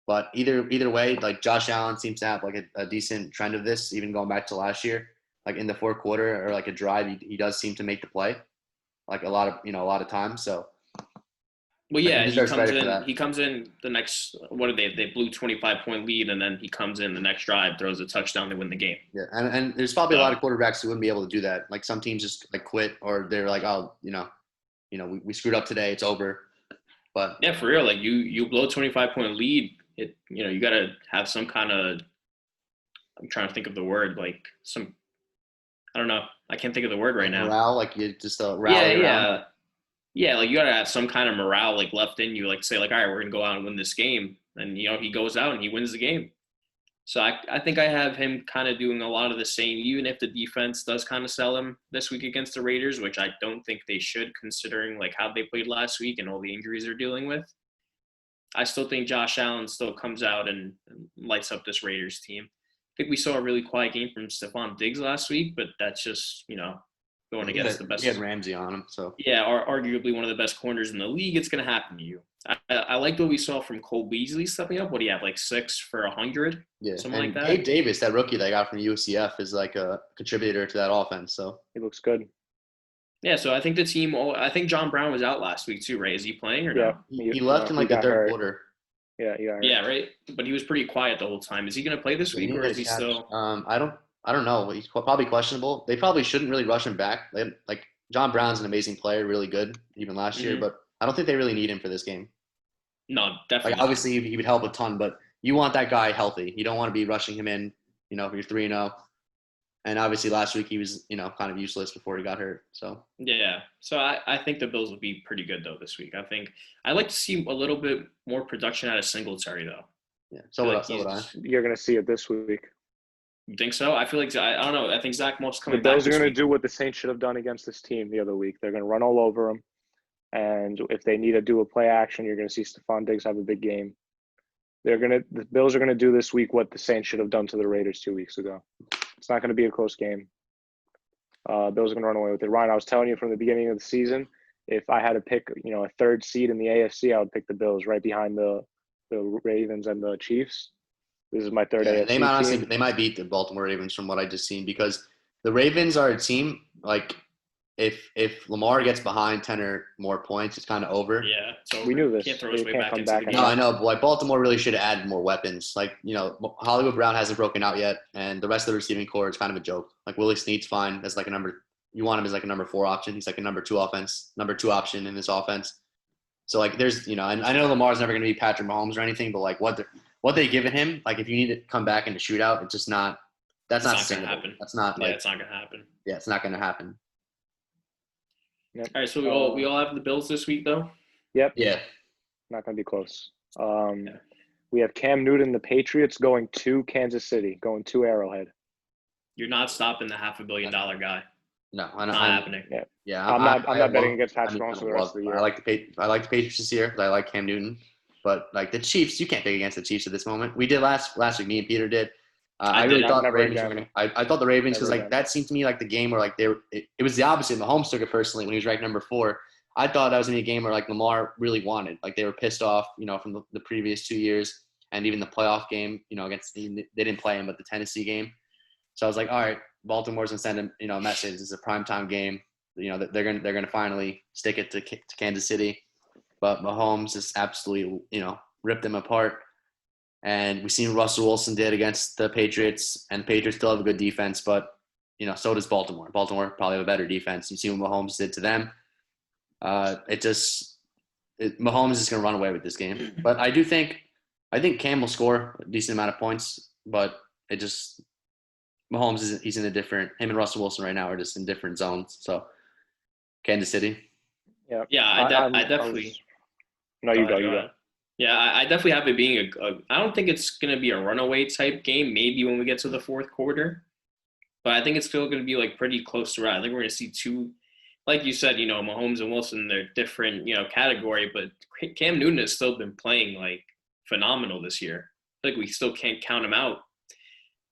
[SPEAKER 1] But either way, Josh Allen seems to have a decent trend of this, even going back to last year. In the fourth quarter or a drive, he does seem to make the play, a lot of times. So,
[SPEAKER 3] well, yeah, he comes in the next. What did they blew 25-point lead, and then he comes in the next drive, throws a touchdown, they win the game.
[SPEAKER 1] Yeah, and there's probably a lot of quarterbacks who wouldn't be able to do that. Some teams just quit, or they're we screwed up today, it's over. But
[SPEAKER 3] yeah, for real, you blow a 25-point lead, you got to have some kind of, I'm trying to think of the word, I don't know, I can't think of the word right now.
[SPEAKER 1] Morale, you just rally around.
[SPEAKER 3] Yeah, you got to have some kind of morale left in you, say all right, we're gonna go out and win this game, and he goes out and he wins the game. So I think I have him kind of doing a lot of the same, even if the defense does kind of sell him this week against the Raiders, which I don't think they should, considering how they played last week and all the injuries they're dealing with. I still think Josh Allen still comes out and lights up this Raiders team. I think we saw a really quiet game from Stephon Diggs last week, but that's just, going against the best.
[SPEAKER 1] He had Ramsey on him, so.
[SPEAKER 3] Yeah, arguably one of the best corners in the league. It's going to happen to you. I liked what we saw from Cole Beasley stepping up. What do you have, 6 for 100?
[SPEAKER 1] Yeah,
[SPEAKER 3] something
[SPEAKER 1] and
[SPEAKER 3] like that.
[SPEAKER 1] Gabe Davis, that rookie they got from UCF, is a contributor to that offense. So
[SPEAKER 4] he looks good.
[SPEAKER 3] Yeah, so I think the team. I think John Brown was out last week too, right? Is he playing or no?
[SPEAKER 1] He left in the third quarter.
[SPEAKER 4] Yeah.
[SPEAKER 3] Yeah, right. But he was pretty quiet the whole time. Is he going to play this week, or is he still?
[SPEAKER 1] I don't know. He's probably questionable. They probably shouldn't really rush him back. John Brown's an amazing player, really good, even last year. But I don't think they really need him for this game.
[SPEAKER 3] No, definitely.
[SPEAKER 1] Obviously, he would help a ton, but you want that guy healthy. You don't want to be rushing him in. If you're 3-0. And obviously, last week he was, kind of useless before he got hurt. So
[SPEAKER 3] yeah. So I think the Bills will be pretty good though this week. I think I'd like to see a little bit more production out of Singletary though.
[SPEAKER 1] Yeah. So would I.
[SPEAKER 4] You're going to see it this week.
[SPEAKER 3] You think so? I feel like I don't know. I think Zach Moss coming back.
[SPEAKER 4] The Bills are going to do what the Saints should have done against this team the other week. They're going to run all over them. And if they need to do a play action, you're going to see Stephon Diggs have a big game. The Bills are going to do this week what the Saints should have done to the Raiders 2 weeks ago. It's not going to be a close game. Bills are going to run away with it. Ryan, I was telling you from the beginning of the season, if I had to pick, a third seed in the AFC, I would pick the Bills right behind the Ravens and the Chiefs. This is my third AFC team.
[SPEAKER 1] They might beat the Baltimore Ravens from what I just seen because the Ravens are a team if Lamar gets behind 10 or more points, it's kind of over.
[SPEAKER 3] Yeah, it's over.
[SPEAKER 4] We knew this.
[SPEAKER 3] Can't throw his way back into the game.
[SPEAKER 1] No, I know. But Baltimore really should have added more weapons. Hollywood Brown hasn't broken out yet, and the rest of the receiving core is kind of a joke. Willie Snead's fine as a number. You want him as a number 4 option. He's a number 2 option in this offense. So there's I know Lamar's never going to be Patrick Mahomes or anything, but what they given him, if you need to come back into shootout, it's just not. That's not
[SPEAKER 3] going to happen.
[SPEAKER 1] That's not
[SPEAKER 3] it's not going to happen.
[SPEAKER 1] Yeah, it's not going to happen.
[SPEAKER 3] Yep. All right, so we all have the Bills this week, though?
[SPEAKER 4] Yep.
[SPEAKER 1] Yeah.
[SPEAKER 4] Not going to be close. We have Cam Newton, the Patriots, going to Kansas City, going to Arrowhead.
[SPEAKER 3] You're not stopping the $500 million guy.
[SPEAKER 1] No,
[SPEAKER 3] not happening.
[SPEAKER 1] Yeah,
[SPEAKER 4] I'm not betting against Patrick Mahomes for the rest of the year.
[SPEAKER 1] I like the Patriots this year because I like Cam Newton, but the Chiefs, you can't pick against the Chiefs at this moment. We did last week. Me and Peter did. I
[SPEAKER 3] I
[SPEAKER 1] really
[SPEAKER 3] did.
[SPEAKER 1] thought the
[SPEAKER 4] Never
[SPEAKER 1] Ravens were
[SPEAKER 4] again.
[SPEAKER 1] gonna. I thought the Ravens because
[SPEAKER 4] Never
[SPEAKER 1] like
[SPEAKER 4] again.
[SPEAKER 1] that seemed to me like the game where like it was the opposite. Mahomes took it personally when he was ranked number 4. I thought that was gonna be a game where like Lamar really wanted. Like they were pissed off, from the previous 2 years and even the playoff game. Against they didn't play him, but the Tennessee game. So I was like, all right, Baltimore's gonna send a message. It's a primetime game. They're gonna finally stick it to Kansas City, but Mahomes just absolutely ripped them apart. And we've seen what Russell Wilson did against the Patriots, and the Patriots still have a good defense, but so does Baltimore. Baltimore probably have a better defense. You see what Mahomes did to them. Mahomes is just gonna run away with this game. But I think Cam will score a decent amount of points, but Mahomes he's in a different. Him and Russell Wilson right now are just in different zones. So Kansas City.
[SPEAKER 4] Yeah.
[SPEAKER 3] Yeah, I definitely.
[SPEAKER 4] No, you go.
[SPEAKER 3] Yeah, I definitely have it being I don't think it's going to be a runaway type game, maybe when we get to the fourth quarter. But I think it's still going to be like pretty close to right. I think we're going to see two, like you said, Mahomes and Wilson, they're different, category. But Cam Newton has still been playing like phenomenal this year. Like we still can't count him out.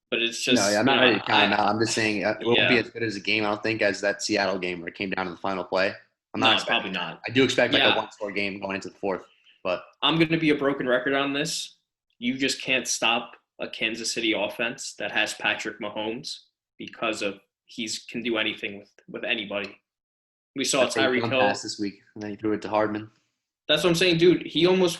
[SPEAKER 3] But it's just.
[SPEAKER 1] No, yeah, I'm not ready to count him out. I'm just saying it won't
[SPEAKER 3] Yeah.
[SPEAKER 1] be as good as a game, I don't think, as that Seattle game where it came down to the final play. I'm not
[SPEAKER 3] probably not.
[SPEAKER 1] I do expect like
[SPEAKER 3] Yeah.
[SPEAKER 1] a one-score game going into the fourth. But
[SPEAKER 3] I'm going to be a broken record on this. You just can't stop a Kansas City offense that has Patrick Mahomes because of he can do anything with anybody. We saw Tyreek Hill
[SPEAKER 1] pass this week, and then he threw it to Hardman.
[SPEAKER 3] That's what I'm saying, dude. They almost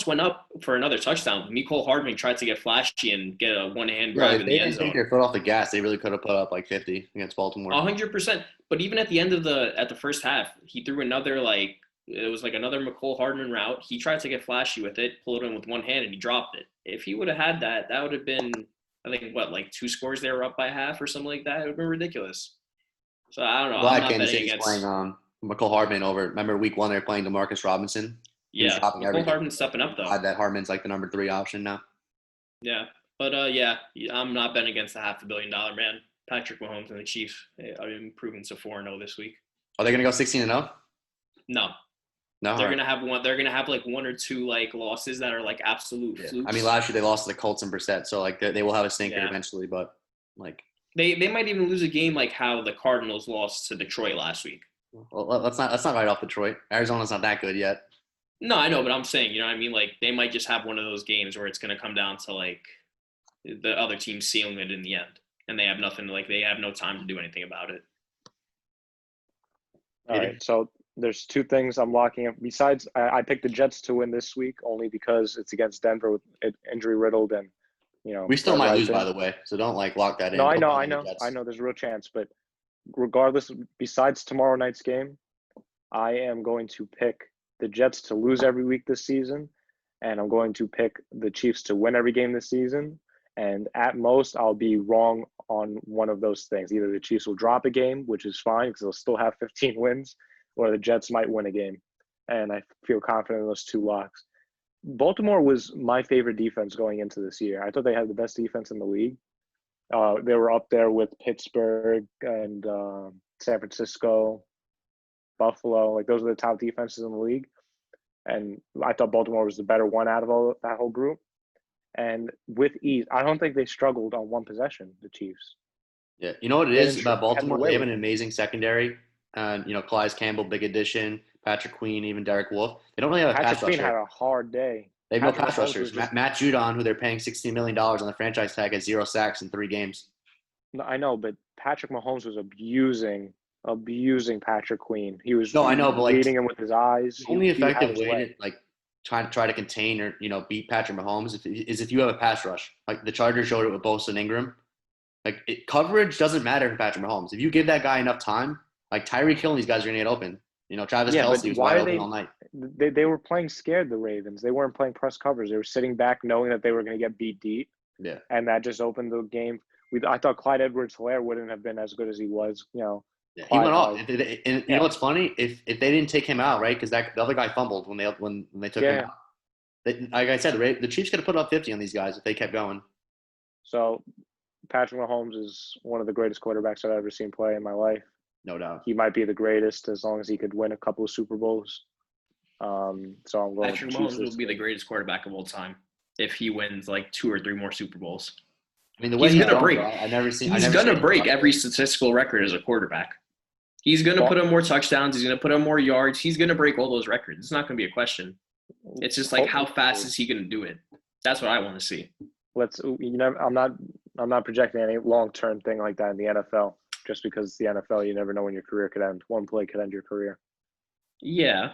[SPEAKER 3] went up for another touchdown. Mecole Hardman tried to get flashy and get a one-hand grab in the end zone.
[SPEAKER 1] If they didn't take their foot off the gas, they really could have put up like 50 against Baltimore.
[SPEAKER 3] 100%. But even at the end of the first half, he threw another it was like another Mecole Hardman route. He tried to get flashy with it, pulled it in with one hand, and he dropped it. If he would have had that would have been, I think, like 2 scores they were up by half or something like that. It would have been ridiculous. So I don't know.
[SPEAKER 1] Glad
[SPEAKER 3] I'm not
[SPEAKER 1] Kansas
[SPEAKER 3] betting
[SPEAKER 1] City's
[SPEAKER 3] against.
[SPEAKER 1] playing Mecole Hardman over. Remember week 1 they were playing DeMarcus Robinson.
[SPEAKER 3] Yeah, Mecole Hardman's stepping up though.
[SPEAKER 1] Glad that Hardman's like the number 3 option now.
[SPEAKER 3] Yeah, but I'm not betting against the $500 million man. Patrick Mahomes and the Chiefs are improving to 4-0 this week.
[SPEAKER 1] Are they gonna go 16-0?
[SPEAKER 3] No.
[SPEAKER 1] No,
[SPEAKER 3] they're gonna have one. They're gonna have like 1 or 2 like losses that are like absolute flukes.
[SPEAKER 1] I mean, last year they lost to the Colts and Brissett, so like they will have a stinker eventually. But like
[SPEAKER 3] they might even lose a game like how the Cardinals lost to Detroit last week.
[SPEAKER 1] Well, let's not write off Detroit. Arizona's not that good yet.
[SPEAKER 3] No, I know, but I'm saying, you know what I mean? Like they might just have one of those games where it's gonna come down to like the other team sealing it in the end, and they have nothing. Like they have no time to do anything about it.
[SPEAKER 4] All right, so there's 2 things I'm locking up. Besides, I picked the Jets to win this week only because it's against Denver with it injury riddled and
[SPEAKER 1] we still might lose, by the way. So don't like lock that in.
[SPEAKER 4] No, I know. There's a real chance, but regardless, besides tomorrow night's game, I am going to pick the Jets to lose every week this season, and I'm going to pick the Chiefs to win every game this season. And at most, I'll be wrong on one of those things. Either the Chiefs will drop a game, which is fine because they'll still have 15 wins, or the Jets might win a game. And I feel confident in those 2 locks. Baltimore was my favorite defense going into this year. I thought they had the best defense in the league. They were up there with Pittsburgh and San Francisco, Buffalo. Like those are the top defenses in the league. And I thought Baltimore was the better one out of that whole group. And with ease, I don't think they struggled on one possession, the Chiefs.
[SPEAKER 1] Yeah, you know what it is about Baltimore? They have an amazing secondary. Calais Campbell, big addition. Patrick Queen, even Derek Wolfe. They don't really have a pass rusher.
[SPEAKER 4] Patrick Queen had a hard day.
[SPEAKER 1] They have no pass rushers. Matt Judon, who they're paying $16 million on the franchise tag, has 0 sacks in 3 games.
[SPEAKER 4] No, I know, but Patrick Mahomes was abusing Patrick Queen. He was leading him with his eyes.
[SPEAKER 1] The only effective way to try to contain or beat Patrick Mahomes is if you have a pass rush. Like the Chargers showed it with Bosa and Ingram. Like coverage doesn't matter for Patrick Mahomes. If you give that guy enough time, like Tyreek Hill and these guys are gonna get open. Travis Kelce was wide open all night.
[SPEAKER 4] They were playing scared, the Ravens. They weren't playing press coverage. They were sitting back knowing that they were going to get beat deep.
[SPEAKER 1] Yeah.
[SPEAKER 4] And that just opened the game. I thought Clyde Edwards-Helaire wouldn't have been as good as he was.
[SPEAKER 1] Yeah, he went off. And you know what's funny? If they didn't take him out, right? Because the other guy fumbled when they took him out. Like I said, the Chiefs could have put up 50 on these guys if they kept going.
[SPEAKER 4] So Patrick Mahomes is one of the greatest quarterbacks I've ever seen play in my life.
[SPEAKER 1] No doubt.
[SPEAKER 4] He might be the greatest as long as he could win a couple of Super Bowls. So I'm going
[SPEAKER 3] Patrick Mahomes will be the greatest quarterback of all time if he wins like 2 or 3 more Super Bowls.
[SPEAKER 1] I mean, the way
[SPEAKER 3] He's gonna
[SPEAKER 1] thrown,
[SPEAKER 3] break.
[SPEAKER 1] I never seen.
[SPEAKER 3] He's going to break every statistical record as a quarterback. He's going to put up more touchdowns. He's going to put up more yards. He's going to break all those records. It's not going to be a question. It's just like, how fast is he going to do it? That's what I want to see.
[SPEAKER 4] I'm not projecting any long-term thing like that in the NFL. Just because the NFL, you never know when your career could end. One play could end your career.
[SPEAKER 3] Yeah.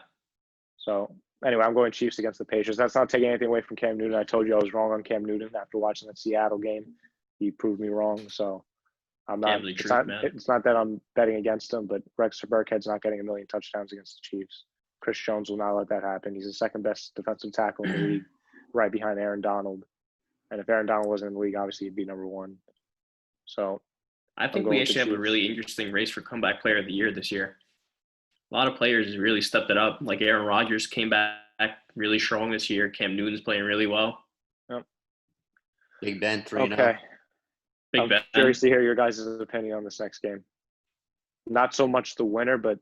[SPEAKER 4] So anyway, I'm going Chiefs against the Patriots. That's not taking anything away from Cam Newton. I told you I was wrong on Cam Newton after watching that Seattle game. He proved me wrong. So I'm not. It's not that I'm betting against him, but Rex Burkhead's not getting 1 million touchdowns against the Chiefs. Chris Jones will not let that happen. He's the second best defensive tackle in the league, right behind Aaron Donald. And if Aaron Donald wasn't in the league, obviously he'd be number one. So
[SPEAKER 3] I think we actually have a really interesting race for comeback player of the year this year. A lot of players really stepped it up. Like Aaron Rodgers came back really strong this year. Cam Newton's playing really well.
[SPEAKER 4] Yep.
[SPEAKER 1] Big Ben 3-0.
[SPEAKER 4] Okay.
[SPEAKER 3] Big Ben.
[SPEAKER 4] Curious to hear your guys' opinion on this next game. Not so much the winner, but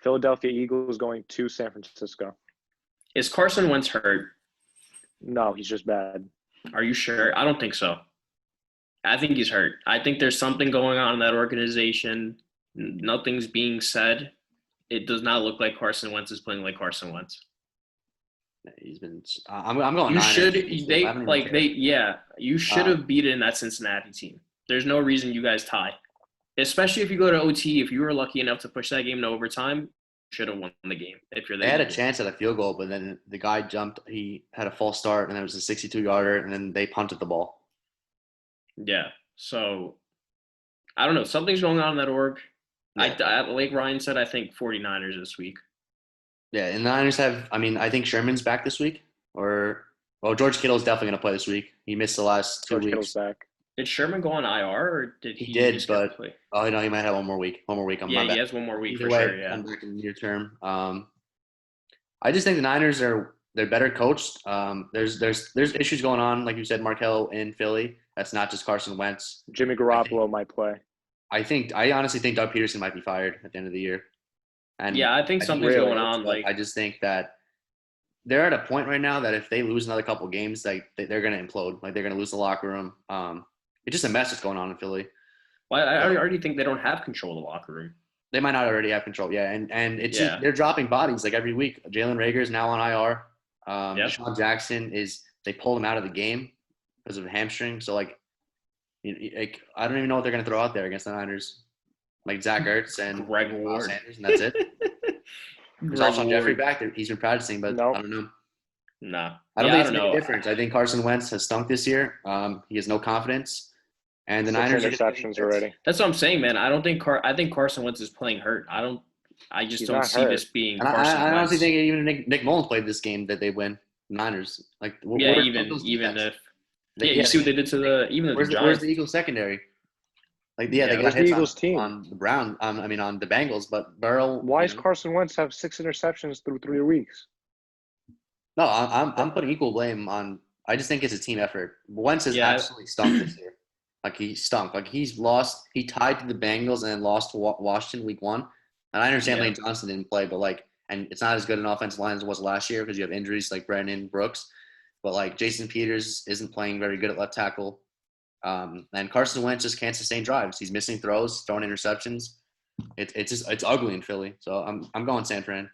[SPEAKER 4] Philadelphia Eagles going to San Francisco.
[SPEAKER 3] Is Carson Wentz hurt?
[SPEAKER 4] No, he's just bad.
[SPEAKER 3] Are you sure? I don't think so. I think he's hurt. I think there's something going on in that organization. Nothing's being said. It does not look like Carson Wentz is playing like Carson Wentz.
[SPEAKER 1] He's been. I'm going.
[SPEAKER 3] You
[SPEAKER 1] Niners.
[SPEAKER 3] should. You should have beaten that Cincinnati team. There's no reason you guys tie. Especially if you go to OT. If you were lucky enough to push that game to overtime, you should have won the game. If you're
[SPEAKER 1] they had a chance at a field goal, but then the guy jumped. He had a false start, and it was a 62-yarder, and then they punted the ball.
[SPEAKER 3] Yeah. So I don't know. Something's going on in that org. Yeah. Like Ryan said, I think 49ers this week.
[SPEAKER 1] Yeah, and the Niners have – I mean, I think Sherman's back this week. George Kittle's definitely going to play this week. He missed the last 2 weeks.
[SPEAKER 4] Kittle's back.
[SPEAKER 3] Did Sherman go on IR or did he?
[SPEAKER 1] He did, but play? Oh no, he might have one more week.
[SPEAKER 3] He has one more week
[SPEAKER 1] Either
[SPEAKER 3] for
[SPEAKER 1] way,
[SPEAKER 3] sure. Yeah,
[SPEAKER 1] I'm back in the near term. I just think the Niners they're better coached. There's issues going on, like you said, Markello in Philly. That's not just Carson Wentz.
[SPEAKER 4] Jimmy Garoppolo might play.
[SPEAKER 1] I honestly think Doug Peterson might be fired at the end of the year. And
[SPEAKER 3] yeah, I think something's going on.
[SPEAKER 1] I just think that they're at a point right now that if they lose another couple games, like they're going to implode. Like they're going to lose the locker room. It's just a mess that's going on in Philly.
[SPEAKER 3] Well, I already think they don't have control of the locker room.
[SPEAKER 1] They might not already have control. Yeah, and it's just, they're dropping bodies like every week. Jalen Reagor's now on IR. Deshaun Jackson they pulled him out of the game because of a hamstring. So I don't even know what they're going to throw out there against the Niners. Like Zach Ertz and
[SPEAKER 3] Greg Ward.
[SPEAKER 1] Sanders, and that's it. There's also Jeffrey back there. He's been practicing, but I don't know.
[SPEAKER 3] No.
[SPEAKER 1] I don't think it's a difference. I think Carson Wentz has stunk this year. He has no confidence. And the Niners
[SPEAKER 4] interceptions already.
[SPEAKER 3] That's what I'm saying, man. I don't think I think Carson Wentz is playing hurt. I just don't see this being Carson Wentz.
[SPEAKER 1] I honestly think even Nick Mullins played this game that they win. Niners.
[SPEAKER 3] You see what they did to the Giants.
[SPEAKER 1] Where's the Eagles secondary? They got
[SPEAKER 4] the Eagles team
[SPEAKER 1] on the on the Bengals, but Burrow.
[SPEAKER 4] Why does Carson Wentz have 6 interceptions through 3 weeks?
[SPEAKER 1] No, I'm putting equal blame on. I just think it's a team effort. Wentz has absolutely stunk this year. He stunk. He's lost. He tied to the Bengals and then lost to Washington week 1. And I understand Lane Johnson didn't play, but and it's not as good an offensive line as it was last year because you have injuries like Brandon Brooks. But Jason Peters isn't playing very good at left tackle. And Carson Wentz just can't sustain drives. He's missing throws, throwing interceptions. It's ugly in Philly. So I'm going San Fran.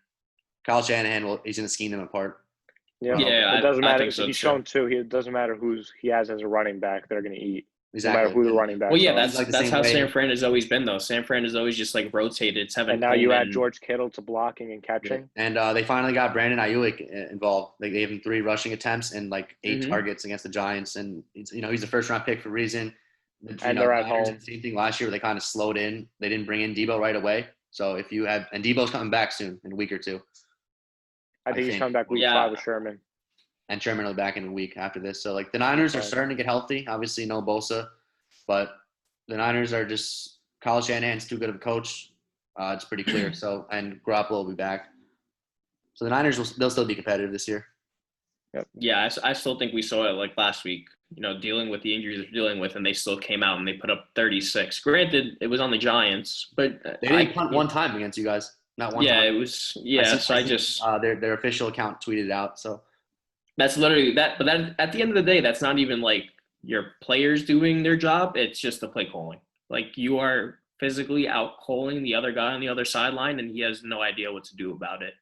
[SPEAKER 1] Kyle Shanahan he's going to scheme them apart.
[SPEAKER 4] Yeah, it doesn't matter. He's shown too. It doesn't matter who he has as a running back. They're going to eat.
[SPEAKER 1] Exactly.
[SPEAKER 4] No matter who the running back.
[SPEAKER 3] Well, yeah, that's how San Fran has always been, though. San Fran has always just rotated.
[SPEAKER 4] And now you add George Kittle to blocking and catching.
[SPEAKER 1] And they finally got Brandon Ayuk involved. They gave him 3 rushing attempts and 8 targets against the Giants. And he's a first-round pick for a reason.
[SPEAKER 4] And they're at home.
[SPEAKER 1] Same thing last year where they kind of slowed in. They didn't bring in Debo right away. So and Debo's coming back soon in a week or 2.
[SPEAKER 4] I think he's coming back week 5 with Sherman.
[SPEAKER 1] And Sherman will be back in a week after this. So the Niners are starting to get healthy. Obviously, no Bosa. But the Niners are just – Kyle Shanahan's too good of a coach. It's pretty clear. And Garoppolo will be back. So the Niners, they'll still be competitive this year.
[SPEAKER 4] Yep.
[SPEAKER 3] Yeah, I still think we saw it last week, dealing with the injuries they're dealing with, and they still came out and they put up 36. Granted, it was on the Giants, but –
[SPEAKER 1] They didn't punt one time against you guys. Not one time.
[SPEAKER 3] Yeah, it was – yeah,
[SPEAKER 1] their official account tweeted it out, so –
[SPEAKER 3] That's literally that. But then at the end of the day, that's not even your players doing their job. It's just the play calling. Like, you are physically out calling the other guy on the other sideline, and he has no idea what to do about it.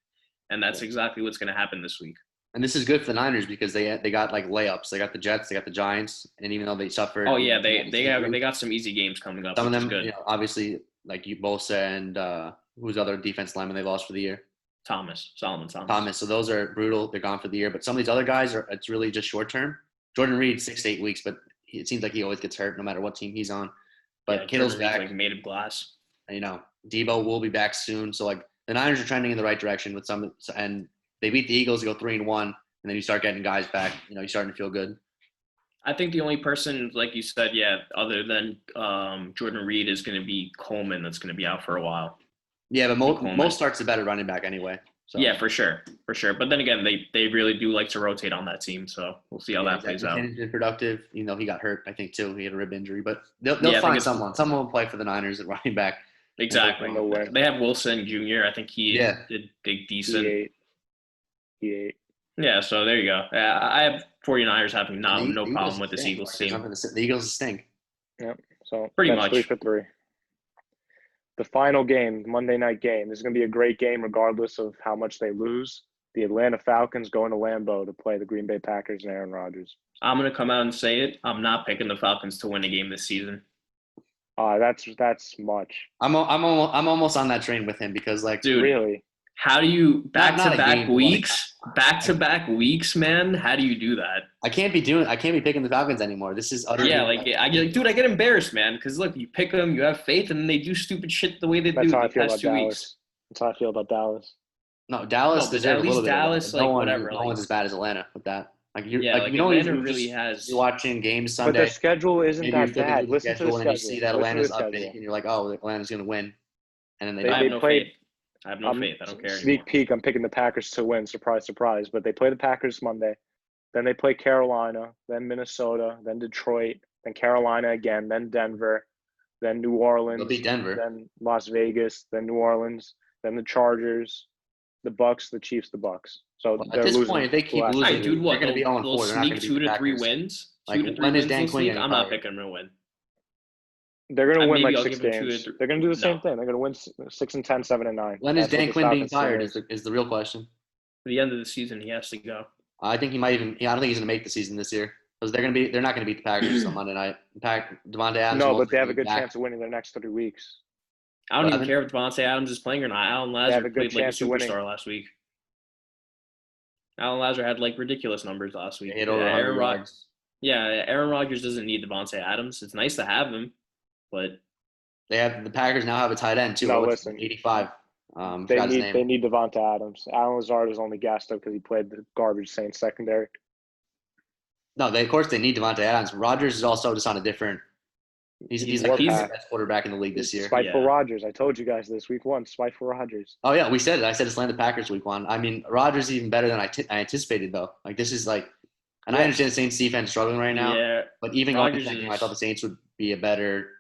[SPEAKER 3] And that's exactly what's going to happen this week.
[SPEAKER 1] And this is good for the Niners because they got like layups. They got the Jets, they got the Giants, and even though they suffered.
[SPEAKER 3] Oh yeah, they got some easy games coming up.
[SPEAKER 1] Some of them,
[SPEAKER 3] which is good.
[SPEAKER 1] obviously like Bosa and who's the other defense lineman they lost for the year?
[SPEAKER 3] Solomon Thomas.
[SPEAKER 1] Thomas. So those are brutal. They're gone for the year. But some of these other guys it's really just short term. Jordan Reed 6 to 8 weeks, but it seems like he always gets hurt no matter what team he's on. But Kittle's back.
[SPEAKER 3] Like made of glass.
[SPEAKER 1] Debo will be back soon. So like the Niners are trending in the right direction with some, and they beat the Eagles to go 3-1, and then you start getting guys back. You're starting to feel good.
[SPEAKER 3] I think the only person, like you said, other than Jordan Reed is going to be Coleman. That's going to be out for a while.
[SPEAKER 1] Yeah, but most starts a better running back anyway. So.
[SPEAKER 3] Yeah, for sure. But then again, they really do like to rotate on that team, so we'll see how that plays out.
[SPEAKER 1] He's been productive. He got hurt, I think, too. He had a rib injury, but they'll find someone. Someone will play for the Niners at running back.
[SPEAKER 3] Exactly. They have Wilson Jr. I think he did decent.
[SPEAKER 4] He ate.
[SPEAKER 3] Yeah, so there you go. I have 49ers having no problem with this Eagles team.
[SPEAKER 1] The Eagles stink.
[SPEAKER 4] Yep. So
[SPEAKER 3] pretty much
[SPEAKER 4] 3 for 3. The final game, Monday night game. This is going to be a great game regardless of how much they lose. The Atlanta Falcons going to Lambeau to play the Green Bay Packers and Aaron Rodgers.
[SPEAKER 3] I'm going to come out and say it. I'm not picking the Falcons to win a game this season.
[SPEAKER 4] That's much.
[SPEAKER 1] I'm almost on that train with him because, like,
[SPEAKER 3] dude,
[SPEAKER 4] really,
[SPEAKER 3] how do you back-to-back weeks, man? How do you do that?
[SPEAKER 1] I can't be picking the Falcons anymore. This is utterly
[SPEAKER 3] I get embarrassed, man, because look, you pick them, you have faith, and then they do stupid shit the way they do the past 2 weeks.
[SPEAKER 4] That's how I feel about Dallas.
[SPEAKER 1] No, Dallas deserves a little bit.
[SPEAKER 3] Dallas,
[SPEAKER 1] no one's as bad as Atlanta with that.
[SPEAKER 3] Atlanta really has.
[SPEAKER 1] You're watching games Sunday.
[SPEAKER 4] But their schedule isn't that bad. Listen to the schedule.
[SPEAKER 1] And you see that Atlanta's up, and you're like, oh, Atlanta's going to win. And then
[SPEAKER 3] I have no faith. I don't care
[SPEAKER 4] Sneak peek, I'm picking the Packers to win. Surprise, surprise. But they play the Packers Monday. Then they play Carolina, then Minnesota, then Detroit, then Carolina again, then Denver, then New Orleans.
[SPEAKER 1] They'll beat Denver.
[SPEAKER 4] Then Las Vegas, then New Orleans, then the Chargers, the Bucks, the Chiefs, the Bucks. So
[SPEAKER 1] at this point, if they keep losing, they're going to be on 4. They're not going to
[SPEAKER 3] sneak 2 to 3 wins.
[SPEAKER 1] Like, when is Dan Quinn?
[SPEAKER 3] I'm not picking them to win.
[SPEAKER 4] They're going to win like 6 games. They're going to do the same thing. They're going to win 6-10, 7-9.
[SPEAKER 1] When is Dan Quinn being fired? Is the real question.
[SPEAKER 3] For the end of the season, he has to go.
[SPEAKER 1] I think he might even. I don't think he's going to make the season this year because they're not going to beat the Packers on Monday night. In fact, Devontae Adams.
[SPEAKER 4] No, but they have a good chance of winning their next 3 weeks.
[SPEAKER 3] I don't even care if Devontae Adams is playing or not. Alan Lazard played like a superstar last week. Alan Lazard had like ridiculous numbers last week. Aaron Rodgers doesn't need Devontae Adams. It's nice to have him, but
[SPEAKER 1] the Packers now have a tight end too.
[SPEAKER 4] No, listen,
[SPEAKER 1] 85.
[SPEAKER 4] They need Devontae Adams. Alan Lazard is only gassed up because he played the garbage Saints secondary.
[SPEAKER 1] No, of course they need Devontae Adams. Rodgers is also just on a different. He's the best quarterback in the league this year.
[SPEAKER 4] Spiteful Rodgers. I told you guys this week 1. Spiteful Rodgers.
[SPEAKER 1] Oh yeah, we said it. I said it's land the Packers week 1. I mean, Rodgers is even better than I anticipated though. Like this is like, and I understand the Saints defense struggling right now.
[SPEAKER 3] Yeah,
[SPEAKER 1] but even going to second, I thought the Saints would be a better,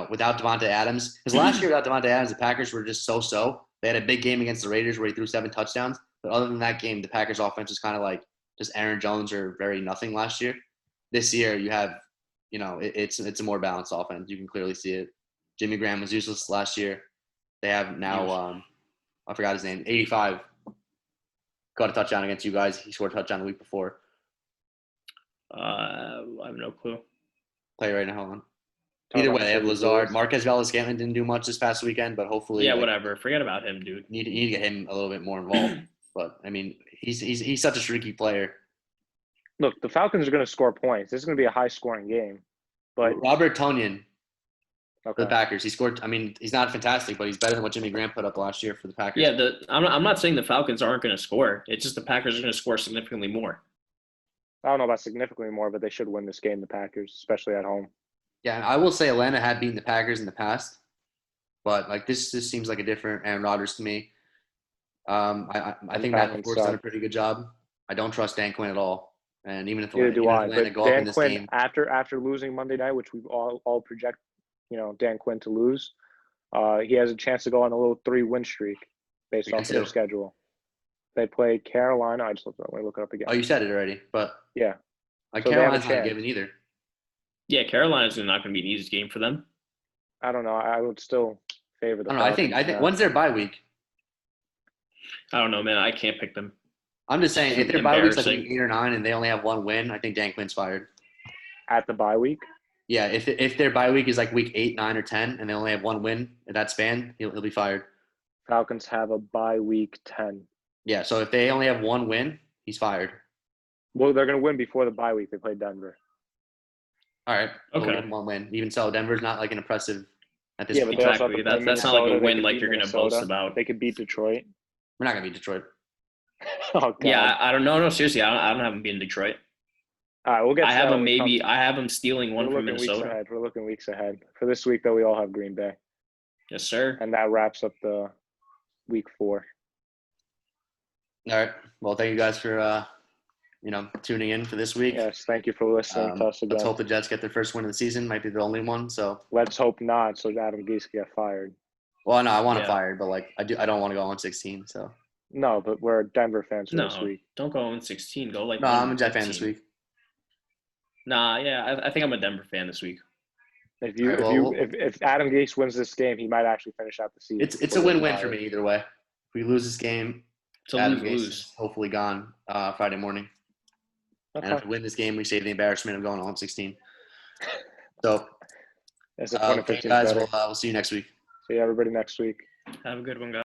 [SPEAKER 1] without Devontae Adams. Because last year without Devontae Adams, the Packers were just so. They had a big game against the Raiders where he threw 7 touchdowns. But other than that game, the Packers offense was kind of like just Aaron Jones or very nothing last year. This year you have, it's a more balanced offense. You can clearly see it. Jimmy Graham was useless last year. They have now, I forgot his name, 85. Got a touchdown against you guys. He scored a touchdown the week before.
[SPEAKER 3] I have no clue.
[SPEAKER 1] Play right now. Hold on. Either way, they have Lazard. Marquez Valdes-Scantling didn't do much this past weekend, but hopefully.
[SPEAKER 3] Yeah, whatever. Forget about him, dude.
[SPEAKER 1] Need to get him a little bit more involved. But I mean, he's such a streaky player.
[SPEAKER 4] Look, the Falcons are going to score points. This is going to be a high-scoring game. But
[SPEAKER 1] Robert Tonyan for the Packers, he scored. I mean, he's not fantastic, but he's better than what Jimmy Graham put up last year for the Packers.
[SPEAKER 3] Yeah, I'm not saying the Falcons aren't going to score. It's just the Packers are going to score significantly more.
[SPEAKER 4] I don't know about significantly more, but they should win this game, the Packers, especially at home.
[SPEAKER 1] Yeah, I will say Atlanta had beaten the Packers in the past, but like this seems like a different Aaron Rodgers to me. I think Matt LaFleur's done a pretty good job. I don't trust Dan Quinn at all, and even if Atlanta go up in this game,
[SPEAKER 4] after losing Monday night, which we all project, Dan Quinn to lose, he has a chance to go on a little 3-win streak based off their schedule. They play Carolina. I just looked it up. Let me look it up again.
[SPEAKER 1] Oh, you said it already, but
[SPEAKER 4] yeah,
[SPEAKER 1] Carolina's not given either.
[SPEAKER 3] Yeah, Carolina's not going to be an easy game for them.
[SPEAKER 4] I don't know. I would still favor the
[SPEAKER 1] I don't know. I think
[SPEAKER 4] Falcons now.
[SPEAKER 1] when's their bye week?
[SPEAKER 3] I don't know, man. I can't pick them.
[SPEAKER 1] I'm just saying, if their bye week's like
[SPEAKER 3] Embarrassing.
[SPEAKER 1] week 8 or 9 and they only have one win, I think Dan Quinn's fired.
[SPEAKER 4] At the bye week.
[SPEAKER 1] Yeah, if their bye week is like week 8, 9, or 10, and they only have one win in that span, he'll be fired.
[SPEAKER 4] Falcons have a bye week 10.
[SPEAKER 1] Yeah, so if they only have one win, he's fired.
[SPEAKER 4] Well, they're going to win before the bye week. They play Denver.
[SPEAKER 1] All right.
[SPEAKER 3] Okay.
[SPEAKER 1] We'll give them one win. Even so, Denver's not like an impressive at this
[SPEAKER 4] Yeah,
[SPEAKER 1] point.
[SPEAKER 4] but they also have
[SPEAKER 3] Exactly.
[SPEAKER 4] to play
[SPEAKER 3] That's not like a
[SPEAKER 4] Minnesota. They
[SPEAKER 3] win
[SPEAKER 4] could
[SPEAKER 3] like
[SPEAKER 4] beat
[SPEAKER 3] you're going to
[SPEAKER 4] Minnesota.
[SPEAKER 3] boast about.
[SPEAKER 4] They could beat Detroit.
[SPEAKER 1] We're not gonna beat Detroit.
[SPEAKER 4] Oh, God.
[SPEAKER 3] Yeah, I don't know. No, seriously, I don't have them being Detroit.
[SPEAKER 4] All right, we'll get.
[SPEAKER 3] I
[SPEAKER 4] to
[SPEAKER 3] have
[SPEAKER 4] that
[SPEAKER 3] them
[SPEAKER 4] when we come-
[SPEAKER 3] maybe. I have them stealing one
[SPEAKER 4] We're
[SPEAKER 3] from
[SPEAKER 4] looking weeks
[SPEAKER 3] Minnesota.
[SPEAKER 4] ahead. We're looking weeks ahead. For this week, though, we all have Green Bay,
[SPEAKER 3] Yes, sir.
[SPEAKER 4] and that wraps up the week 4.
[SPEAKER 1] All right. Well, thank you guys for tuning in for this week.
[SPEAKER 4] Yes, thank you for listening to us again.
[SPEAKER 1] Let's hope the Jets get their first win of the season. Might be the only one. So,
[SPEAKER 4] Let's hope not, so Adam Gase can get fired.
[SPEAKER 1] well, no, I want to
[SPEAKER 3] Yeah.
[SPEAKER 1] fire, but like I don't want to go on 16. So,
[SPEAKER 4] No, but we're Denver fans for this
[SPEAKER 3] No,
[SPEAKER 4] week.
[SPEAKER 3] don't go 0-16. Go like.
[SPEAKER 1] no, I'm a Jet
[SPEAKER 3] 1-15.
[SPEAKER 1] fan this week.
[SPEAKER 3] Nah, yeah, I think I'm a Denver fan this week.
[SPEAKER 4] If you,
[SPEAKER 1] All right,
[SPEAKER 4] if you,
[SPEAKER 1] well,
[SPEAKER 4] if Adam Gase wins this game, he might actually finish out the season.
[SPEAKER 1] It's a
[SPEAKER 4] before
[SPEAKER 1] win-win
[SPEAKER 4] he's
[SPEAKER 1] for me
[SPEAKER 4] fired.
[SPEAKER 1] either way. If we lose this game,
[SPEAKER 3] It's a
[SPEAKER 1] Adam Gase
[SPEAKER 3] lose-lose.
[SPEAKER 1] is hopefully gone Friday morning. And if
[SPEAKER 4] Okay,
[SPEAKER 1] we win this game, we save the embarrassment of going on 16. So,
[SPEAKER 4] that's a
[SPEAKER 1] okay,
[SPEAKER 4] 2015
[SPEAKER 1] guys,
[SPEAKER 4] better.
[SPEAKER 1] we'll see you next week.
[SPEAKER 4] See everybody next week.
[SPEAKER 3] Have a good one, guys.